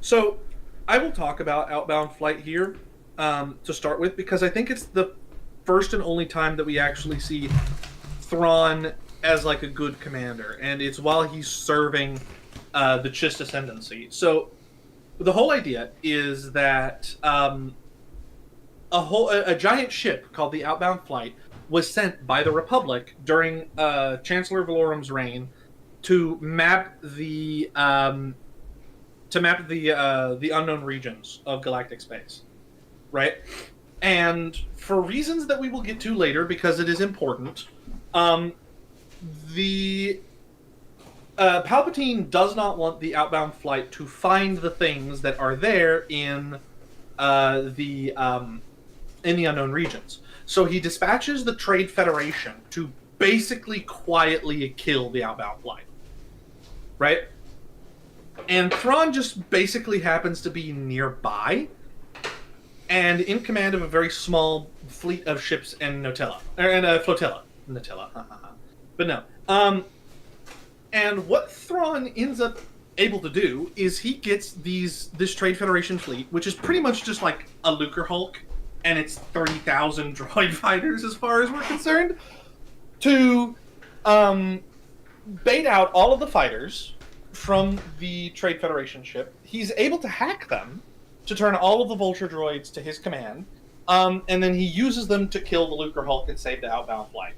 So I will talk about Outbound Flight here to start with, because I think it's the first and only time that we actually see Thrawn as, like, a good commander, and it's while he's serving the Chiss Ascendancy. So the whole idea is that a giant ship called the Outbound Flight was sent by the Republic during Chancellor Valorum's reign to map the unknown regions of galactic space, right? And for reasons that we will get to later, because it is important, the Palpatine does not want the Outbound Flight to find the things that are there in the unknown regions. So he dispatches the Trade Federation to basically quietly kill the Outbound Flight, right? And Thrawn just basically happens to be nearby and in command of a very small fleet of ships and a flotilla. But no. And what Thrawn ends up able to do is he gets this Trade Federation fleet, which is pretty much just like a Lucre Hulk, and it's 30,000 droid fighters as far as we're concerned, to bait out all of the fighters from the Trade Federation ship. He's able to hack them to turn all of the Vulture droids to his command, and then he uses them to kill the Lucre Hulk and save the outbound flight.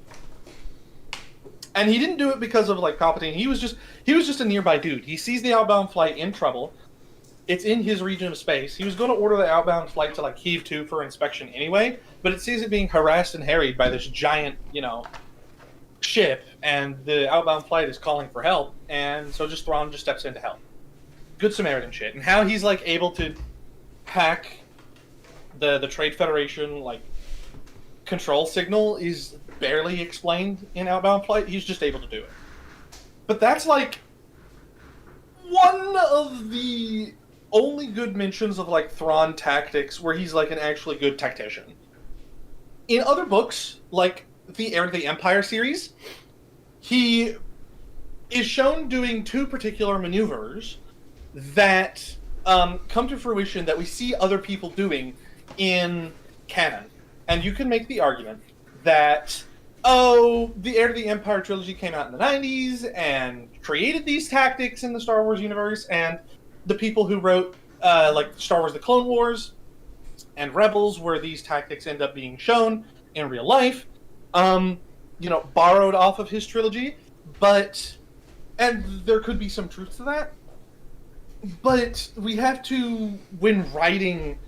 And he didn't do it because of like Palpatine. He was just a nearby dude. He sees the outbound flight in trouble. It's in his region of space. He was going to order the outbound flight to like heave to for inspection anyway, but it sees it being harassed and harried by this giant, ship, and the outbound flight is calling for help, and so Thrawn just steps in to help. Good Samaritan shit. And how he's like able to hack the Trade Federation like control signal is barely explained in Outbound Flight. He's just able to do it. But that's like one of the only good mentions of like Thrawn tactics where he's like an actually good tactician. In other books, like the Heir to the Empire series, he is shown doing two particular maneuvers that come to fruition that we see other people doing in canon. And you can make the argument that, the Heir to the Empire trilogy came out in the 90s and created these tactics in the Star Wars universe, and the people who wrote, like, Star Wars The Clone Wars and Rebels, where these tactics end up being shown in real life, borrowed off of his trilogy, and there could be some truth to that, but we have to, when writing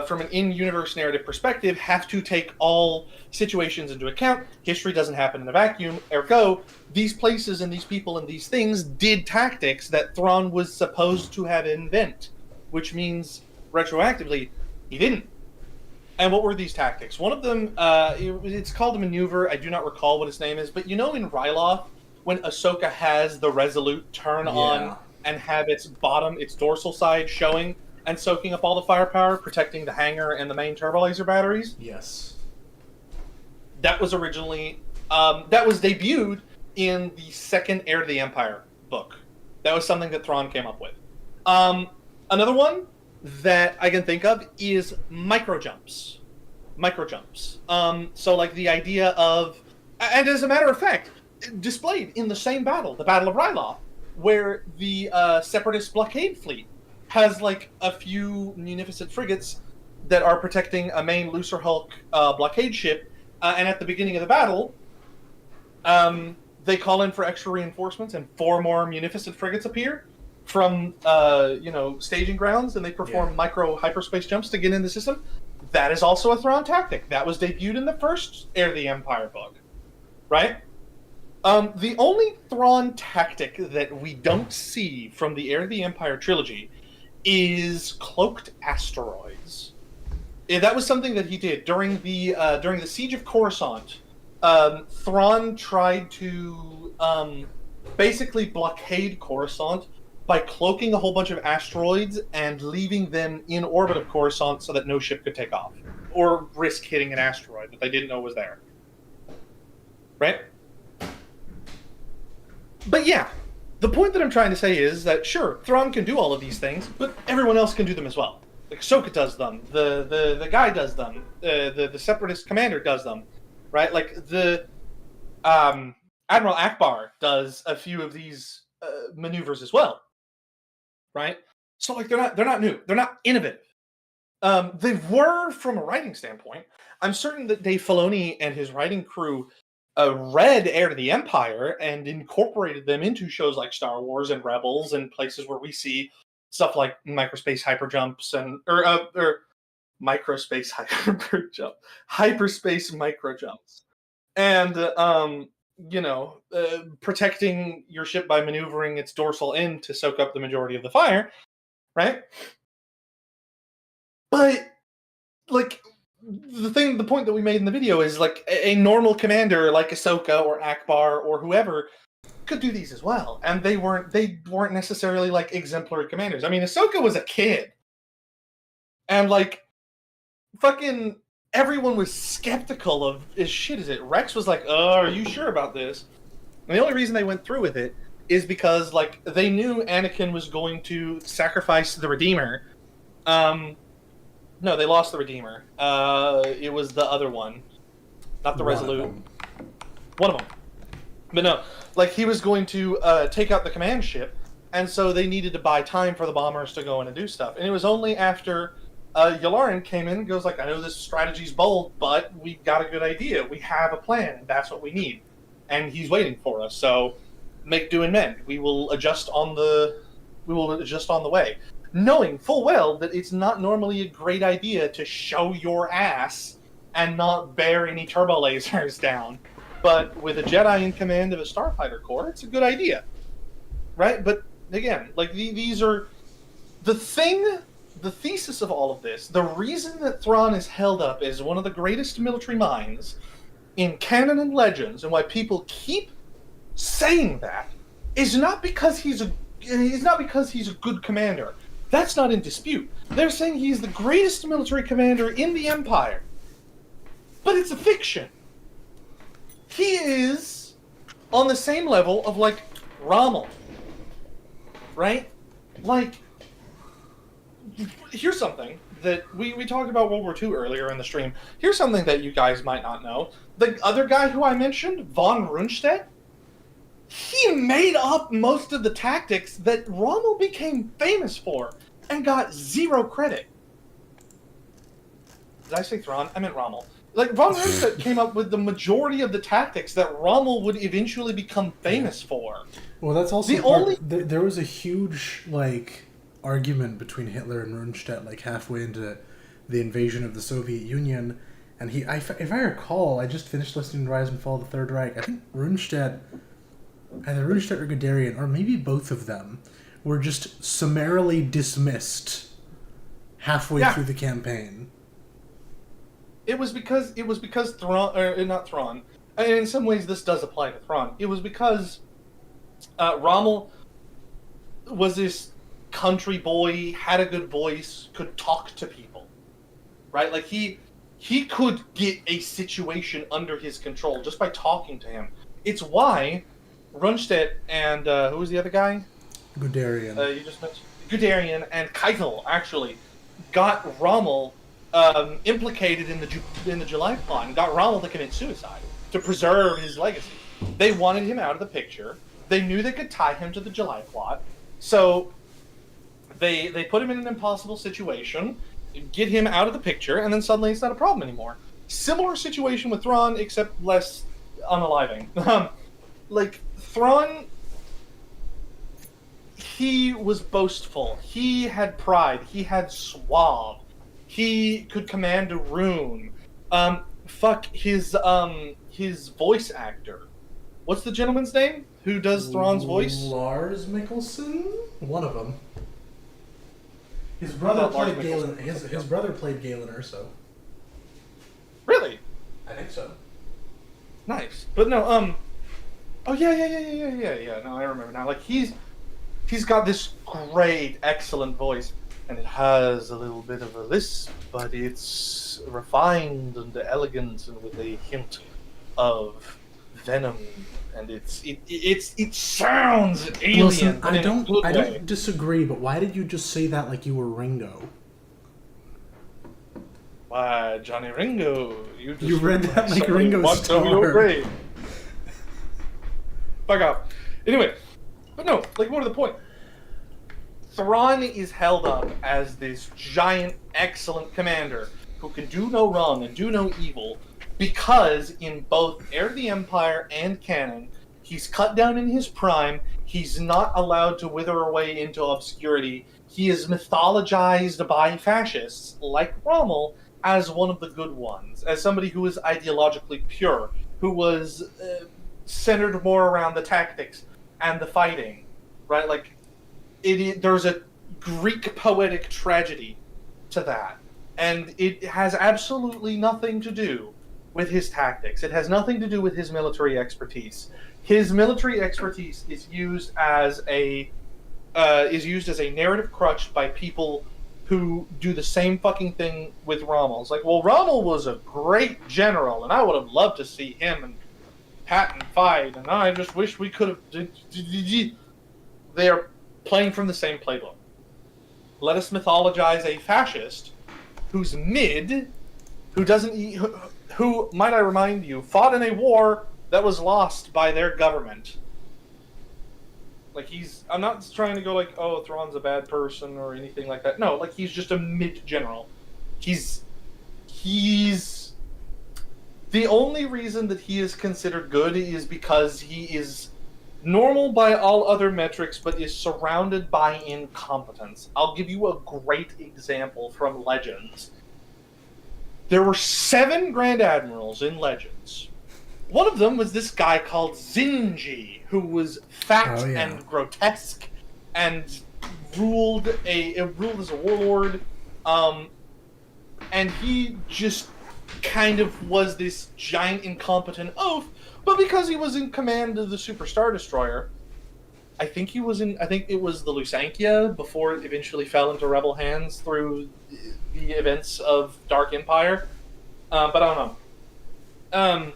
from an in-universe narrative perspective, have to take all situations into account. History doesn't happen in a vacuum, ergo, these places and these people and these things did tactics that Thrawn was supposed to have invented, which means, retroactively, he didn't. And what were these tactics? One of them, it's called a maneuver. I do not recall what its name is, but in Ryloth, when Ahsoka has the Resolute turn on and have its dorsal side showing and soaking up all the firepower, protecting the hangar and the main turbolaser batteries? Yes. That was originally, that was debuted in the second Heir to the Empire book. That was something that Thrawn came up with. Another one that I can think of is microjumps. So like the idea of, and as a matter of fact, displayed in the same battle, the Battle of Ryloth, where the Separatist blockade fleet has like a few munificent frigates that are protecting a main Lucre Hulk blockade ship, and at the beginning of the battle, they call in for extra reinforcements, and 4 more munificent frigates appear from staging grounds, and they perform micro hyperspace jumps to get in the system. That is also a Thrawn tactic. That was debuted in the first Heir to the Empire book, right? The only Thrawn tactic that we don't see from the Heir to the Empire trilogy is cloaked asteroids. That was something that he did during the Siege of Coruscant. Thrawn tried to basically blockade Coruscant by cloaking a whole bunch of asteroids and leaving them in orbit of Coruscant so that no ship could take off or risk hitting an asteroid that they didn't know was there. Right? But yeah, the point that I'm trying to say is that, sure, Thrawn can do all of these things, but everyone else can do them as well. Like, Ahsoka does them, the guy does them, the Separatist commander does them, right? Like, the Admiral Akbar does a few of these maneuvers as well, right? So, like, they're not new. They're not innovative. They were from a writing standpoint. I'm certain that Dave Filoni and his writing crew read Heir to the Empire and incorporated them into shows like Star Wars and Rebels and places where we see stuff like hyperspace hyperjumps and hyperspace microjumps, and protecting your ship by maneuvering its dorsal end to soak up the majority of the fire, right? But like, the point that we made in the video is like a normal commander like Ahsoka or Akbar or whoever could do these as well, and they weren't necessarily like exemplary commanders. I mean, Ahsoka was a kid, and like fucking everyone was skeptical of his shit. Is it Rex was like, "Oh, are you sure about this?" And the only reason they went through with it is because like they knew Anakin was going to sacrifice the Redeemer. No, they lost the Redeemer. It was the other one, not the Resolute. One of them. But no, like he was going to take out the command ship, and so they needed to buy time for the bombers to go in and do stuff. And it was only after Yularen came in and goes like, I know this strategy's bold, but we've got a good idea. We have a plan, and that's what we need. And he's waiting for us. So make do and mend. We will adjust on the way. Knowing full well that it's not normally a great idea to show your ass and not bear any turbo lasers down. But with a Jedi in command of a starfighter corps, it's a good idea. Right? But again, like these are the thesis of all of this, the reason that Thrawn is held up as one of the greatest military minds in canon and legends, and why people keep saying that, is not because he's a good commander. That's not in dispute. They're saying he's the greatest military commander in the Empire. But it's a fiction. He is on the same level of, like, Rommel. Right? Like, here's something that we talked about World War II earlier in the stream. Here's something that you guys might not know. The other guy who I mentioned, Von Rundstedt, he made up most of the tactics that Rommel became famous for and got zero credit. Did I say Thrawn? I meant Rommel. Like, Von Rundstedt came up with the majority of the tactics that Rommel would eventually become famous for. Well, that's also there was a huge, like, argument between Hitler and Rundstedt, like, halfway into the invasion of the Soviet Union, and if I recall, I just finished listening to Rise and Fall of the Third Reich. I think Rundstedt, either Rundstedt or Guderian, or maybe both of them, were just summarily dismissed halfway through the campaign. It was because Thrawn, or not Thrawn, and in some ways this does apply to Thrawn. It was because Rommel was this country boy, had a good voice, could talk to people, right? Like he could get a situation under his control just by talking to him. It's why Rundstedt and who was the other guy? Guderian. You just mentioned Guderian and Keitel actually got Rommel implicated in the July plot and got Rommel to commit suicide to preserve his legacy. They wanted him out of the picture. They knew they could tie him to the July plot, so they put him in an impossible situation, get him out of the picture, and then suddenly it's not a problem anymore. Similar situation with Thrawn, except less unaliving. Like, Thrawn, he was boastful. He had pride. He had suave. He could command a rune. His voice actor. What's the gentleman's name who does Thrawn's voice? Lars Mikkelsen? One of them. His brother played Galen. His brother played Galen Erso. Really? I think so. Nice, but no. Oh yeah. No, I remember now. Like he's got this great, excellent voice, and it has a little bit of a lisp, but it's refined and elegant, and with a hint of venom. And it sounds alien. Listen, I don't disagree, but why did you just say that like you were Ringo? Why, Johnny Ringo? You read that like Ringo Starr. Fuck off. Anyway, but no, like more to the point. Thrawn is held up as this giant, excellent commander who can do no wrong and do no evil, because in both Heir to the Empire and canon, he's cut down in his prime, he's not allowed to wither away into obscurity, he is mythologized by fascists, like Rommel, as one of the good ones, as somebody who is ideologically pure, who was centered more around the tactics and the fighting, right? Like, there's a Greek poetic tragedy to that, and it has absolutely nothing to do with his tactics. It has nothing to do with his military expertise. His military expertise is used as a narrative crutch by people who do the same fucking thing with Rommel. It's like, well, Rommel was a great general, and I would have loved to see him and Patton fight, and I just wish we could have. They are playing from the same playbook. Let us mythologize a fascist who's mid, who doesn't. Who, might I remind you, fought in a war that was lost by their government. Like, I'm not trying to go like, oh, Thrawn's a bad person or anything like that. No, like, he's just a mid-general. He's the only reason that he is considered good is because he is normal by all other metrics, but is surrounded by incompetence. I'll give you a great example from Legends. There were 7 Grand Admirals in Legends. One of them was this guy called Zinji, who was fat and grotesque, and ruled as a warlord. And he just kind of was this giant incompetent oaf, but because he was in command of the Super Star Destroyer, I think it was the Lusankia before it eventually fell into Rebel hands through the events of Dark Empire. But I don't know. I'm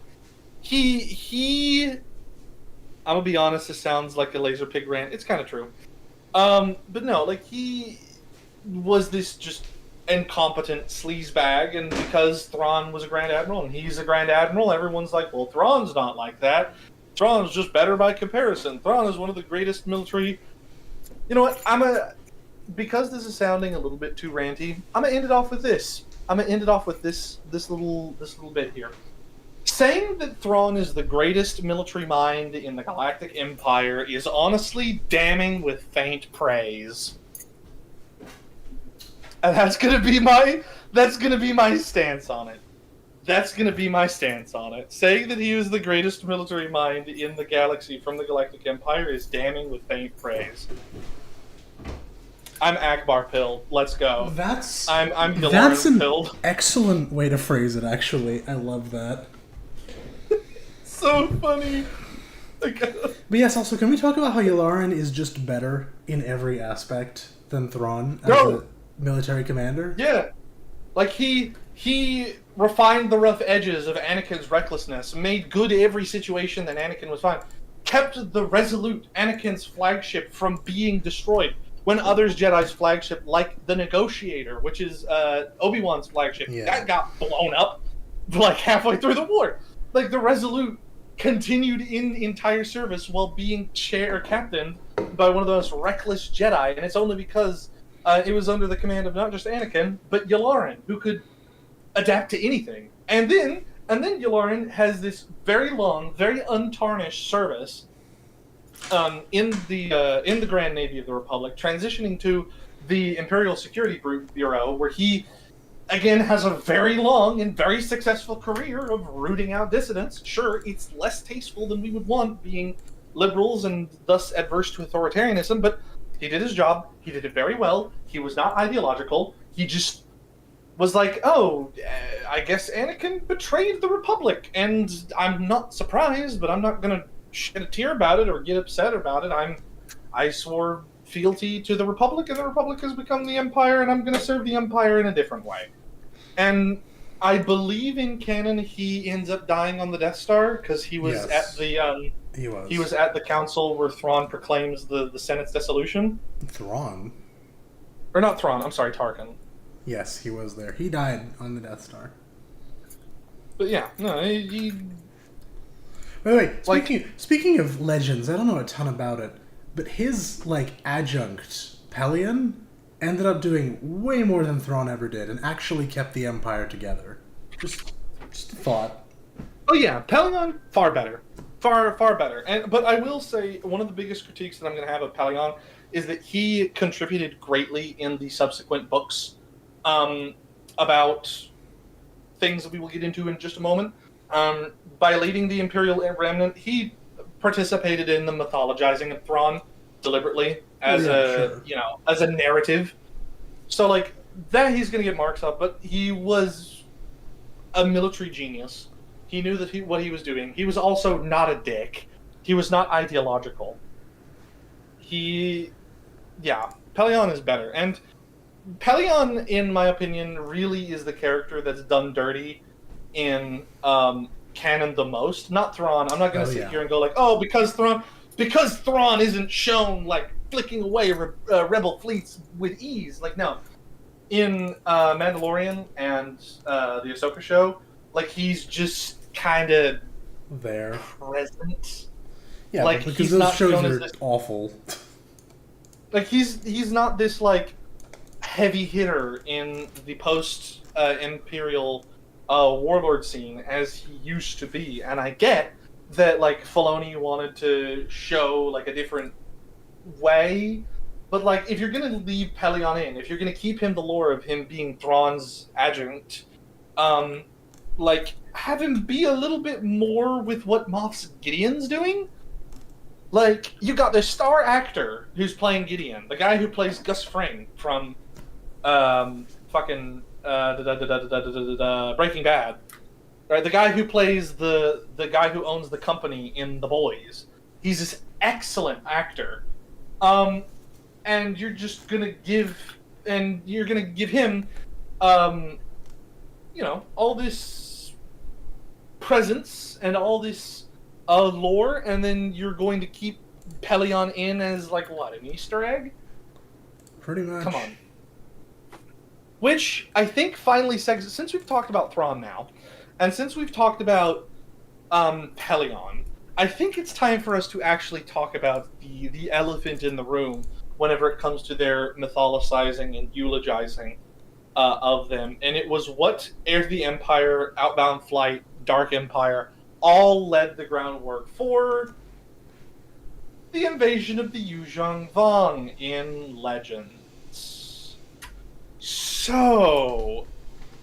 gonna be honest, this sounds like a laser pig rant. It's kind of true. But no, like, he was this just incompetent sleazebag, and because Thrawn was a Grand Admiral and he's a Grand Admiral, everyone's like, well, Thrawn's not like that. Thrawn's just better by comparison. Thrawn is one of the greatest military... You know what? Because this is sounding a little bit too ranty, I'm gonna end it off with this. I'm gonna end it off with this little bit here. Saying that Thrawn is the greatest military mind in the Galactic Empire is honestly damning with faint praise. And that's gonna be my stance on it. That's gonna be my stance on it. Saying that he is the greatest military mind in the galaxy from the Galactic Empire is damning with faint praise. I'm Akbar pilled. Let's go. I'm Yularen pilled. That's an excellent way to phrase it, actually. I love that. So funny. But yes, also, can we talk about how Yularen is just better in every aspect than Thrawn as a military commander? Yeah. Like, he refined the rough edges of Anakin's recklessness, made good every situation that Anakin was fine, kept the Resolute, Anakin's flagship, from being destroyed. When others Jedi's flagship, like the Negotiator, which is Obi-Wan's flagship, that got blown up like halfway through the war. Like, the Resolute continued in entire service while being captained by one of the most reckless Jedi, and it's only because it was under the command of not just Anakin, but Yularen, who could adapt to anything. And then Yularen has this very long, very untarnished service in the Grand Navy of the Republic, transitioning to the Imperial Security Bureau, where he again has a very long and very successful career of rooting out dissidents. Sure, it's less tasteful than we would want, being liberals and thus adverse to authoritarianism, but he did his job. He did it very well. He was not ideological. He just was like, oh, I guess Anakin betrayed the Republic, and I'm not surprised, but I'm not going to shed a tear about it or get upset about it. I swore fealty to the Republic, and the Republic has become the Empire, and I'm going to serve the Empire in a different way. And I believe in canon he ends up dying on the Death Star because he was at the he was at the council where Thrawn proclaims the Senate's dissolution. Thrawn, or not Thrawn? I'm sorry, Tarkin. Yes, he was there. He died on the Death Star. But yeah, no, he Wait. Speaking of Legends, I don't know a ton about it, but his adjunct Pelion ended up doing way more than Thrawn ever did, and actually kept the Empire together. Just a thought. Oh yeah, Pelion far better, far better. But I will say one of the biggest critiques that I'm going to have of Pelion is that he contributed greatly in the subsequent books about things that we will get into in just a moment. By leading the Imperial Remnant, he participated in the mythologizing of Thrawn deliberately as as a narrative. So that he's going to get marks up, but he was a military genius. He knew that what he was doing. He was also not a dick. He was not ideological. Pelion is better. And Pelion, in my opinion, really is the character that's done dirty in canon the most. Not Thrawn. I'm not going to sit here and go because Thrawn isn't shown flicking away rebel fleets with ease. No. In Mandalorian and the Ahsoka show, he's just kind of there. present. Yeah, Like, because he's those not shows shown as are this- awful. Like, he's not this, like, heavy hitter in the post-Imperial warlord scene as he used to be. And I get that, like, Filoni wanted to show, like, a different way. But, like, if you're going to leave Pelion in, if you're going to keep him the lore of him being Thrawn's adjunct, like, have him be a little bit more with what Moff Gideon's doing. Like, you got this star actor who's playing Gideon, the guy who plays Gus Fring from Breaking Bad, right? The guy who plays the guy who owns the company in The Boys. He's this excellent actor, and you're gonna give him, all this presence and all this lore, and then you're going to keep Pelion in as, like, what, an Easter egg? Pretty much. Come on. Which I think finally since we've talked about Thrawn now, and since we've talked about Pelion, I think it's time for us to actually talk about the elephant in the room whenever it comes to their mythologizing and eulogizing of them. And it was what Heir to the Empire, Outbound Flight, Dark Empire all led the groundwork for the invasion of the Yujan Vong in Legends. So,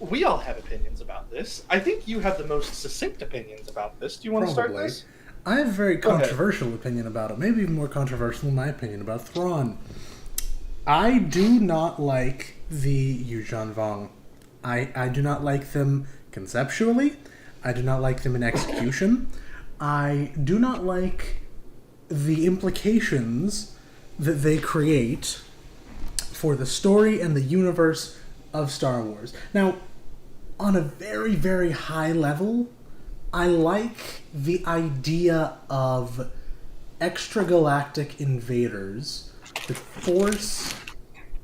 we all have opinions about this. I think you have the most succinct opinions about this. Do you want to start this? I have a very Go ahead. controversial opinion about it. Maybe even more controversial than my opinion about Thrawn. I do not like the Yujan Vong. I do not like them conceptually. I do not like them in execution. I do not like the implications that they create for the story and the universe of Star Wars. Now, on a very, very high level, I like the idea of extragalactic invaders that force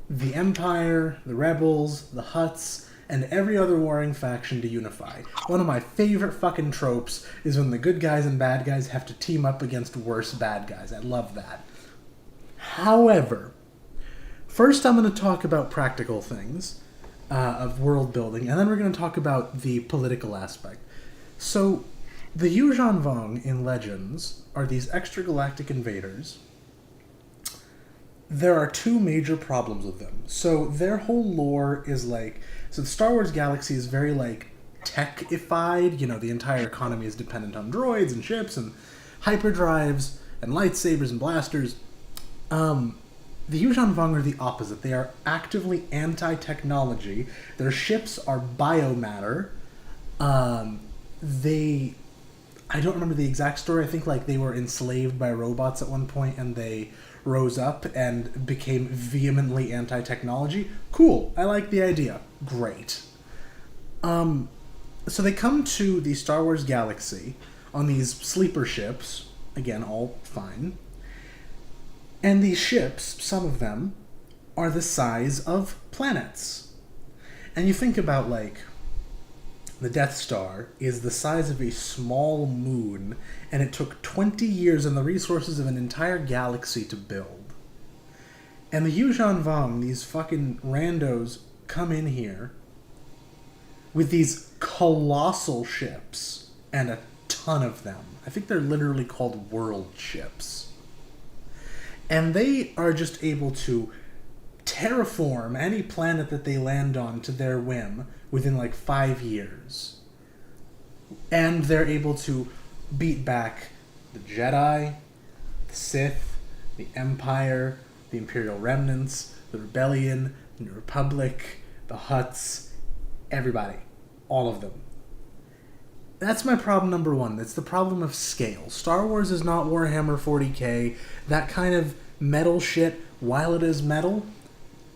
the Empire, the Rebels, the Hutts, and every other warring faction to unify. One of my favorite fucking tropes is when the good guys and bad guys have to team up against worse bad guys. I love that. However, first I'm going to talk about practical things of world building, and then we're going to talk about the political aspect. So, the Yujan Vong in Legends are these extragalactic invaders. There are two major problems with them. So, their whole lore is like... So, the Star Wars galaxy is very, like, tech-ified. You know, the entire economy is dependent on droids and ships and hyperdrives and lightsabers and blasters. The Yujan Vong are the opposite. They are actively anti-technology. Their ships are biomatter. I don't remember the exact story. I think, like, they were enslaved by robots at one point and they rose up and became vehemently anti-technology. Cool. I like the idea. Great. So they come to the Star Wars galaxy on these sleeper ships. Again, all fine. And these ships, some of them, are the size of planets. And you think about, like, the Death Star is the size of a small moon, and it took 20 years and the resources of an entire galaxy to build. And the Yujan Vong, these fucking randos, come in here with these colossal ships, and a ton of them. I think they're literally called world ships. And they are just able to terraform any planet that they land on to their whim within like 5 years. And they're able to beat back the Jedi, the Sith, the Empire, the Imperial Remnants, the Rebellion, the Republic, the Hutts, everybody. All of them. That's my problem number one. It's the problem of scale. Star Wars is not Warhammer 40k. That kind of metal shit, while it is metal,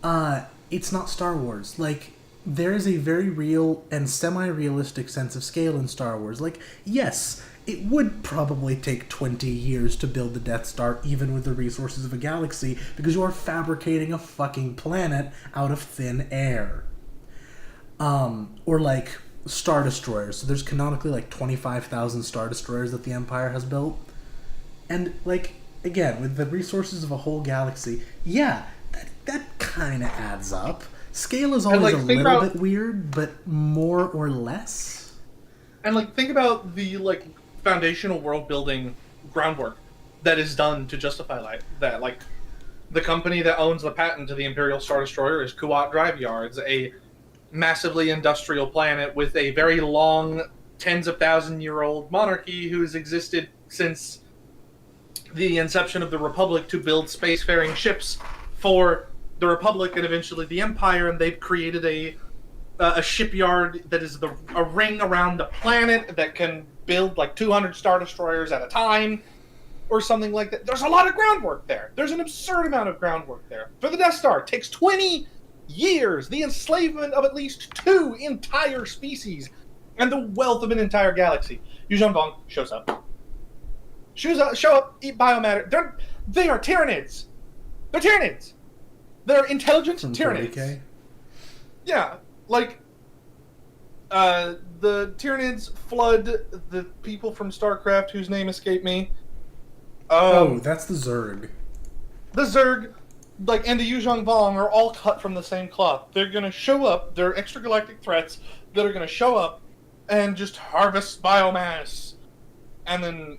it's not Star Wars. Like, there is a very real and semi-realistic sense of scale in Star Wars. Like, yes, it would probably take 20 years to build the Death Star, even with the resources of a galaxy, because you are fabricating a fucking planet out of thin air. Or like Star Destroyers. So there's canonically like 25,000 Star Destroyers that the Empire has built. And, like, again, with the resources of a whole galaxy, yeah, that kind of adds up. Scale is always like, a little bit weird, but more or less. And, like, think about the, like, foundational world-building groundwork that is done to justify that. Like, the company that owns the patent to the Imperial Star Destroyer is Kuat Drive Yards, a massively industrial planet with a very long, tens of thousand-year-old monarchy who's existed since the inception of the Republic to build spacefaring ships for the Republic and eventually the Empire, and they've created a shipyard that is a ring around the planet that can build like 200 Star Destroyers at a time, or something like that. There's a lot of groundwork there. There's an absurd amount of groundwork there. For the Death Star, it takes 20 years, the enslavement of at least 2 entire species, and the wealth of an entire galaxy. Yujan Vong shows up. Show up, eat biomatter. They are Tyranids. They're Tyranids. They're intelligent From Tyranids. 30K? Yeah, like, the Tyranids flood the people from StarCraft whose name escaped me. That's the Zerg. The Zerg, like, and the Yuuzhan Vong are all cut from the same cloth. They're gonna show up, they're extragalactic threats that are gonna show up and just harvest biomass. And then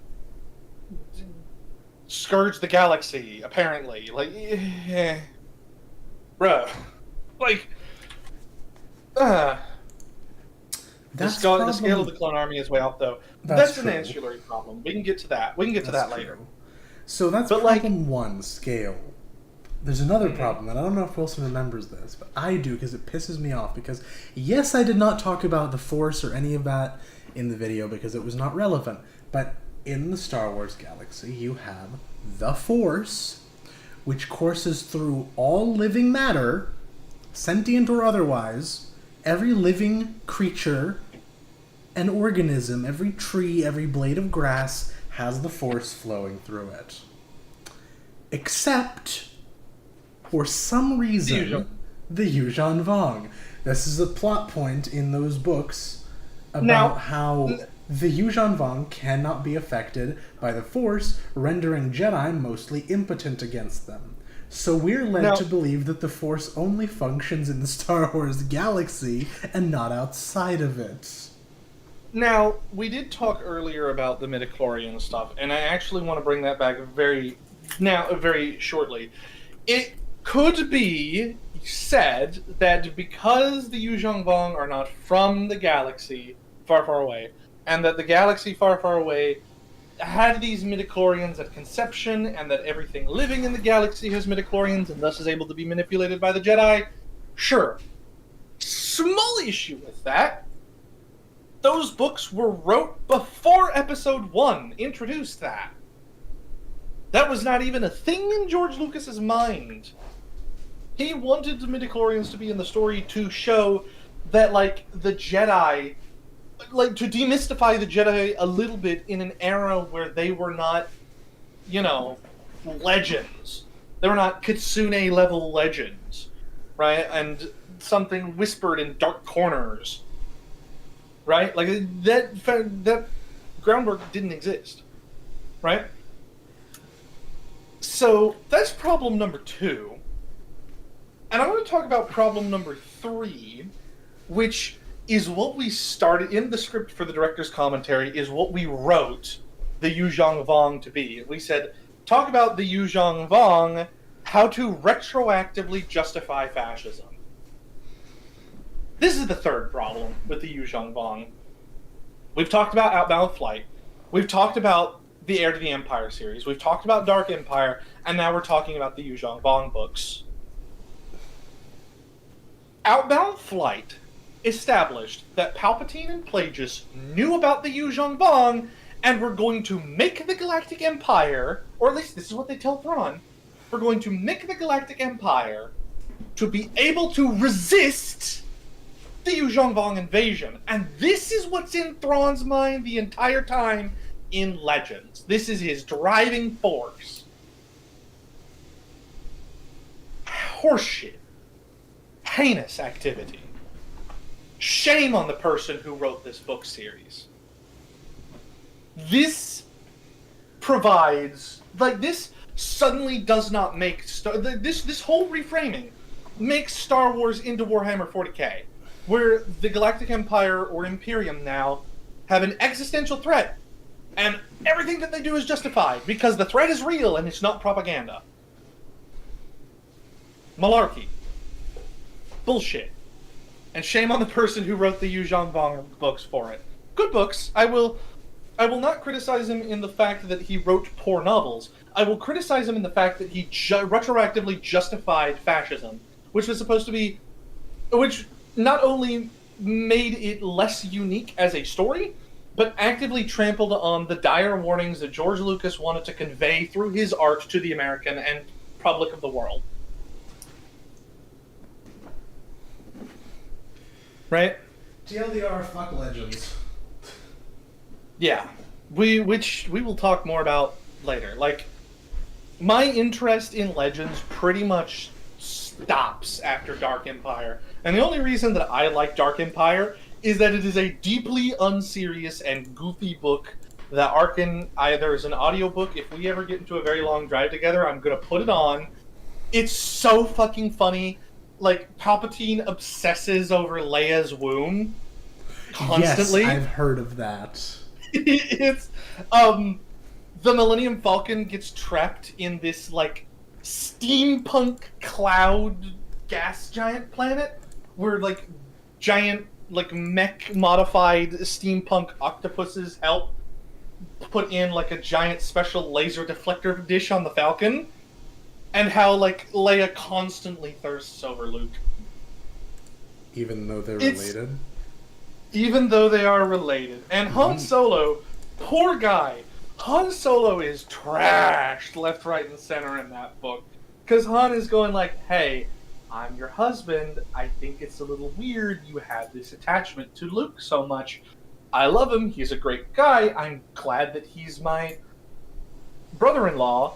scourge the galaxy, apparently. Like, bruh. Like, the scale of the clone army is way off, though. That's an ancillary problem. We can get to that. We can get to that later. So that's problem 1, scale. There's another problem, and I don't know if Wilson remembers this, but I do, because it pisses me off, because yes, I did not talk about the Force or any of that in the video, because it was not relevant, but in the Star Wars galaxy, you have the Force, which courses through all living matter, sentient or otherwise, every living creature and organism, every tree, every blade of grass has the Force flowing through it. Except, for some reason, the Yuuzhan Vong. This is a plot point in those books about how the Yuuzhan Vong cannot be affected by the Force, rendering Jedi mostly impotent against them. So we're led to believe that the Force only functions in the Star Wars galaxy and not outside of it. Now, we did talk earlier about the midichlorian stuff, and I actually want to bring that back very shortly. It could be said that because the Yuuzhan Vong are not from the galaxy far, far away, and that the galaxy far, far away had these midichlorians at conception, and that everything living in the galaxy has midichlorians and thus is able to be manipulated by the Jedi, sure. Small issue with that. Those books were wrote before Episode 1 introduced that. That was not even a thing in George Lucas's mind. He wanted the midichlorians to be in the story to show that, like, the Jedi, like, to demystify the Jedi a little bit in an era where they were not, legends. They were not Kitsune-level legends, right? And something whispered in dark corners. Right? Like, that groundwork didn't exist. Right? So, that's problem number 2. And I want to talk about problem number 3, which is what we started in the script for the director's commentary, is what we wrote the Yuuzhan Vong to be. We said, talk about the Yuuzhan Vong, how to retroactively justify fascism. This is the third problem with the Yuuzhan Vong. We've talked about Outbound Flight. We've talked about the Heir to the Empire series. We've talked about Dark Empire. And now we're talking about the Yuuzhan Vong books. Outbound Flight established that Palpatine and Plagueis knew about the Yuuzhan Vong and were going to make the Galactic Empire, or at least this is what they tell Thrawn, we're going to make the Galactic Empire to be able to resist the Yuuzhan Vong invasion. And this is what's in Thrawn's mind the entire time in Legends. This is his driving force. Horseshit. Heinous activity. Shame on the person who wrote this book series. This provides, like, this suddenly does not make this whole reframing makes Star Wars into Warhammer 40k, where the Galactic Empire or Imperium now have an existential threat, and everything that they do is justified because the threat is real and it's not propaganda. Malarkey. Bullshit. And shame on the person who wrote the Yujan Vong books for it. Good books. I will not criticize him in the fact that he wrote poor novels. I will criticize him in the fact that he retroactively justified fascism, which was supposed to be... which not only made it less unique as a story, but actively trampled on the dire warnings that George Lucas wanted to convey through his art to the American and public of the world. Right? TLDR, fuck Legends. Yeah. Which we will talk more about later. Like, my interest in Legends pretty much stops after Dark Empire. And the only reason that I like Dark Empire is that it is a deeply unserious and goofy book that Arkin either is an audiobook. If we ever get into a very long drive together, I'm going to put it on. It's so fucking funny. Like, Palpatine obsesses over Leia's womb constantly. Yes, I've heard of that. It's the Millennium Falcon gets trapped in this like steampunk cloud gas giant planet where like giant like mech modified steampunk octopuses help put in like a giant special laser deflector dish on the Falcon, and how like Leia constantly thirsts over Luke. Even though they're related? Even though they are related. And Han Solo, poor guy. Han Solo is trashed left, right, and center in that book. Because Han is going like, hey, I'm your husband. I think it's a little weird you have this attachment to Luke so much. I love him. He's a great guy. I'm glad that he's my brother-in-law.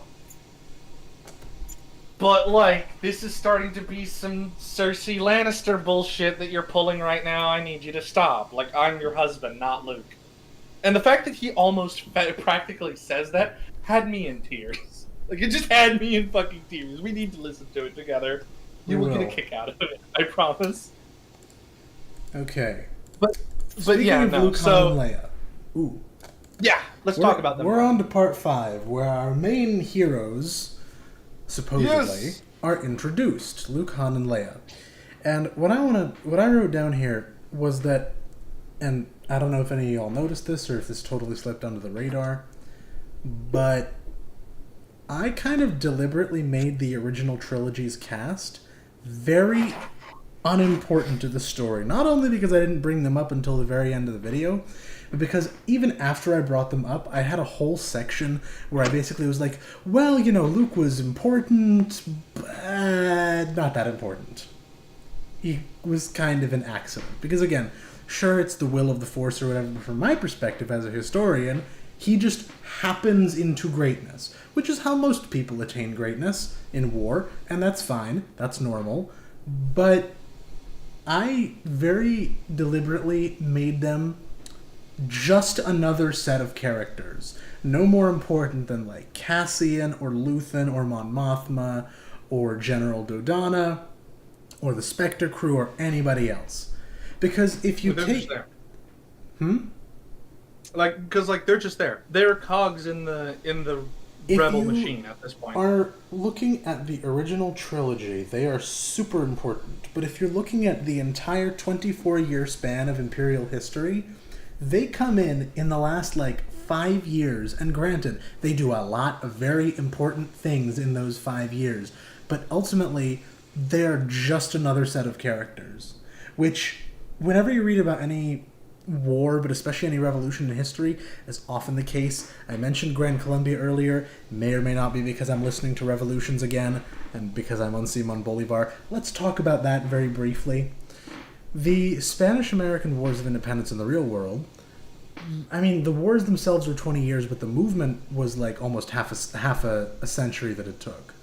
But, like, this is starting to be some Cersei Lannister bullshit that you're pulling right now. I need you to stop. Like, I'm your husband, not Luke. And the fact that he almost practically says that had me in tears. Like, it just had me in fucking tears. We need to listen to it together. You will get a kick out of it, I promise. Okay. But Speaking yeah, of no, Luke, so... Han, and Leia. Ooh. Yeah, let's talk about them. We're on to part 5, where our main heroes, supposedly, are introduced. Luke, Han, and Leia. And what I wrote down here was that, and I don't know if any of y'all noticed this or if this totally slipped under the radar, but I kind of deliberately made the original trilogy's cast very unimportant to the story. Not only because I didn't bring them up until the very end of the video, but because even after I brought them up, I had a whole section where I basically was like, well, you know, Luke was important, but not that important. He was kind of an accident. Because again, sure, it's the will of the Force or whatever, but from my perspective as a historian, he just happens into greatness, which is how most people attain greatness in war, and that's fine, that's normal. But I very deliberately made them just another set of characters. No more important than like Cassian or Luthen or Mon Mothma or General Dodonna or the Spectre crew or anybody else. Because if you take... Like, because like they're just there. They're cogs in the rebel machine at this point. Are looking at the original trilogy, they are super important. But if you're looking at the entire 24-year span of Imperial history, they come in the last, 5 years. And granted, they do a lot of very important things in those 5 years. But ultimately, they're just another set of characters. Which, whenever you read about any war, but especially any revolution in history, is often the case. I mentioned Grand Columbia earlier. May or may not be because I'm listening to revolutions again, and because I'm on Simon Bolivar. Let's talk about that very briefly. The Spanish-American Wars of Independence in the real world, I mean, the wars themselves were 20 years, but the movement was almost half a century that it took.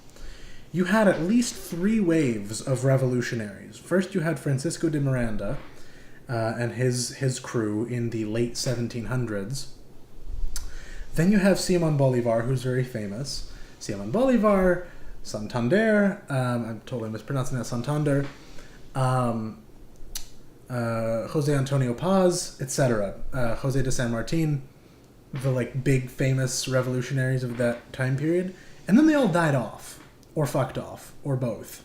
You had at least 3 waves of revolutionaries. First, you had Francisco de Miranda, and his crew in the late 1700s. Then you have Simon Bolivar, who's very famous. Simon Bolivar, Santander, I'm totally mispronouncing that, Santander, Jose Antonio Paz, etc., Jose de San Martin, the like big famous revolutionaries of that time period, and then they all died off, or fucked off, or both.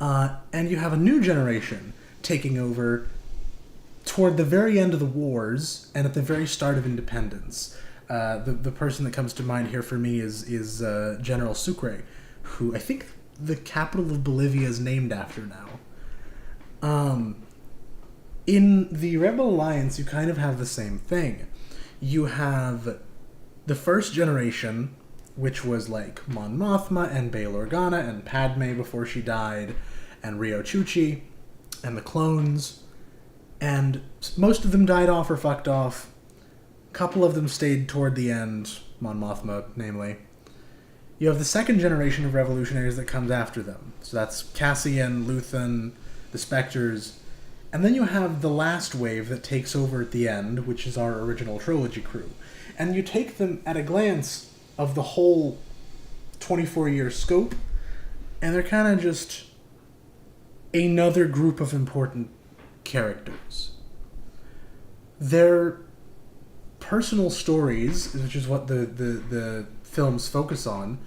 And you have a new generation taking over toward the very end of the wars and at the very start of independence. The person that comes to mind here for me is General Sucre, who I think the capital of Bolivia is named after now. In the Rebel Alliance, you kind of have the same thing. You have the first generation, which was like Mon Mothma and Bail Organa and Padme before she died, and Rio Chuchi, and the clones, and most of them died off or fucked off. A couple of them stayed toward the end, Mon Mothma, namely. You have the second generation of revolutionaries that comes after them. So that's Cassian, Luthen, the Spectres, and then you have the last wave that takes over at the end, which is our original trilogy crew. And you take them at a glance of the whole 24-year scope, and they're kind of just another group of important characters. Their personal stories, which is what the films focus on,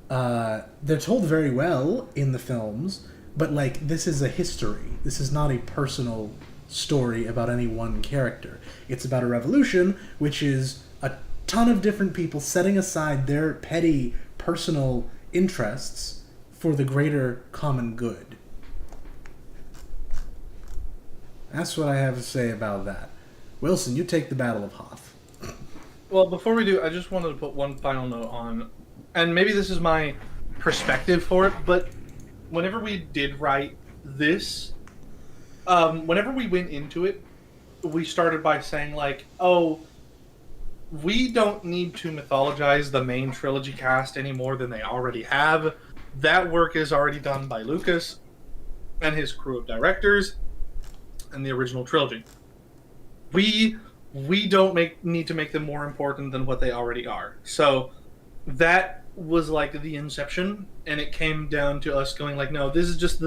they're told very well in the films, but like this is a history. This is not a personal story about any one character. It's about a revolution, which is a ton of different people setting aside their petty personal interests for the greater common good. That's what I have to say about that. Wilson, you take the Battle of Hoth. Well, before we do, I just wanted to put one final note on, and maybe this is my perspective for it, but whenever we did write this, whenever we went into it, we started by saying, like, oh, we don't need to mythologize the main trilogy cast any more than they already have. That work is already done by Lucas and his crew of directors and the original trilogy. We don't need to make them more important than what they already are. So that was like the inception, and it came down to us going like, no, this is just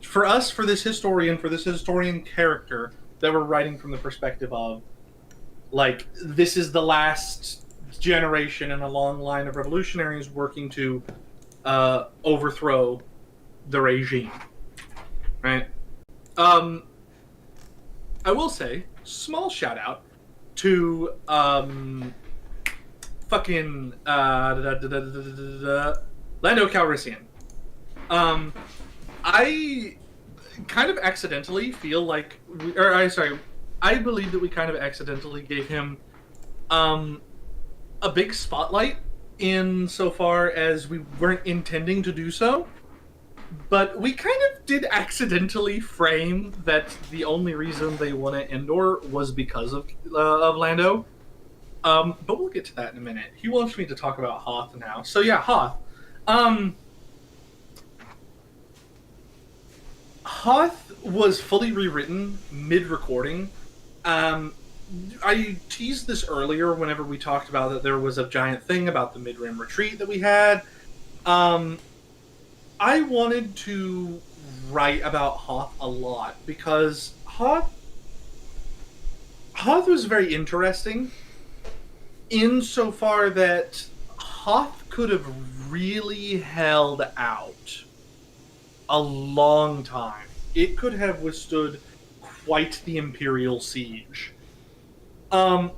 for this historian character that we're writing from the perspective of, like, this is the last generation in a long line of revolutionaries working to overthrow the regime, right? I will say, small shout out to fucking Lando Calrissian. I kind of accidentally feel like, I believe that we kind of accidentally gave him a big spotlight in so far as we weren't intending to do so. But we kind of did accidentally frame that the only reason they won at Andor was because of Lando. But we'll get to that in a minute. He wants me to talk about Hoth now. So yeah, Hoth. Hoth was fully rewritten mid-recording. I teased this earlier whenever we talked about that there was a giant thing about the mid-rim retreat that we had. I wanted to write about Hoth a lot because Hoth was very interesting insofar that Hoth could have really held out a long time. It could have withstood quite the Imperial siege. But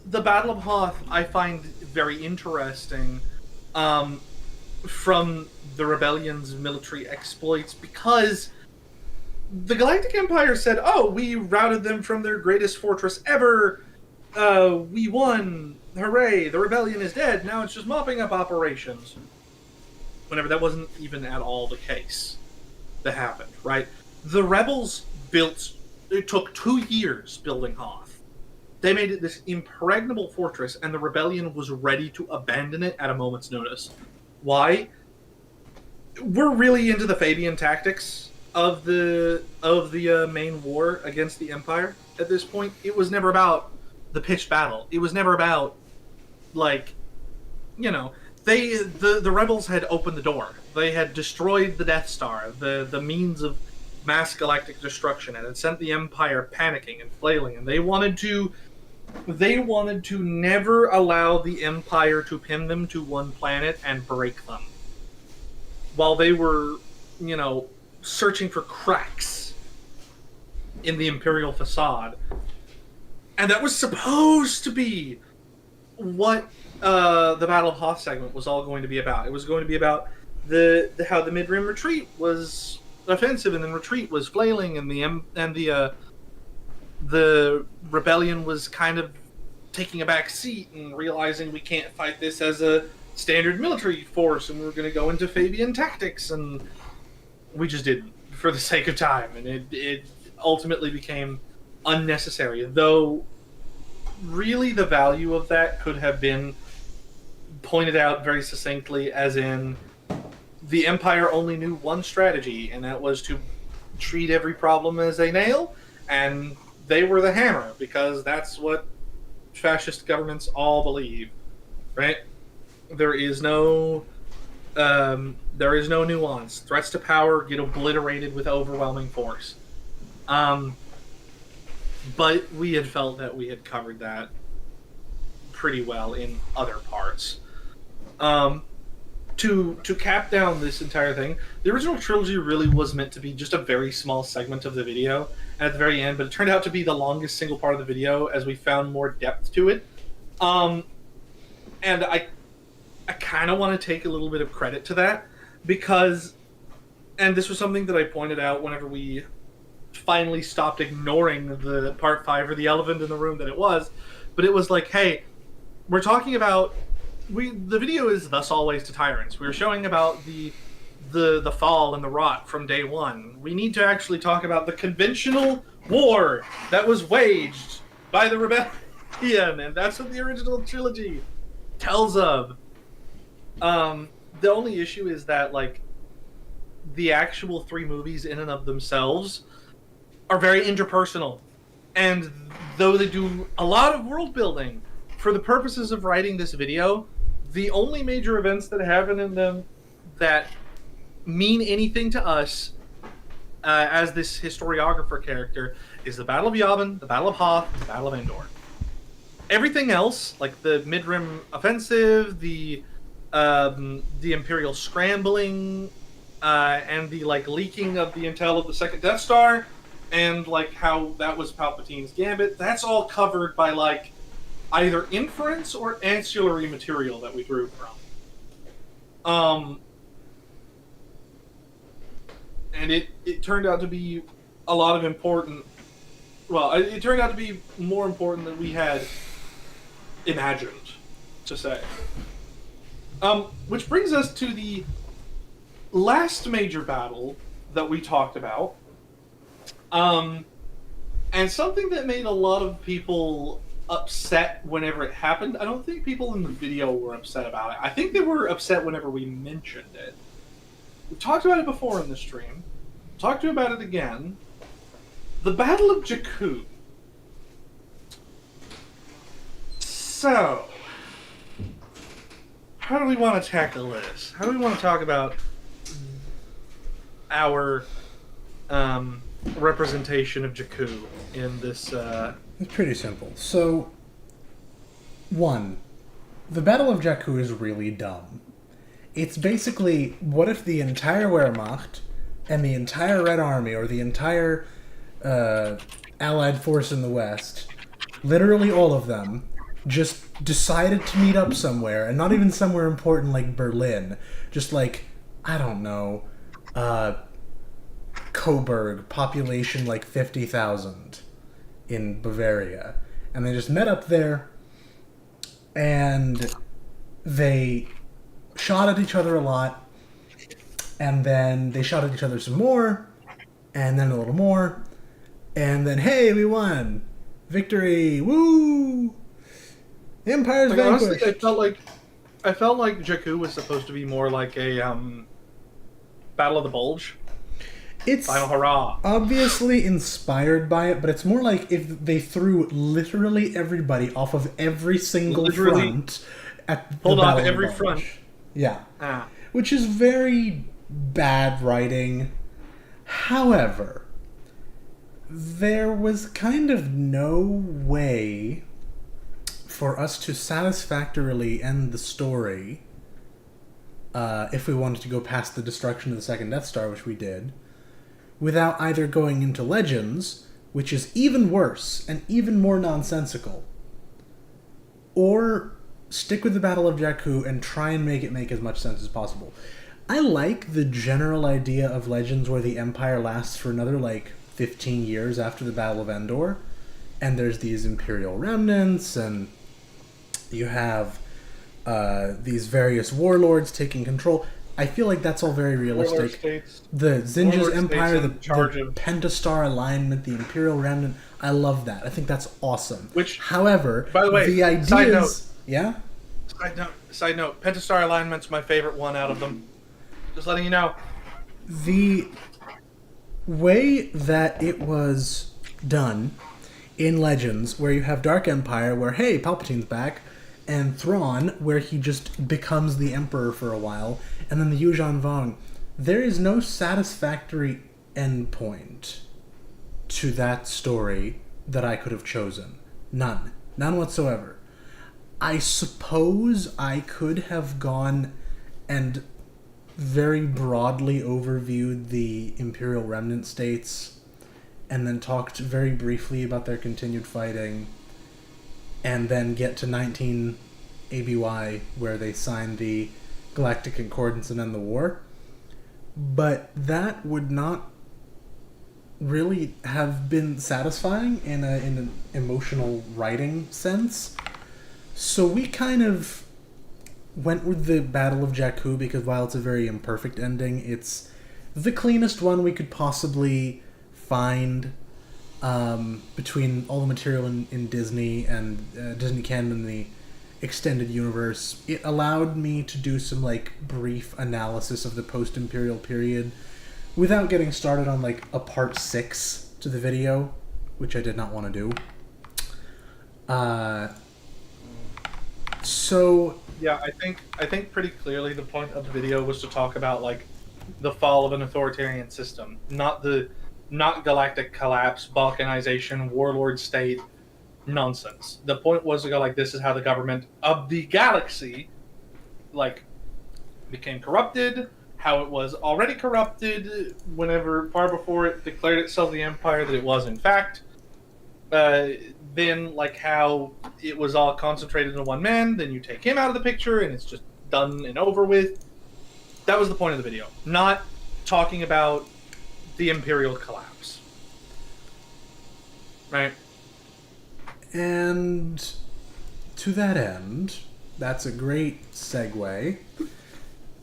the Battle of Hoth I find very interesting from the Rebellion's military exploits because the Galactic Empire said, oh, we routed them from their greatest fortress ever. We won. Hooray. The Rebellion is dead. Now it's just mopping up operations. Whenever that wasn't even at all the case that happened, right? The Rebels it took 2 years building Hoth. They made it this impregnable fortress, and the Rebellion was ready to abandon it at a moment's notice. Why? We're really into the Fabian tactics. of the main war against the Empire at this point, it was never about the pitched battle. It was never about, like, you know, the rebels had opened the door. They had destroyed the Death Star, the means of mass galactic destruction, and had sent the Empire panicking and flailing, and they wanted to never allow the Empire to pin them to one planet and break them, while they were, you know, searching for cracks in the Imperial facade. And that was supposed to be what the Battle of Hoth segment was all going to be about. It was going to be about how the mid-rim retreat was offensive and then retreat was flailing, and the rebellion was kind of taking a back seat and realizing we can't fight this as a standard military force, and we were going to go into Fabian tactics, and we just didn't, for the sake of time, and it ultimately became unnecessary. Though, really, the value of that could have been pointed out very succinctly, as in, the Empire only knew one strategy, and that was to treat every problem as a nail, and they were the hammer, because that's what fascist governments all believe, right? There is no nuance. Threats to power get obliterated with overwhelming force. But we had felt that we had covered that pretty well in other parts. To cap down this entire thing, the original trilogy really was meant to be just a very small segment of the video at the very end, but it turned out to be the longest single part of the video as we found more depth to it. And I kind of want to take a little bit of credit to that, because, and this was something that I pointed out whenever we finally stopped ignoring the part 5 or the elephant in the room that it was, but it was like, hey, we're talking about, the video is thus always to Tyrants. We're showing about the fall and the rot from day one. We need to actually talk about the conventional war that was waged by the rebellion, and that's what the original trilogy tells of. The only issue is that, like, the actual 3 movies in and of themselves are very interpersonal, and though they do a lot of world building, for the purposes of writing this video, the only major events that happen in them that mean anything to us as this historiographer character is the Battle of Yavin, the Battle of Hoth, the Battle of Andor. Everything else, like the mid-rim offensive, the Imperial scrambling, and the, like, leaking of the intel of the second Death Star, and, like, how that was Palpatine's gambit, that's all covered by, like, either inference or ancillary material that we drew from. And it turned out to be a lot of important... Well, it turned out to be more important than we had imagined, to say. Which brings us to the last major battle that we talked about. And something that made a lot of people upset whenever it happened. I don't think people in the video were upset about it. I think they were upset whenever we mentioned it. We've talked about it before in the stream. Talked to you about it again. The Battle of Jakku. So, how do we want to tackle this? How do we want to talk about our representation of Jakku in this? It's pretty simple. So, 1, the Battle of Jakku is really dumb. It's basically, what if the entire Wehrmacht and the entire Red Army, or the entire Allied force in the West, literally all of them, just decided to meet up somewhere, and not even somewhere important like Berlin, just like, I don't know, Coburg, population like 50,000 in Bavaria, and they just met up there, and they shot at each other a lot, and then they shot at each other some more, and then a little more, and then, hey, we won! Victory! Woo! The Empire's vanquished! Honestly, I felt like Jakku was supposed to be more like a Battle of the Bulge. It's Final hurrah. obviously inspired by it, but it's more like if they threw literally everybody off of every single front at the Pulled off Battle of every Bulge. front. Yeah. Ah. Which is very bad writing. However, there was kind of no way for us to satisfactorily end the story if we wanted to go past the destruction of the second Death Star, which we did, without either going into Legends, which is even worse and even more nonsensical, or stick with the Battle of Jakku and try and make it make as much sense as possible. I like the general idea of Legends where the Empire lasts for another, 15 years after the Battle of Endor, and there's these Imperial remnants, and you have these various warlords taking control. I feel like that's all very realistic. The Zinja's Empire, the Pentastar alignment, the Imperial remnant, I love that. I think that's awesome. Which, however, by the way, the ideas... side note. Yeah? Side note, Pentastar alignment's my favorite one out of them. Just letting you know. The way that it was done in Legends, where you have Dark Empire, where, hey, Palpatine's back, and Thrawn, where he just becomes the Emperor for a while, and then the Yujan Vong, there is no satisfactory endpoint to that story that I could have chosen. None. None whatsoever. I suppose I could have gone and very broadly overviewed the Imperial Remnant states, and then talked very briefly about their continued fighting, and then get to 19 ABY, where they signed the Galactic Concordance and end the war. But that would not really have been satisfying in an emotional writing sense. So we kind of went with the Battle of Jakku, because while it's a very imperfect ending, it's the cleanest one we could possibly find between all the material in Disney and Disney canon and the extended universe. It allowed me to do some brief analysis of the post-Imperial period without getting started on a part 6 to the video, which I did not want to do. So yeah, I think pretty clearly the point of the video was to talk about the fall of an authoritarian system, not galactic collapse, balkanization, warlord state nonsense. The point was to go this is how the government of the galaxy became corrupted, how it was already corrupted whenever far before it declared itself the Empire that it was in fact. Then how it was all concentrated in one man, then you take him out of the picture and it's just done and over with. That was the point of the video, not talking about the Imperial collapse. Right? And to that end, that's a great segue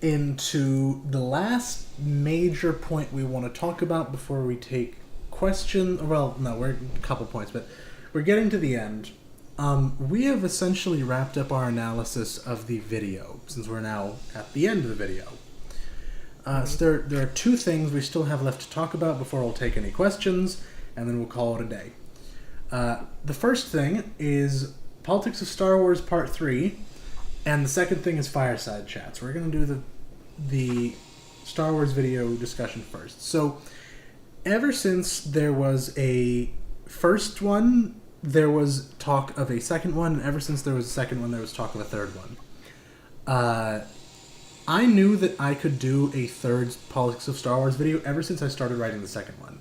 into the last major point we want to talk about before we take questions. Well, no, we're a couple points, but we're getting to the end. We have essentially wrapped up our analysis of the video, since we're now at the end of the video. So there are two things we still have left to talk about before we'll take any questions, and then we'll call it a day. The first thing is Politics of Star Wars Part 3, and the second thing is Fireside Chats. We're going to do the Star Wars video discussion first. So, ever since there was a first one, there was talk of a second one, and ever since there was a second one, there was talk of a third one. I knew that I could do a third Politics of Star Wars video ever since I started writing the second one.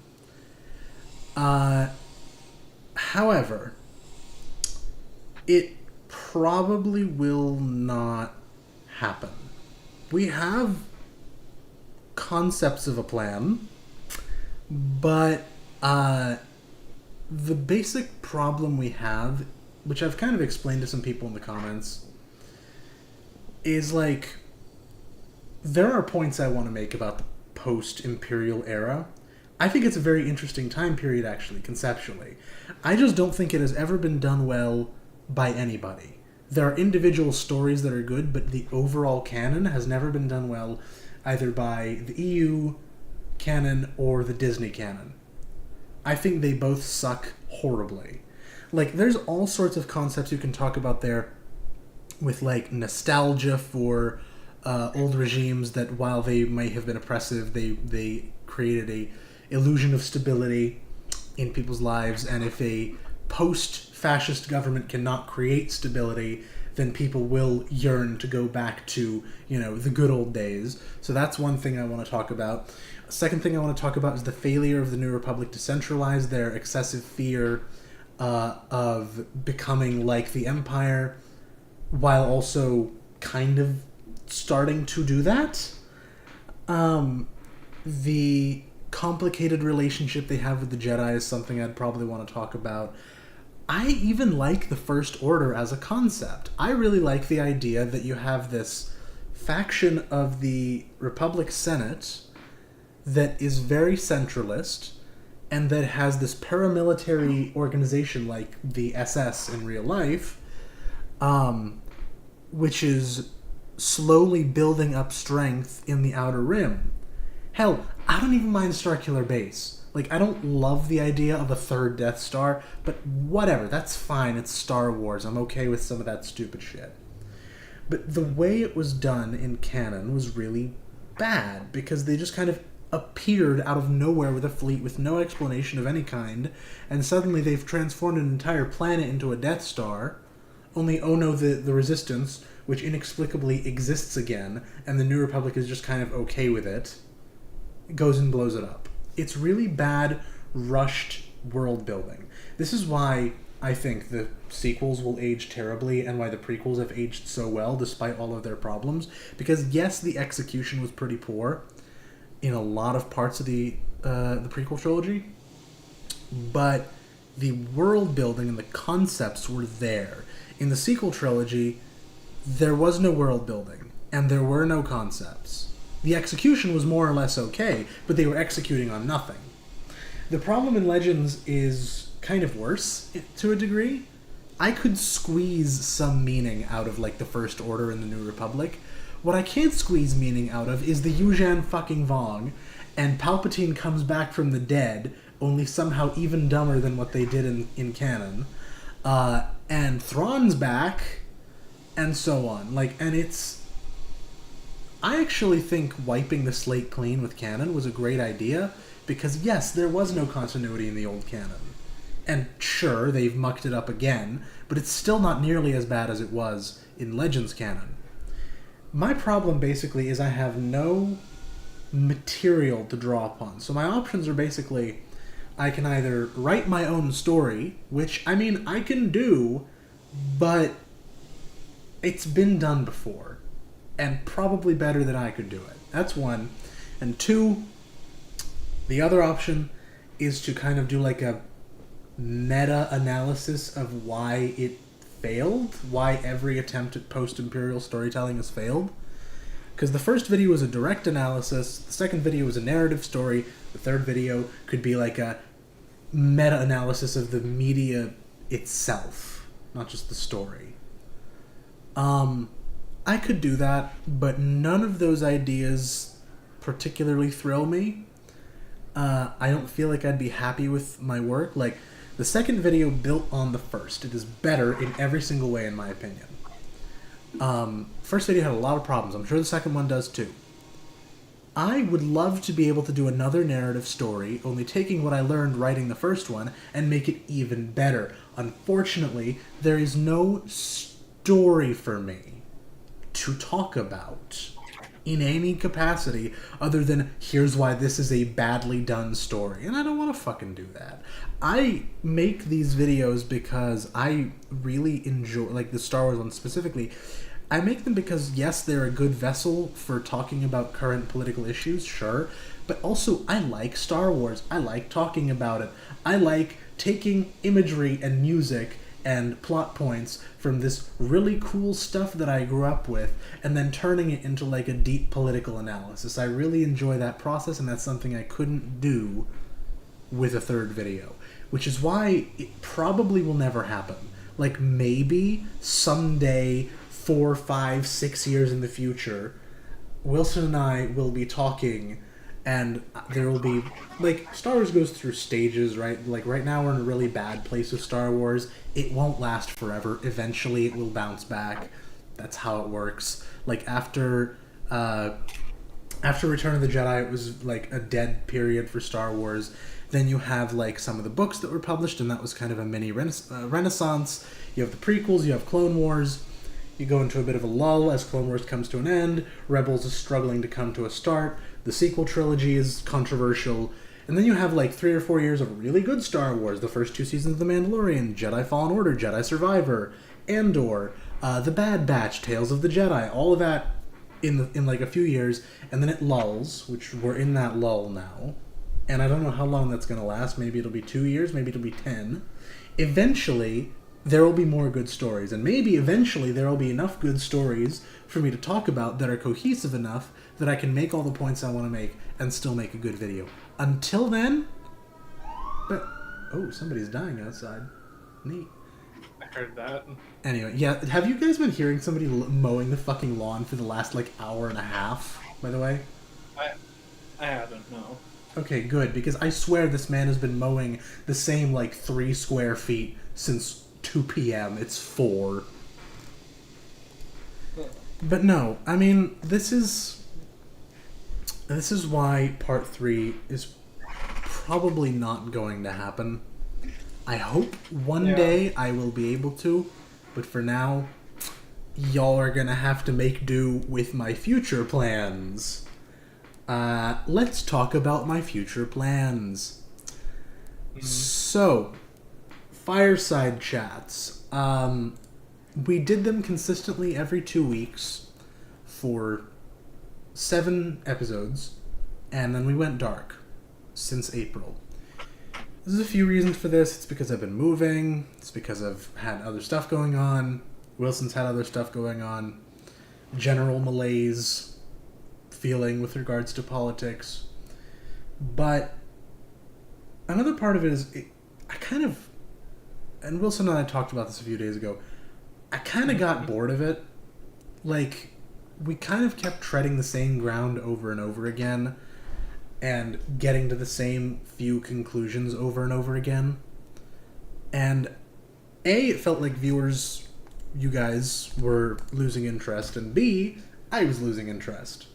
However, it probably will not happen. We have concepts of a plan, but the basic problem we have, which I've kind of explained to some people in the comments, is there are points I want to make about the post-Imperial era. I think it's a very interesting time period, actually, conceptually. I just don't think it has ever been done well by anybody. There are individual stories that are good, but the overall canon has never been done well, either by the EU, canon or the Disney canon. I think they both suck horribly. Like, there's all sorts of concepts you can talk about there with, like, nostalgia for old regimes that, while they may have been oppressive, they created a illusion of stability in people's lives, and if a post-fascist government cannot create stability, then people will yearn to go back to, the good old days. So that's one thing I want to talk about. Second thing I want to talk about is the failure of the New Republic to centralize their excessive fear of becoming like the Empire, while also kind of starting to do that. The complicated relationship they have with the Jedi is something I'd probably want to talk about. I even like the First Order as a concept. I really like the idea that you have this faction of the Republic Senate that is very centralist and that has this paramilitary organization like the SS in real life, which is slowly building up strength in the Outer Rim. Hell, I don't even mind Starkiller Base. Like, I don't love the idea of a third Death Star, but whatever, that's fine, it's Star Wars, I'm okay with some of that stupid shit. But the way it was done in canon was really bad, because they just kind of appeared out of nowhere with a fleet with no explanation of any kind, and suddenly they've transformed an entire planet into a Death Star, only, oh no, the Resistance, which inexplicably exists again, and the New Republic is just kind of okay with it, goes and blows it up. It's really bad, rushed world building. This is why I think the sequels will age terribly and why the prequels have aged so well despite all of their problems. Because yes, the execution was pretty poor in a lot of parts of the prequel trilogy, but the world building and the concepts were there. In the sequel trilogy, there was no world building and there were no concepts. The execution was more or less okay, but they were executing on nothing. The problem in Legends is kind of worse, to a degree. I could squeeze some meaning out of, like, the First Order and the New Republic. What I can't squeeze meaning out of is the Yujan fucking Vong, and Palpatine comes back from the dead, only somehow even dumber than what they did in canon. And Thrawn's back, and so on. And it's... I actually think wiping the slate clean with canon was a great idea, because yes, there was no continuity in the old canon. And sure, they've mucked it up again, but it's still not nearly as bad as it was in Legends canon. My problem basically is I have no material to draw upon. So my options are basically, I can either write my own story, which, I mean, I can do, but it's been done before. And probably better than I could do it. That's one. And two, the other option is to kind of do like a meta-analysis of why it failed, why every attempt at post-imperial storytelling has failed. Because the first video was a direct analysis, the second video was a narrative story, the third video could be like a meta-analysis of the media itself, not just the story. I could do that, but none of those ideas particularly thrill me. I don't feel like I'd be happy with my work. Like, the second video built on the first. It is better in every single way, in my opinion. First video had a lot of problems. I'm sure the second one does too. I would love to be able to do another narrative story, only taking what I learned writing the first one and make it even better. Unfortunately, there is no story for me to talk about in any capacity other than here's why this is a badly done story, and I don't want to fucking do that. I make these videos because I really enjoy, like the Star Wars one specifically, I make them because yes, they're a good vessel for talking about current political issues, sure, but also I like Star Wars. I like talking about it. I like taking imagery and music and plot points from this really cool stuff that I grew up with and then turning it into like a deep political analysis. I really enjoy that process, and that's something I couldn't do with a third video, which is why it probably will never happen. Like, maybe someday, 4, 5, 6 years in the future, Wilson and I will be talking And there will be, like, Star Wars goes through stages, right? Like, right now we're in a really bad place with Star Wars. It won't last forever. Eventually it will bounce back. That's how it works. Like, after Return of the Jedi, it was, like, a dead period for Star Wars. Then you have, like, some of the books that were published, and that was kind of a mini renaissance. You have the prequels, you have Clone Wars. You go into a bit of a lull as Clone Wars comes to an end. Rebels is struggling to come to a start. The sequel trilogy is controversial. And then you have like 3 or 4 years of really good Star Wars. The first 2 seasons of The Mandalorian, Jedi Fallen Order, Jedi Survivor, Andor, The Bad Batch, Tales of the Jedi. All of that in like a few years. And then it lulls, which we're in that lull now. And I don't know how long that's going to last. Maybe it'll be 2 years, maybe it'll be 10. Eventually, there will be more good stories, and maybe eventually there will be enough good stories for me to talk about that are cohesive enough that I can make all the points I want to make and still make a good video. Until then, but oh, somebody's dying outside. Neat. I heard that. Anyway, yeah, have you guys been hearing somebody mowing the fucking lawn for the last like hour and a half, by the way? I haven't, no. Okay, good, because I swear this man has been mowing the same like 3 square feet since 2 p.m. It's 4. But no, I mean, this is why part 3 is probably not going to happen. I hope one day I will be able to, but for now, y'all are gonna have to make do with my future plans. Let's talk about my future plans. Mm-hmm. So, fireside chats. We did them consistently every 2 weeks for 7 episodes, and then we went dark since April. There's a few reasons for this. It's because I've been moving. It's because I've had other stuff going on. Wilson's had other stuff going on. General malaise feeling with regards to politics. But another part of it is, I kind of, and Wilson and I talked about this a few days ago, I kind of got bored of it. Like, we kind of kept treading the same ground over and over again and getting to the same few conclusions over and over again. And A, it felt like viewers, you guys, were losing interest, and B, I was losing interest.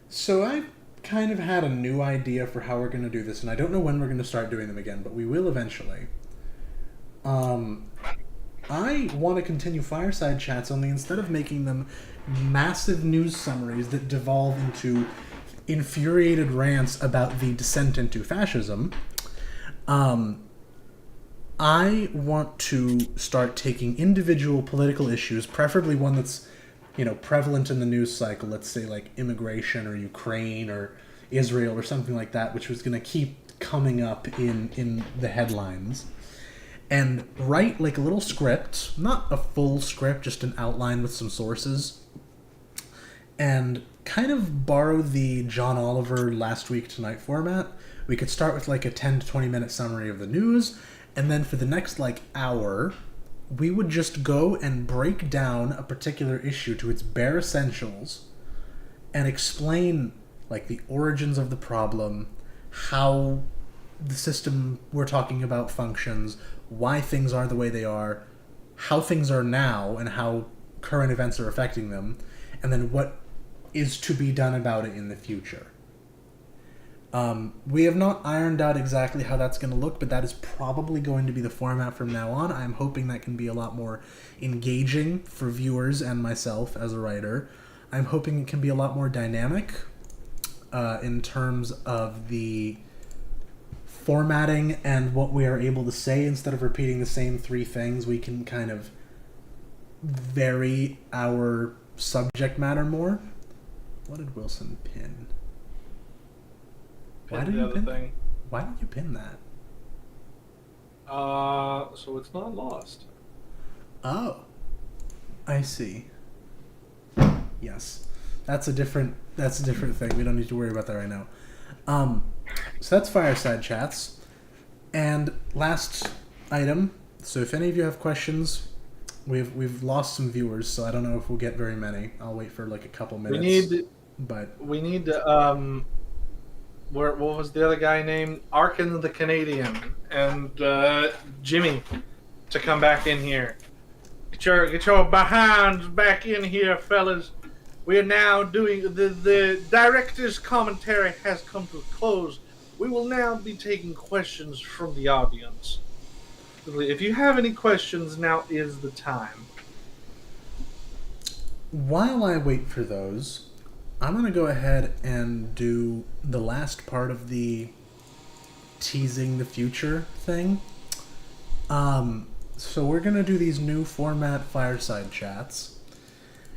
So I kind of had a new idea for how we're going to do this, and I don't know when we're going to start doing them again, but we will eventually. I want to continue fireside chats, only instead of making them massive news summaries that devolve into infuriated rants about the descent into fascism, I want to start taking individual political issues, preferably one that's, prevalent in the news cycle, let's say like immigration or Ukraine or Israel or something like that, which was going to keep coming up in the headlines, and write like a little script, not a full script, just an outline with some sources, and kind of borrow the John Oliver Last Week Tonight format. We could start with like a 10 to 20 minute summary of the news, and then for the next like hour, we would just go and break down a particular issue to its bare essentials and explain like the origins of the problem, how the system we're talking about functions, why things are the way they are, how things are now and how current events are affecting them, and then what is to be done about it in the future. We have not ironed out exactly how that's going to look, but that is probably going to be the format from now on. I'm hoping that can be a lot more engaging for viewers and myself as a writer. I'm hoping it can be a lot more dynamic in terms of the formatting and what we are able to say. Instead of repeating the same 3 things, we can kind of vary our subject matter more. What did Wilson pin? Why did you pin that? So it's not lost. Oh, I see. Yes, that's a different thing. We don't need to worry about that right now. So that's fireside chats. And last item. So if any of you have questions, we've lost some viewers, so I don't know if we'll get very many. I'll wait for like a couple minutes. We need to what was the other guy named? Arkin the Canadian and Jimmy to come back in here. Get your behinds back in here, fellas. We are now doing the director's commentary has come to a close. We will now be taking questions from the audience. If you have any questions, now is the time. While I wait for those, I'm going to go ahead and do the last part of the teasing the future thing. So we're going to do these new format fireside chats.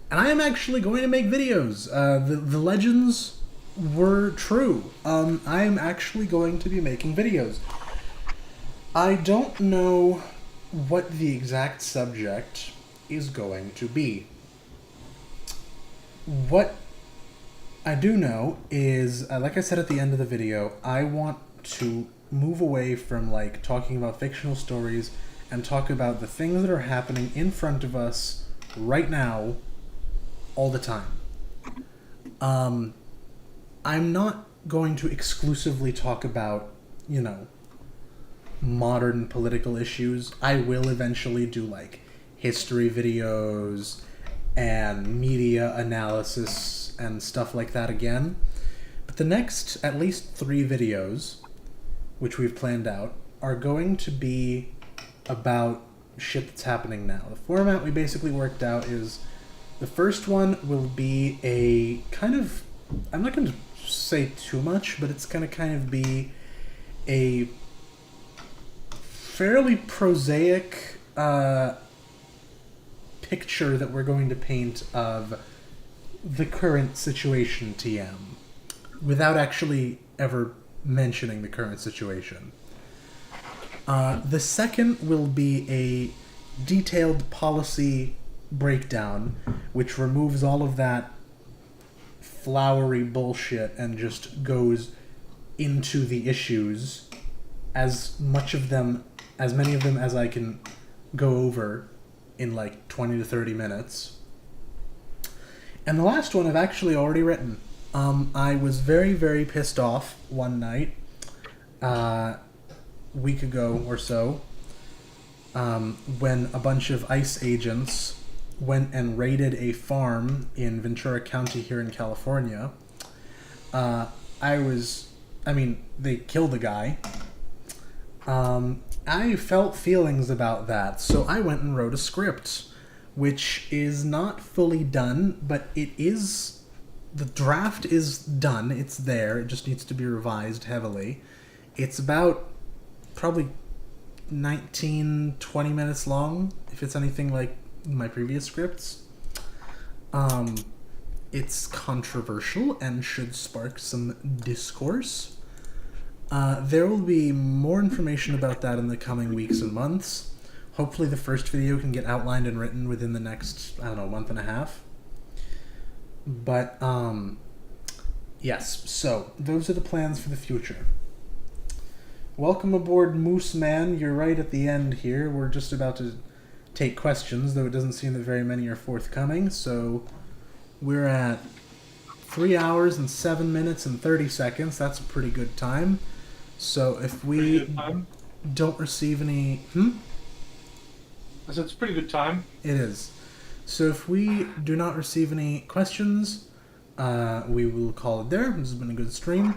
And I am actually going to make videos. The legends were true. I am actually going to be making videos. I don't know what the exact subject is going to be. What I do know is, like I said at the end of the video, I want to move away from like talking about fictional stories and talk about the things that are happening in front of us right now all the time. I'm not going to exclusively talk about, modern political issues. I will eventually do like history videos and media analysis and stuff like that again. But the next at least 3 videos, which we've planned out, are going to be about shit that's happening now. The format we basically worked out is the first one will be a kind of, I'm not going to say too much, but it's going to kind of be a fairly prosaic picture that we're going to paint of the current situation TM without actually ever mentioning the current situation. The second will be a detailed policy breakdown, which removes all of that flowery bullshit and just goes into the issues, as many of them as I can go over in like 20 to 30 minutes. And the last one I've actually already written. I was very, very pissed off one night, week ago or so, when a bunch of ICE agents went and raided a farm in Ventura County here in California. They killed a guy. I felt feelings about that, so I went and wrote a script, which is not fully done, but it is, the draft is done, it's there, it just needs to be revised heavily. It's about probably 19, 20 minutes long, if it's anything like my previous scripts. It's controversial and should spark some discourse. There will be more information about that in the coming weeks and months. Hopefully the first video can get outlined and written within the next, month and a half. But, yes, so those are the plans for the future. Welcome aboard, Moose Man. You're right at the end here. We're just about to take questions, though it doesn't seem that very many are forthcoming, so we're at 3 hours and 7 minutes and 30 seconds. That's a pretty good time. So if we don't receive any... I said it's a pretty good time. It is. So if we do not receive any questions, we will call it there. This has been a good stream.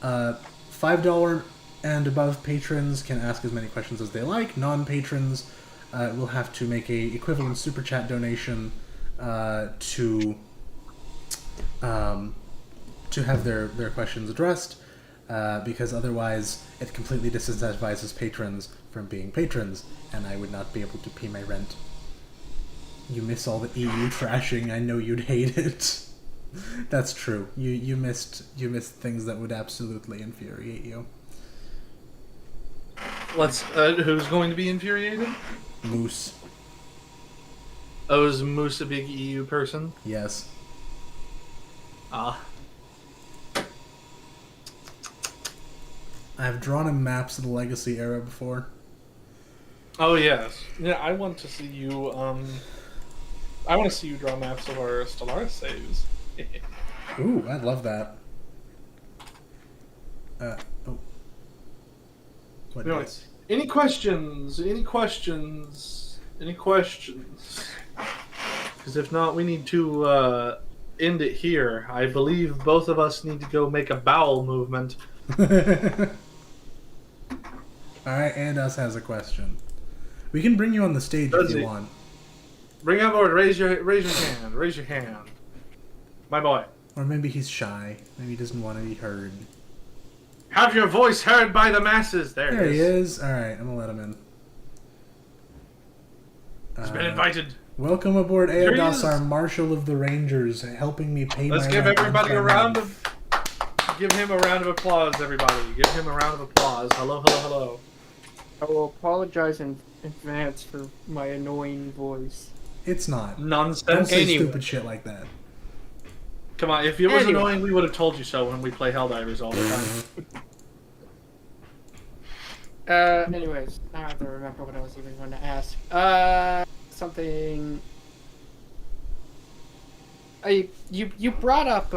$5 and above patrons can ask as many questions as they like. Non-patrons will have to make a equivalent super chat donation to have their questions addressed, because otherwise it completely disincentivizes patrons from being patrons, and I would not be able to pay my rent. You miss all the EU trashing. I know you'd hate it. That's true. You missed things that would absolutely infuriate you. Who's going to be infuriated? Moose. Oh, is Moose a big EU person? Yes. I've drawn him maps of the Legacy era before. Oh yes. Yeah, I want to see you. I want to see you draw maps of our Stellaris saves. Ooh, I'd love that. Oh. What Anyways, dice? any questions? Any questions? Any questions? Because if not, we need to end it here. I believe both of us need to go make a bowel movement. Alright, Andos has a question. We can bring you on the stage Does if you he? want. Bring on board. Raise your hand. Raise your hand. My boy. Or maybe he's shy. Maybe he doesn't want to be heard. Have your voice heard by the masses. There He is. Alright, I'm gonna let him in. He's been invited. Welcome aboard, Here he Aedos, is. our Marshal of the Rangers, helping me pay Let's my give rent everybody once a I'm round in. of... Give him a round of applause, everybody. Give him a round of applause. Hello, hello, hello. I will apologize in advance for my annoying voice. It's not. Don't Nonsense. say Anyway. stupid shit like that. Come on, if it was Anyway. annoying, we would have told you so when we play Helldivers all the time. Anyways, I have to remember what I was even going to ask. Something. You brought up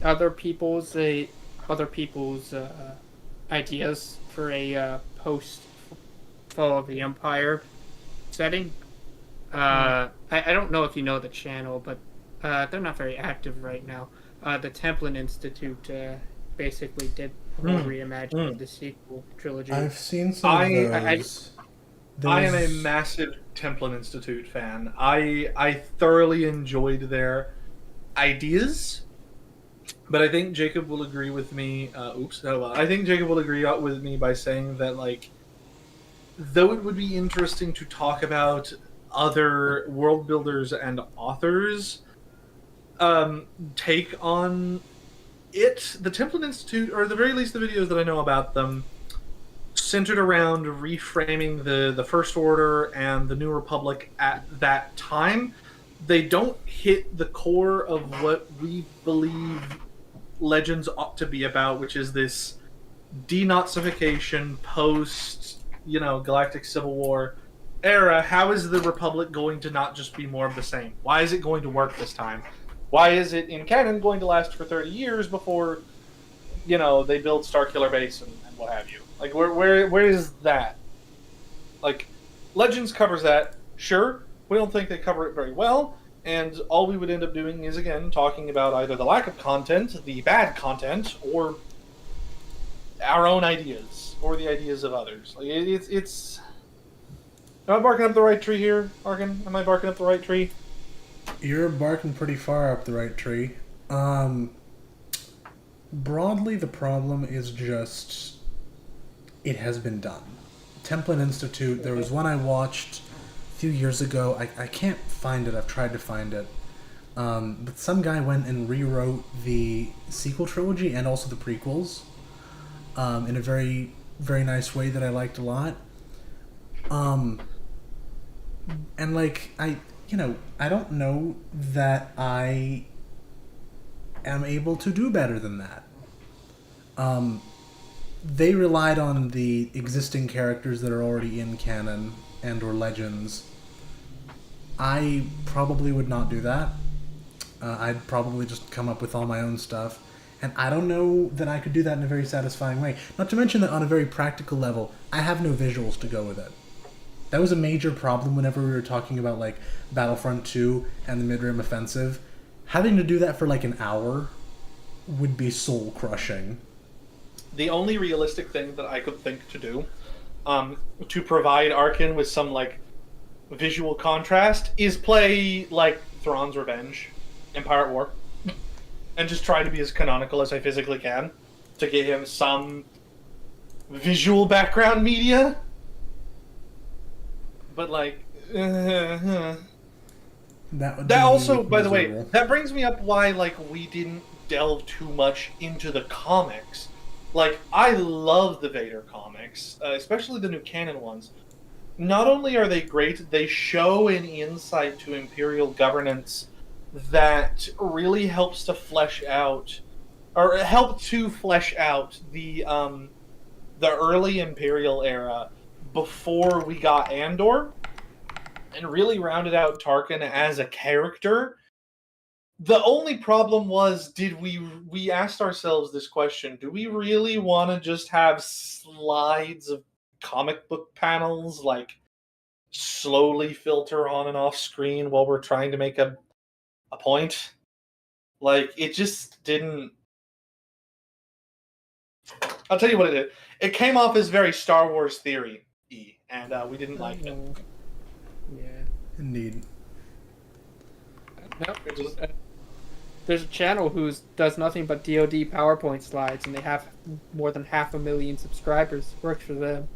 other people's ideas for a post Fall of the Empire setting. I don't know if you know the channel, but they're not very active right now. The Templin Institute basically did a whole reimagining of the sequel trilogy. I've seen some of those. I am a There's- massive Templin Institute fan. I thoroughly enjoyed their ideas, but I think Jacob will agree with me. I think Jacob will agree with me by saying that, like, though it would be interesting to talk about other world builders and authors' take on it, the Templin Institute, or at the very least the videos that I know about them, centered around reframing the First Order and the New Republic at that time. They don't hit the core of what we believe Legends ought to be about, which is this denazification post, Galactic Civil War era. How is the Republic going to not just be more of the same? Why is it going to work this time? Why is it, in canon, going to last for 30 years before, they build Starkiller Base and what have you? Like, where is that? Like, Legends covers that, sure. We don't think they cover it very well, and all we would end up doing is, again, talking about either the lack of content, the bad content, or our own ideas, or the ideas of others. Like, it's... Am I barking up the right tree here, Arkin? Am I barking up the right tree? You're barking pretty far up the right tree. Broadly, the problem is just it has been done. Templin Institute, there was one I watched a few years ago. I can't find it. I've tried to find it. But some guy went and rewrote the sequel trilogy and also the prequels in a very, very nice way that I liked a lot. And like, I don't know that I am able to do better than that. They relied on the existing characters that are already in canon and or Legends. I probably would not do that. I'd probably just come up with all my own stuff. And I don't know that I could do that in a very satisfying way. Not to mention that on a very practical level, I have no visuals to go with it. That was a major problem whenever we were talking about, like, Battlefront 2 and the Mid-Rim Offensive. Having to do that for, like, an hour would be soul-crushing. The only realistic thing that I could think to do, to provide Arkin with some, like, visual contrast, is play, like, Thrawn's Revenge, Empire at War, and just try to be as canonical as I physically can to get him some visual background media. But, like, That would that be also, by the way, miserable. that brings me up why, like, we didn't delve too much into the comics. Like, I love the Vader comics, especially the new canon ones. Not only are they great, they show an insight to Imperial governance that really helps to flesh out, or help to flesh out the early Imperial era before we got Andor, and really rounded out Tarkin as a character The only problem was, did we asked ourselves this question: do we really want to just have slides of comic book panels like slowly filter on and off screen while we're trying to make a point? Like, it just didn't. I'll tell you what it did. It came off as very Star Wars theory-y, and we didn't like it. Yeah. Indeed. Nope. It just, There's a channel who does nothing but DoD PowerPoint slides, and they have more than 500,000 subscribers. Works for them.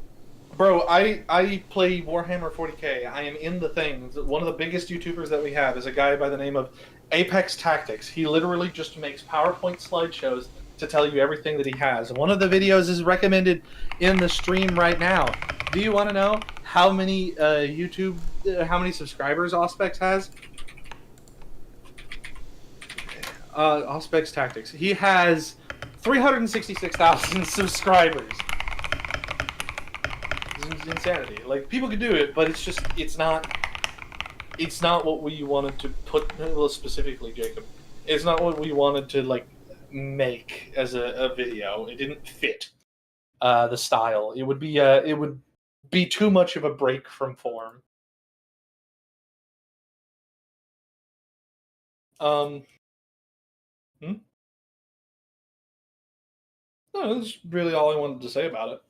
bro, I play Warhammer 40k. I am in the thing. One of the biggest YouTubers that we have is a guy by the name of Apex Tactics. He literally just makes PowerPoint slideshows to tell you everything that he has. One of the videos is recommended in the stream right now. Do you want to know how many how many subscribers Auspex has? Auspex Tactics. He has 366,000 subscribers. It's insanity. Like, people could do it, but it's just, it's not what we wanted to put, well, specifically Jacob. It's not what we wanted to, like, make as a video. It didn't fit the style. It would be too much of a break from form. No, that's really all I wanted to say about it.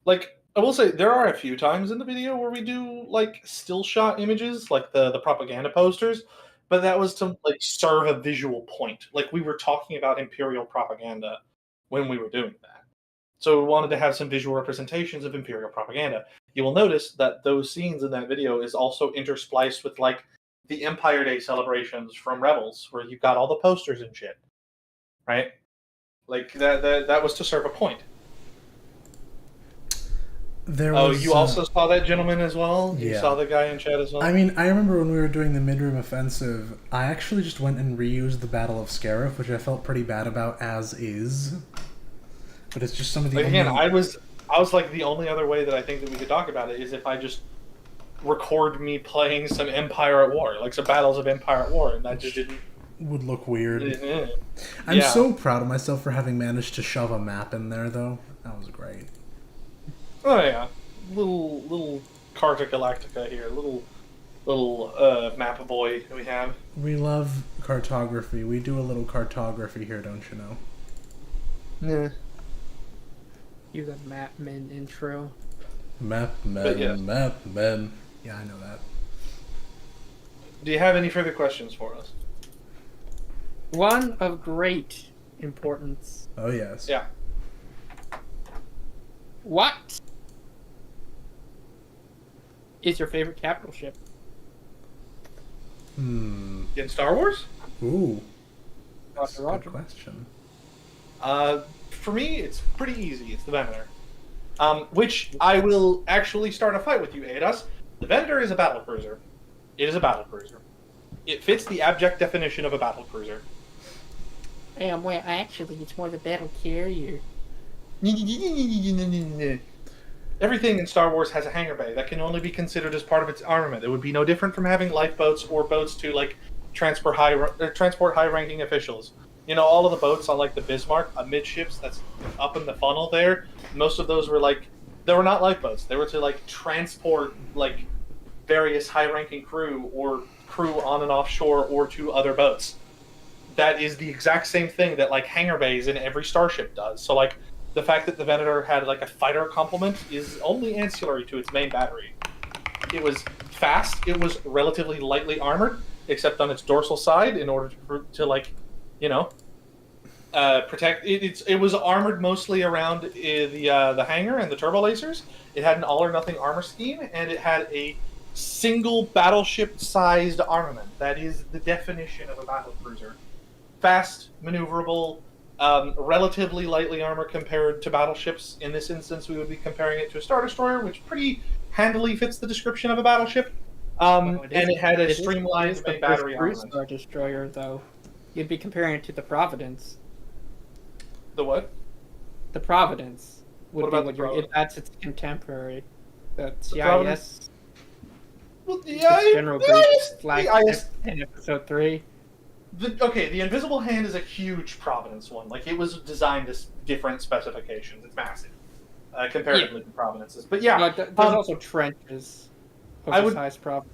Like, I will say, there are a few times in the video where we do, like, still shot images, like the propaganda posters, but that was to, like, serve a visual point. Like, we were talking about Imperial propaganda when we were doing that. So we wanted to have some visual representations of Imperial propaganda. You will notice that those scenes in that video is also interspliced with, like, the Empire Day celebrations from Rebels, where you've got all the posters and shit. Right? Like, that was to serve a point. You also saw that gentleman as well? Yeah. You saw the guy in chat as well? I mean, I remember when we were doing the Midrim Offensive, I actually just went and reused the Battle of Scarif, which I felt pretty bad about as is. But it's just some of the Again, I was like, the only other way that I think that we could talk about it is if I just record me playing some Empire at War, like some Battles of Empire at War, and that just didn't... would look weird. Yeah. I'm so proud of myself for having managed to shove a map in there, though. That was great. Oh yeah, little Carta Galactica here, little map boy we have. We love cartography. We do a little cartography here, don't you know? Yeah. You the Mapman intro. Mapmen, yes. Mapmen. Yeah, I know that. Do you have any further questions for us? One of great importance. Oh yes. Yeah. What is your favorite capital ship? In Star Wars? Ooh. That's Roger, a Roger. good question. For me, it's pretty easy. It's the Venator. Which I will actually start a fight with you, Adas. The Venator is a battlecruiser. It is a battlecruiser. It fits the abject definition of a battlecruiser. Well, actually, it's more of a battle carrier. Everything in Star Wars has a hangar bay that can only be considered as part of its armament. It would be no different from having lifeboats or boats to, like, transport high-ranking officials. You know, all of the boats on, like, the Bismarck, amidships that's up in the funnel there, most of those were, like, they were not lifeboats. They were to, like, transport, like, various high-ranking crew or crew on and offshore or to other boats. That is the exact same thing that, like, hangar bays in every starship does. So, like, the fact that the Venator had, like, a fighter complement is only ancillary to its main battery. It was fast. It was relatively lightly armored, except on its dorsal side, in order to like, you know, protect. It was armored mostly around the hangar and the turbo lasers. It had an all-or-nothing armor scheme, and it had a single battleship-sized armament. That is the definition of a battlecruiser. Fast, maneuverable, relatively lightly armored compared to battleships. In this instance, we would be comparing it to a Star Destroyer, which pretty handily fits the description of a battleship. It had a streamlined main battery armament. Star Destroyer, though. You'd be comparing it to the Providence. The what? The Providence would What be about what the Providence? that's its contemporary. The Providence? CIS. Well, It's General Grievous flag in episode 3. The Invisible Hand is a huge Providence one. Like, it was designed to different specifications. It's massive, comparatively to Providence's. But yeah, But there's also trenches. Oversized Providence.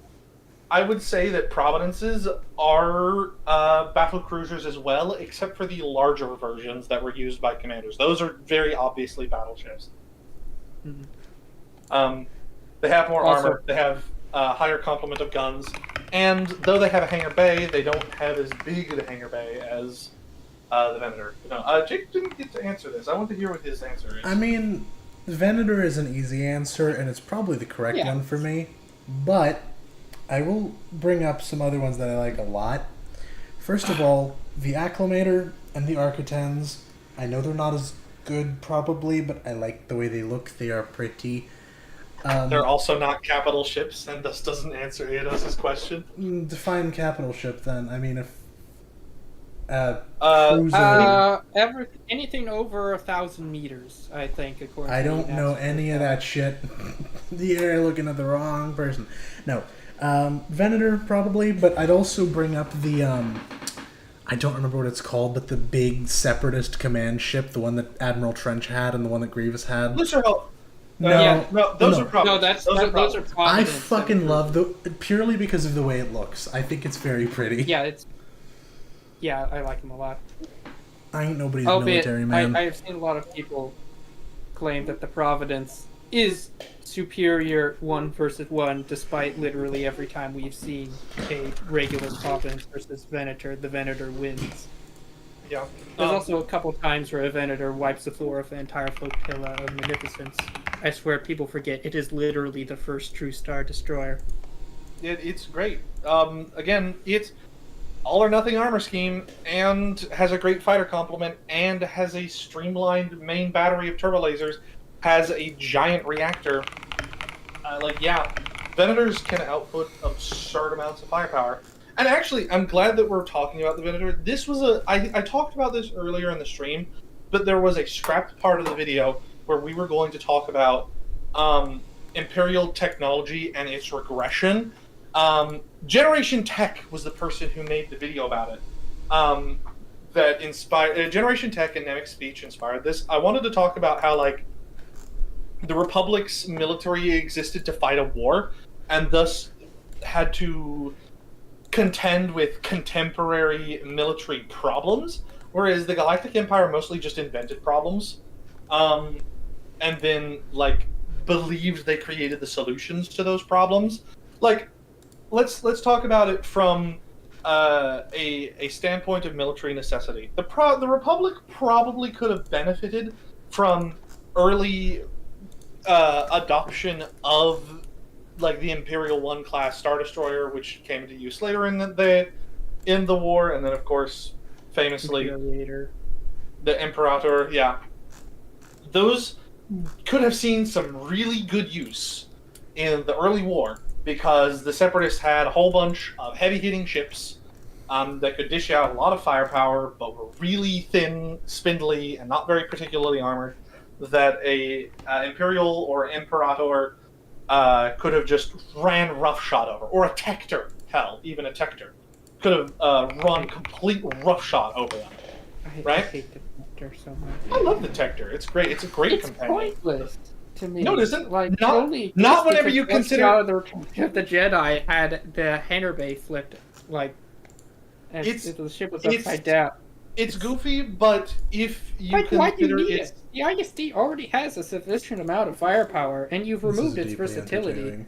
I would say that Providences are battle cruisers as well, except for the larger versions that were used by commanders. Those are very obviously battleships. Mm-hmm. They have more armor. They have higher complement of guns, and though they have a hangar bay, they don't have as big a hangar bay as the Venator. No, Jake didn't get to answer this. I want to hear what his answer is. I mean, the Venator is an easy answer, and it's probably the correct one for me, but I will bring up some other ones that I like a lot. First of all, the Acclamator and the Architens. I know they're not as good, probably, but I like the way they look. They are pretty. They're also not capital ships, and this doesn't answer Eidos' question. Define capital ship, then. I mean, if anything over 1,000 meters, I think. According I to don't know any of that shit. You're looking at the wrong person. No, Venator probably, but I'd also bring up the I don't remember what it's called, but the big Separatist command ship, the one that Admiral Trench had and the one that Grievous had. Those are Those are problems. No, those are I Providence. fucking love purely because of the way it looks. I think it's very pretty. Yeah, I like them a lot. I ain't nobody's military man. I've seen a lot of people claim that the Providence is superior 1-1, despite literally every time we've seen a regular Providence versus Venator, the Venator wins. Yeah. There's also a couple times where a Venator wipes the floor of the entire flotilla of Magnificence. I swear people forget it is literally the first true Star Destroyer. It's great. Again, it's all or nothing armor scheme, and has a great fighter complement, and has a streamlined main battery of turbo lasers, has a giant reactor. Venators can output absurd amounts of firepower. And actually, I'm glad that we're talking about the Venator. This was I talked about this earlier in the stream, but there was a scrapped part of the video where we were going to talk about Imperial technology and its regression. Generation Tech was the person who made the video about it. That inspired Generation Tech and Nemec Speech inspired this. I wanted to talk about how the Republic's military existed to fight a war, and thus had to contend with contemporary military problems, whereas the Galactic Empire mostly just invented problems, and then believed they created the solutions to those problems. Let's talk about it from a standpoint of military necessity. The Republic probably could have benefited from early adoption of the Imperial 1 class Star Destroyer, which came into use later in the war, and then of course famously the Imperator. Yeah, those could have seen some really good use in the early war, because the Separatists had a whole bunch of heavy-hitting ships that could dish out a lot of firepower, but were really thin, spindly, and not very particularly armored, that a Imperial or Imperator could have just ran roughshod over, or a Tector, hell, even a Tector, could have run complete roughshod over them. I hate the Tector so much. I love the Tector. It's great. It's a great companion. It's pointless to me. No, it isn't. Not whenever you consider the Jedi had the hangar bay flipped, and the ship was upside down. It's goofy, but if you consider why do you need it? The ISD already has a sufficient amount of firepower, and you've removed its versatility.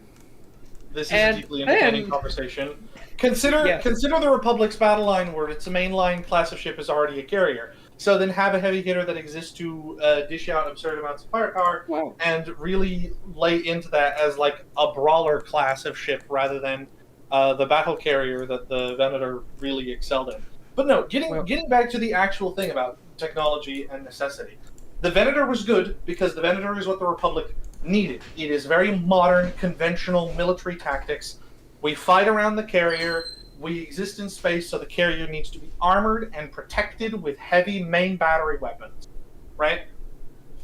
This is a deeply entertaining conversation. Consider the Republic's battle line, where its mainline class of ship is already a carrier. So then have a heavy hitter that exists to dish out absurd amounts of firepower, and really lay into that as a brawler class of ship rather than the battle carrier that the Venator really excelled in. But no, getting back to the actual thing about technology and necessity. The Venator was good because the Venator is what the Republic needed. It is very modern, conventional military tactics. We fight around the carrier. We exist in space, so the carrier needs to be armored and protected with heavy main battery weapons. Right?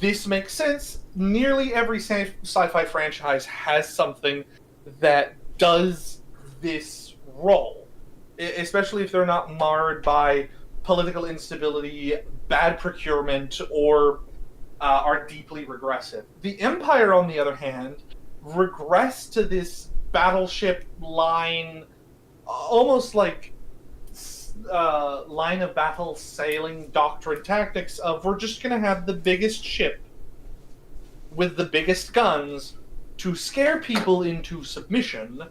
This makes sense. Nearly every sci-fi franchise has something that does this role, especially if they're not marred by political instability, bad procurement, or are deeply regressive. The Empire, on the other hand, regressed to this battleship line, almost like line of battle sailing doctrine tactics of we're just going to have the biggest ship with the biggest guns to scare people into submission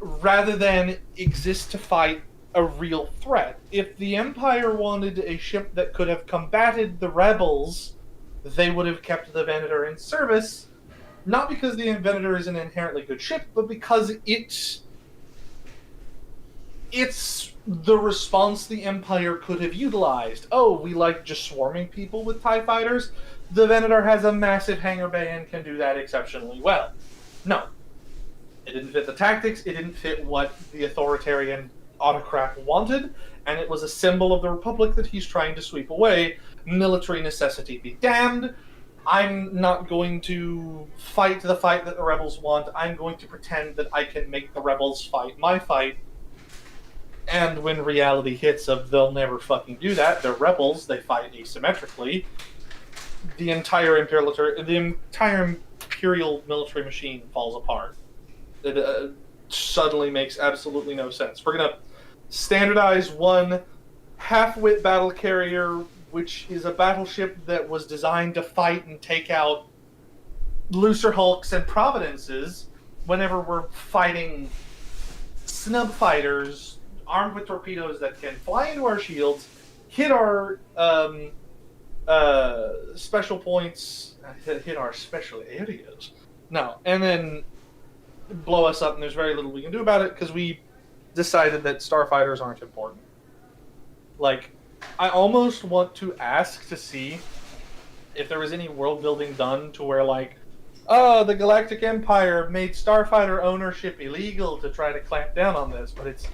rather than exist to fight a real threat. If the Empire wanted a ship that could have combated the rebels, they would have kept the Venator in service, not because the Venator is an inherently good ship, but because it's the response the Empire could have utilized. Oh, we like just swarming people with TIE fighters? The Venator has a massive hangar bay and can do that exceptionally well. No. It didn't fit the tactics, it didn't fit what the authoritarian autocrat wanted, and it was a symbol of the Republic that he's trying to sweep away. Military necessity be damned. I'm not going to fight the fight that the rebels want. I'm going to pretend that I can make the rebels fight my fight. And when reality hits of they'll never fucking do that, they're rebels, they fight asymmetrically, the entire imperial military machine falls apart. It suddenly makes absolutely no sense. We're going to standardize one half-wit battle carrier, which is a battleship that was designed to fight and take out looser hulks and providences whenever we're fighting snub fighters armed with torpedoes that can fly into our shields, hit our special points, hit our special areas. No, and then blow us up, and there's very little we can do about it because we decided that starfighters aren't important. Like, I almost want to ask to see if there was any world building done to where, like, oh, the Galactic Empire made starfighter ownership illegal to try to clamp down on this, but it's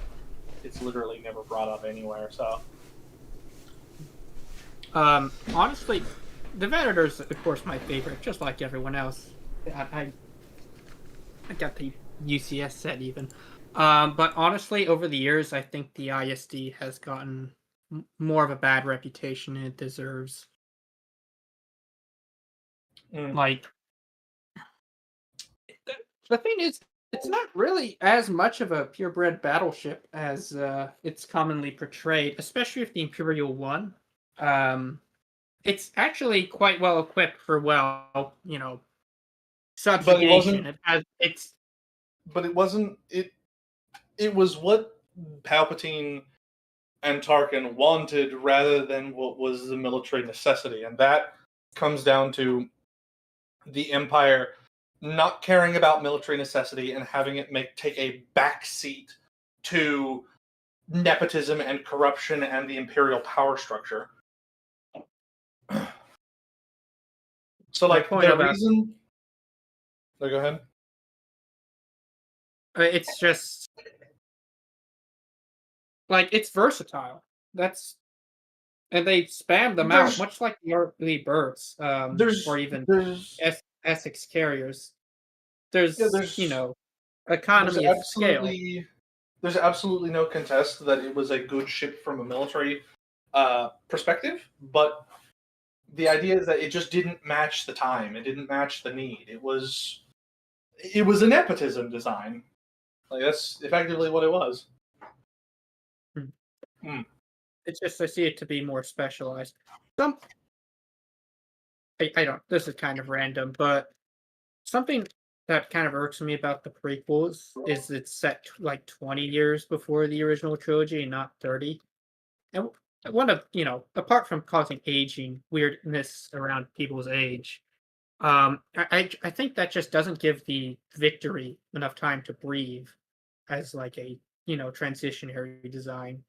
literally never brought up anywhere. So, honestly, the Venator's, of course, my favorite, just like everyone else. I got the UCS set even. But honestly, over the years, I think the ISD has gotten more of a bad reputation than it deserves. Like, the thing is, it's not really as much of a purebred battleship as it's commonly portrayed, especially if the Imperial won. It's actually quite well equipped for, subjugation. But it wasn't. It was what Palpatine and Tarkin wanted rather than what was the military necessity, and that comes down to the Empire not caring about military necessity and having it take a backseat to nepotism and corruption and the Imperial power structure. So, like, the reason... No, go ahead. It's just... like, it's versatile. And they spam them out, much like the early birds, or even Essex carriers. There's economy of scale. There's absolutely no contest that it was a good ship from a military perspective, but the idea is that it just didn't match the time. It didn't match the need. It was a nepotism design. Like, that's effectively what it was. It's just I see it to be more specialized. I don't. This is kind of random, but something that kind of irks me about the prequels is it's set like 20 years before the original trilogy and not 30. And one of apart from causing aging weirdness around people's age, I think that just doesn't give the victory enough time to breathe as like a transitionary design.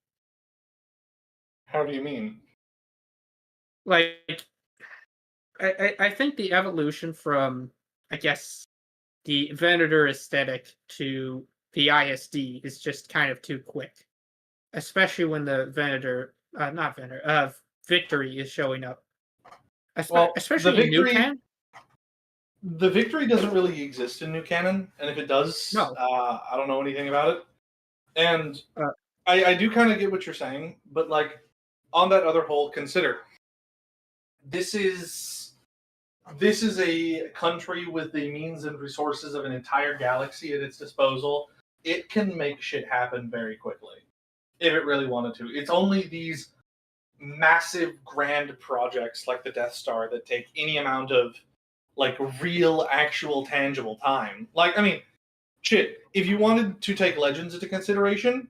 How do you mean? Like, I think the evolution from, I guess, the Venator aesthetic to the ISD is just kind of too quick. Especially when the Victory is showing up. Especially in New Canon. the victory doesn't really exist in new canon, and if it does, No. I don't know anything about it. And Uh, I do kind of get what you're saying, but like on that other whole, consider this is a country with the means and resources of an entire galaxy at its disposal. It can make shit happen very quickly if it really wanted to. It's only these massive grand projects like the Death Star that take any amount of like real actual tangible time. Like, I mean, shit, if you wanted to take Legends into consideration,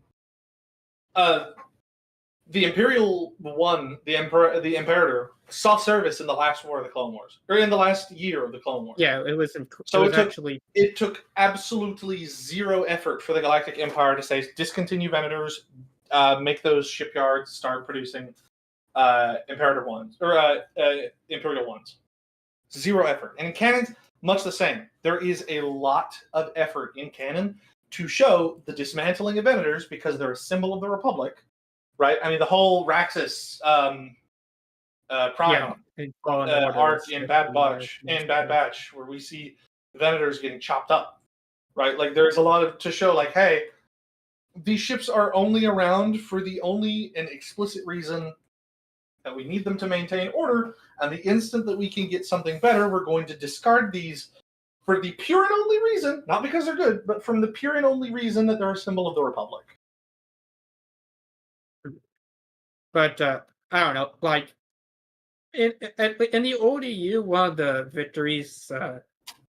the Imperial one, the Imperator saw service in the last war of the Clone Wars, or in the last year of the Clone Wars. Yeah, it was. So It took absolutely zero effort for the Galactic Empire to say discontinue Venators, make those shipyards start producing Imperator ones or Imperial ones. Zero effort, and in canon, much the same. There is a lot of effort in canon to show the dismantling of Venators because they're a symbol of the Republic. Right, I mean the whole Raxus Prime arc in Bad Batch, where we see Venators getting chopped up. Right, like there's a lot of to show, like, hey, these ships are only around for the only and explicit reason that we need them to maintain order, and the instant that we can get something better, we're going to discard these for the pure and only reason, not because they're good, but from the pure and only reason that they're a symbol of the Republic. But I don't know, like in the old EU, one of the victories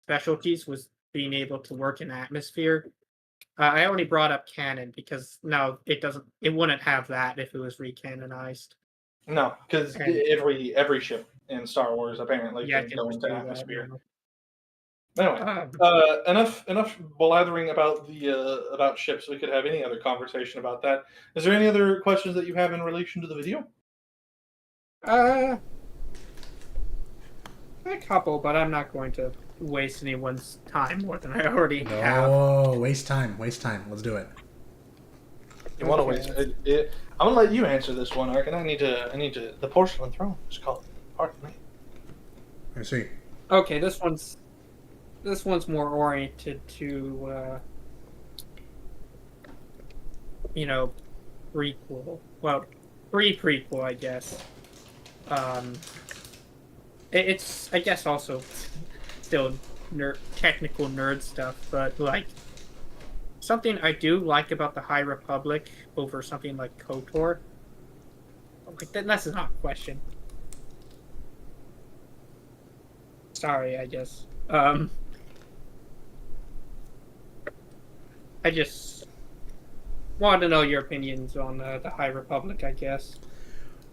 specialties was being able to work in atmosphere. I only brought up canon because no, it wouldn't have that if it was recanonized. No, because every ship in Star Wars apparently can go into atmosphere. Anyway, enough blathering about the about ships. We could have any other conversation about that. Is there any other questions that you have in relation to the video? A couple, but I'm not going to waste anyone's time more than I already have. Oh, waste time. Let's do it. You want to waste it? I'm gonna let you answer this one, Ark, and I need to. The porcelain throne is called. Pardon me. I see. Okay, this one's more oriented to prequel. Well, pre-prequel, I guess. It's I guess also still technical nerd stuff, but like something I do like about the High Republic over something like KOTOR. Like that's not a question. Sorry, I guess. I just wanted to know your opinions on the High Republic, I guess.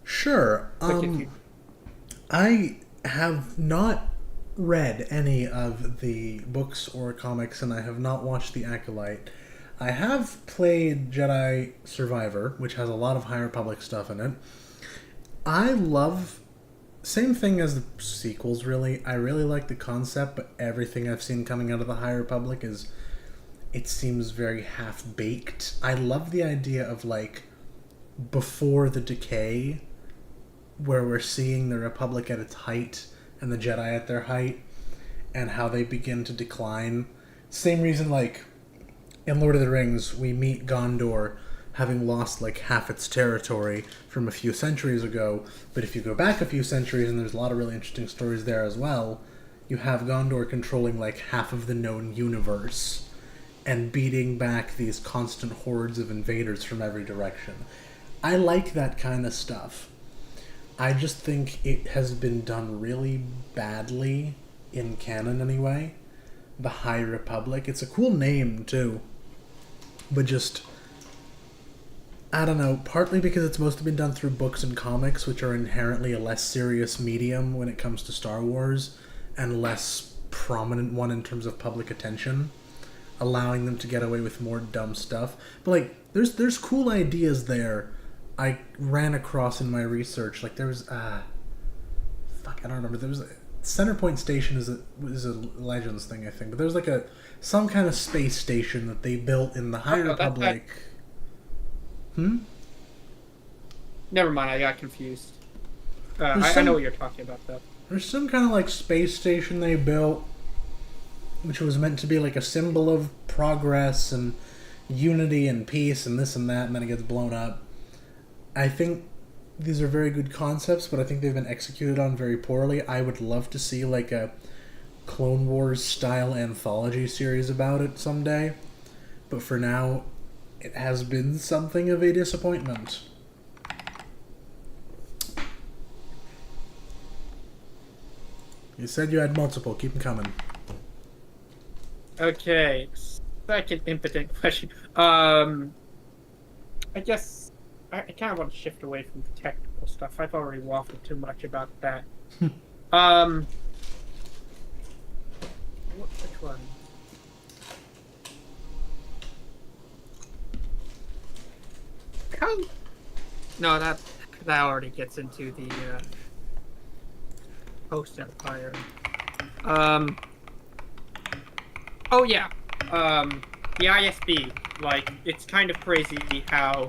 Sure. I have not read any of the books or comics, and I have not watched The Acolyte. I have played Jedi Survivor, which has a lot of High Republic stuff in it. I love... Same thing as the sequels, really. I really like the concept, but everything I've seen coming out of the High Republic is... It seems very half-baked. I love the idea of, like, before the decay, where we're seeing the Republic at its height and the Jedi at their height, and how they begin to decline. Same reason, like, in Lord of the Rings, we meet Gondor having lost, like, half its territory from a few centuries ago, but if you go back a few centuries, and there's a lot of really interesting stories there as well, you have Gondor controlling, like, half of the known universe, and beating back these constant hordes of invaders from every direction. I like that kind of stuff. I just think it has been done really badly, in canon anyway. The High Republic. It's a cool name, too. But just... I don't know, partly because it's mostly been done through books and comics, which are inherently a less serious medium when it comes to Star Wars, and less prominent one in terms of public attention, allowing them to get away with more dumb stuff. But, like, there's cool ideas there I ran across in my research. Like, there was, I don't remember, there was Centerpoint Station is a Legends thing, I think, but there was like some kind of space station that they built in the High Republic. Never mind, I got confused. I know what you're talking about, though. There's some kind of, like, space station they built which was meant to be like a symbol of progress and unity and peace and this and that, and then it gets blown up. I think these are very good concepts, but I think they've been executed on very poorly. I would love to see like a Clone Wars style anthology series about it someday, but for now it has been something of a disappointment. You said you had multiple. Keep them coming. Okay, second impotent question. I guess I kind of want to shift away from the technical stuff. I've already waffled too much about that. Which one? No, that already gets into the Post-Empire. Oh yeah. The ISB. Like, it's kind of crazy how,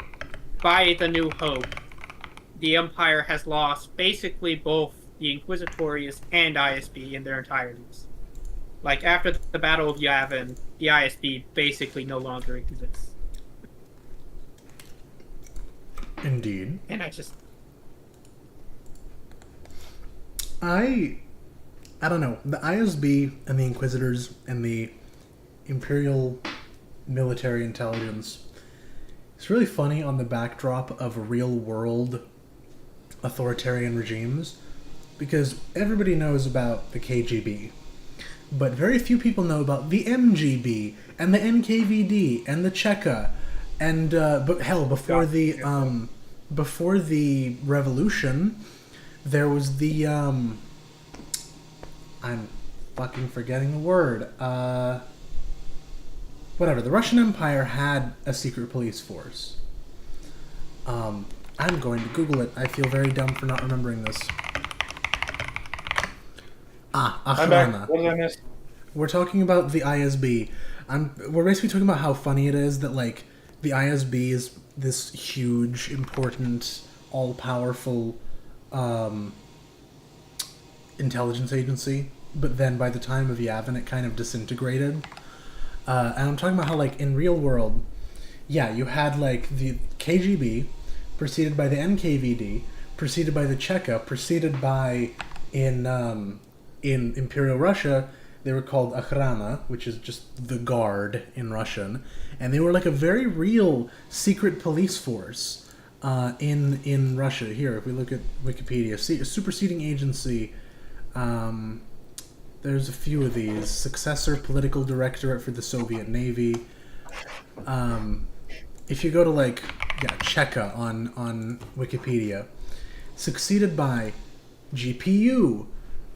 by the New Hope, the Empire has lost basically both the Inquisitorius and ISB in their entirities. Like, after the Battle of Yavin, the ISB basically no longer exists. Indeed. And I just... I don't know. The ISB and the Inquisitors and the Imperial military intelligence, it's really funny on the backdrop of real-world authoritarian regimes, because everybody knows about the KGB, but very few people know about the MGB and the NKVD and the Cheka, and but hell, before the revolution, there was the I'm fucking forgetting the word. Whatever. The Russian Empire had a secret police force. I'm going to Google it. I feel very dumb for not remembering this. I'm back. What did I miss? We're talking about the ISB. We're basically talking about how funny it is that, like, the ISB is this huge, important, all-powerful intelligence agency, but then by the time of Yavin, it kind of disintegrated. And I'm talking about how, like, in real world, yeah, you had, like, the KGB, preceded by the NKVD, preceded by the Cheka, preceded by, in Imperial Russia, they were called Akhrana, which is just the guard in Russian, and they were like a very real secret police force in Russia. Here, if we look at Wikipedia, a superseding agency, there's a few of these. Successor Political Directorate for the Soviet Navy. If you go to, like, Cheka on Wikipedia, succeeded by GPU,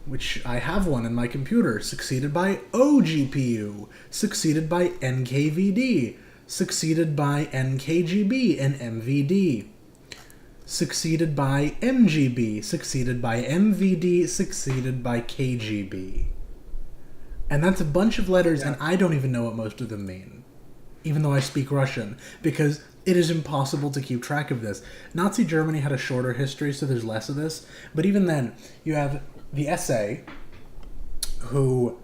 which I have one in my computer, succeeded by OGPU, succeeded by NKVD, succeeded by NKGB and MVD, succeeded by MGB, succeeded by MVD, succeeded by KGB. And that's a bunch of letters, and I don't even know what most of them mean, even though I speak Russian, because it is impossible to keep track of this. Nazi Germany had a shorter history, so there's less of this, but even then, you have the SA, who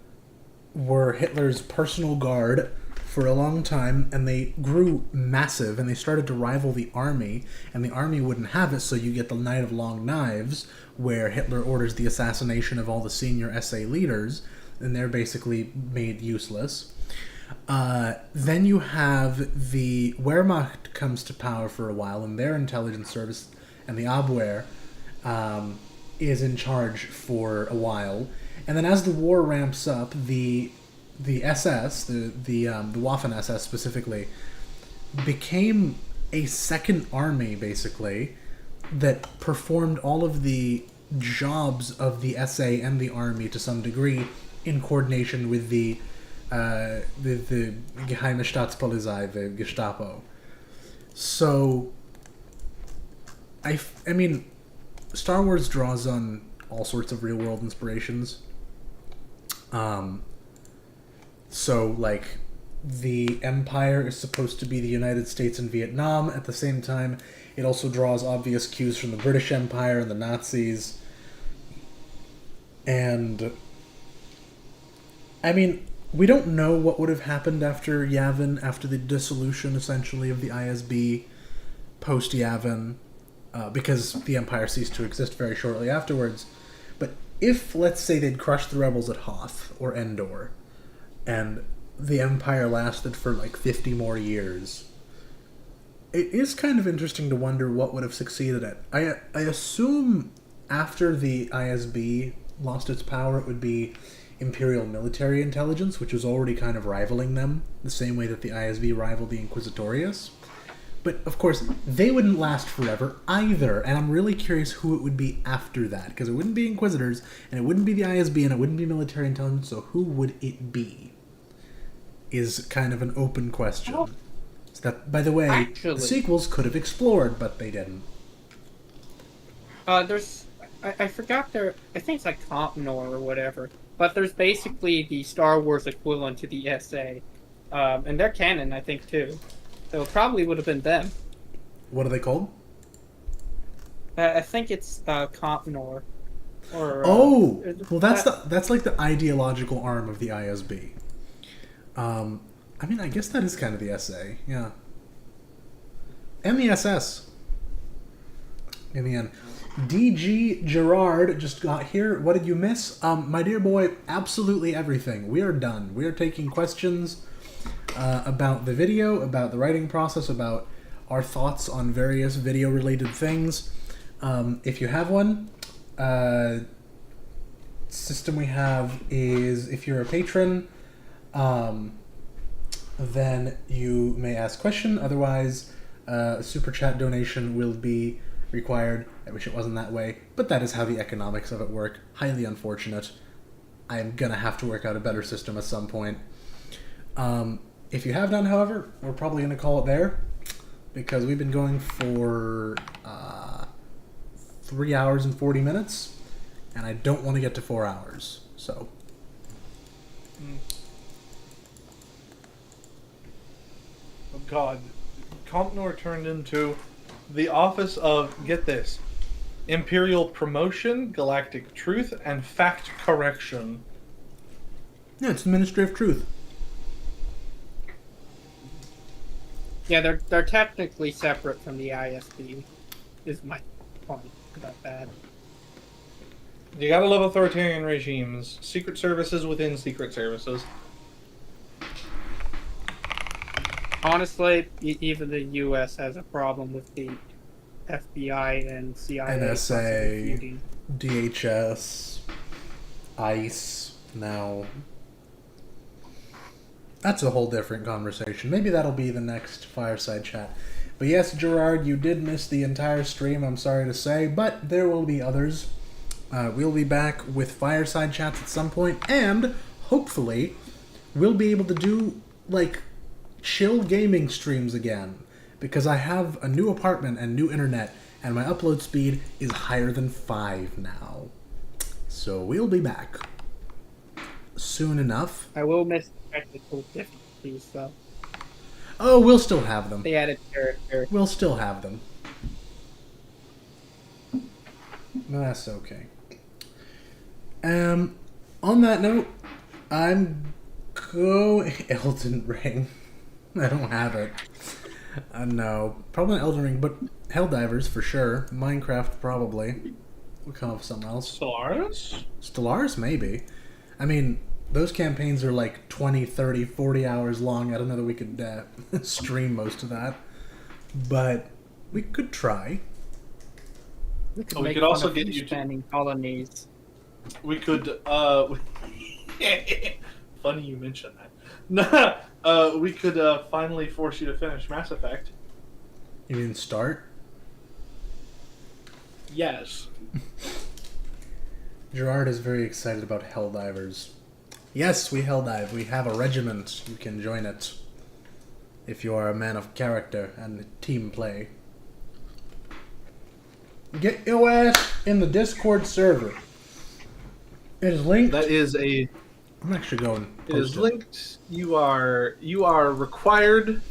were Hitler's personal guard for a long time, and they grew massive, and they started to rival the army, and the army wouldn't have it, so you get the Night of Long Knives, where Hitler orders the assassination of all the senior SA leaders, and they're basically made useless. Then you have the Wehrmacht comes to power for a while, and their intelligence service, and the Abwehr is in charge for a while. And then as the war ramps up, the SS, the Waffen-SS specifically, became a second army, basically, that performed all of the jobs of the SA and the army to some degree in coordination with the Geheime Staatspolizei, the Gestapo. So, I mean, Star Wars draws on all sorts of real-world inspirations. So, like, the Empire is supposed to be the United States and Vietnam. At the same time, it also draws obvious cues from the British Empire and the Nazis. And, I mean, we don't know what would have happened after Yavin, after the dissolution, essentially, of the ISB, post-Yavin, because the Empire ceased to exist very shortly afterwards. But if, let's say, they'd crushed the rebels at Hoth or Endor, and the Empire lasted for like 50 more years, it is kind of interesting to wonder what would have succeeded it. I assume after the ISB lost its power, it would be Imperial military intelligence, which was already kind of rivaling them, the same way that the ISB rivaled the Inquisitorius. But, of course, they wouldn't last forever either, and I'm really curious who it would be after that, because it wouldn't be Inquisitors, and it wouldn't be the ISB, and it wouldn't be military intelligence, so who would it be? Is kind of an open question. Oh. So that, by the way, Actually, the sequels could have explored, but they didn't. I forgot I think it's like Compnor or whatever, but there's basically the Star Wars equivalent to the SA, and they're canon, I think, too. So it probably would have been them. What are they called? I think it's Compnor. Or, well, that's like the ideological arm of the ISB. I mean, I guess that is kind of the SA, yeah. And the SS. In the end. DG Gerard just got here. What did you miss? My dear boy, absolutely everything. We are done. We are taking questions about the video, about the writing process, about our thoughts on various video-related things. If you have one, system we have is, if you're a patron, then you may ask question. Otherwise, a super chat donation will be required. I wish it wasn't that way, but that is how the economics of it work. Highly unfortunate. I am gonna have to work out a better system at some point. If you have done, however, we're probably gonna call it there, because we've been going for 3 hours and 40 minutes, and I don't want to get to 4 hours, so. Oh God, Compnor turned into the office of, get this, Imperial Promotion, Galactic Truth, and Fact Correction. Yeah, it's the Ministry of Truth. Yeah, they're technically separate from the ISB, is my point about that. You gotta love authoritarian regimes. Secret services within secret services. Honestly, even the U.S. has a problem with the FBI and CIA. NSA, DHS, ICE, now. That's a whole different conversation. Maybe that'll be the next fireside chat. But yes, Gerard, you did miss the entire stream, I'm sorry to say, but there will be others. We'll be back with fireside chats at some point, and hopefully we'll be able to do, like, chill gaming streams again, because I have a new apartment and new internet, and my upload speed is higher than 5 now. So we'll be back soon enough. I will miss technical difficulties, though. Oh, we'll still have them. They added character. We'll still have them. That's okay. On that note, I'm going... Elden Ring. I don't have it. No. Probably not Elden Ring, but Helldivers for sure. Minecraft probably. We'll come up with something else. Stellaris? Stellaris, maybe. I mean, those campaigns are like 20, 30, 40 hours long. I don't know that we could stream most of that. But we could try. We could, we could also get you expanding colonies. We could, funny you mention that. We could finally force you to finish Mass Effect. You mean start? Yes. Gerard is very excited about Helldivers. Yes, we Helldive. We have a regiment. You can join it if you are a man of character and team play. Get your ass in the Discord server. It is linked. That is a... I'm actually going. It is linked. You are required.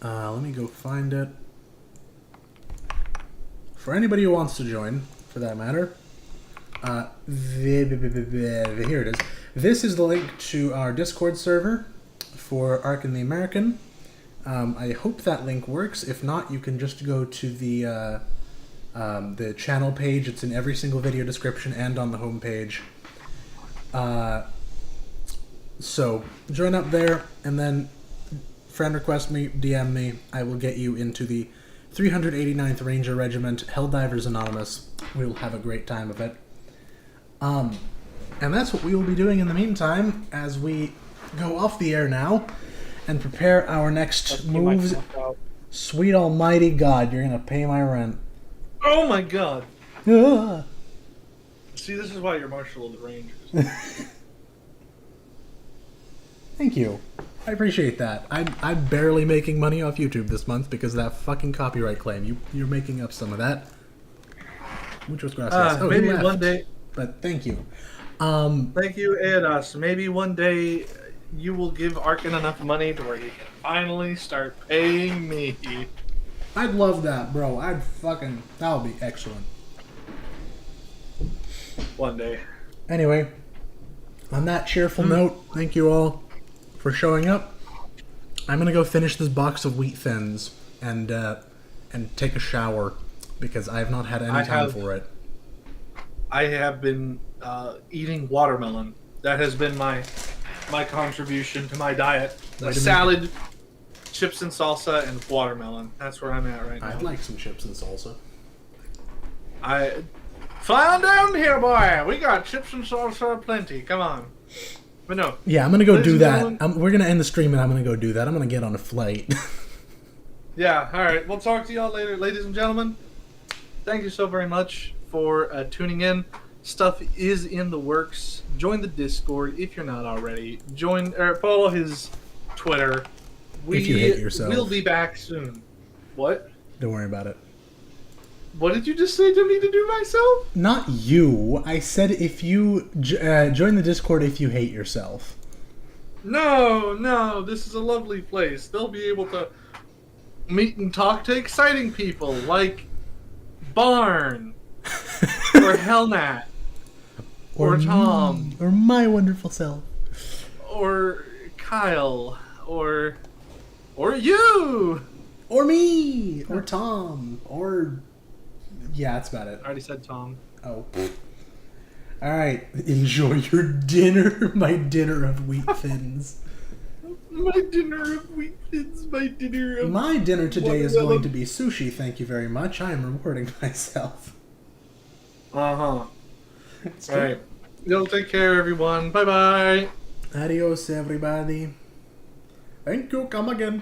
Let me go find it. For anybody who wants to join, for that matter. Here it is. This is the link to our Discord server for Ark and the American. I hope that link works. If not, you can just go to the channel page. It's in every single video description and on the homepage. So join up there, and then friend request me, DM me. I will get you into the 389th Ranger Regiment, Helldivers Anonymous. We will have a great time of it. And that's what we will be doing in the meantime as we go off the air now and prepare our next moves. Sweet almighty God, you're gonna pay my rent. Oh my God! Ah. See, this is why you're Marshal of the Rangers. Thank you. I appreciate that. I'm barely making money off YouTube this month because of that fucking copyright claim. You're making up some of that. Muchas gracias. Oh, maybe he left. one day. But thank you. Thank you, Edos. Maybe one day you will give Arkin enough money to where he can finally start paying me. I'd love that, bro. That would be excellent. One day. Anyway, on that cheerful note, thank you all for showing up. I'm gonna go finish this box of wheat thins and take a shower because I have not had any time for it. I have been eating watermelon. That has been my contribution to my diet. Salad, chips and salsa, and watermelon. That's where I'm at right now. I'd like some chips and salsa. Fly on down here, boy. We got chips and salsa plenty. Come on. But no. Yeah, I'm gonna go do that. gentlemen. We're gonna end the stream and I'm gonna go do that. I'm gonna get on a flight. Yeah, alright. We'll talk to y'all later. Ladies and gentlemen, thank you so very much for tuning in. Stuff is in the works. Join the Discord if you're not already. Follow his Twitter. If you hate yourself. We'll be back soon. What? Don't worry about it. What did you just say to me to do myself? Not you. I said if you join the Discord if you hate yourself. No, this is a lovely place. They'll be able to meet and talk to exciting people like Barn or Hellnat or Tom or my wonderful self or Kyle or you or me or Tom or yeah, that's about it. I already said Tom. Oh. Alright, enjoy your dinner, my dinner of wheat thins. My dinner of wheat thins, my dinner of... My dinner today is going to be sushi, thank you very much. I am rewarding myself. Uh-huh. Alright. You'll take care, everyone. Bye-bye. Adios, everybody. Thank you, come again.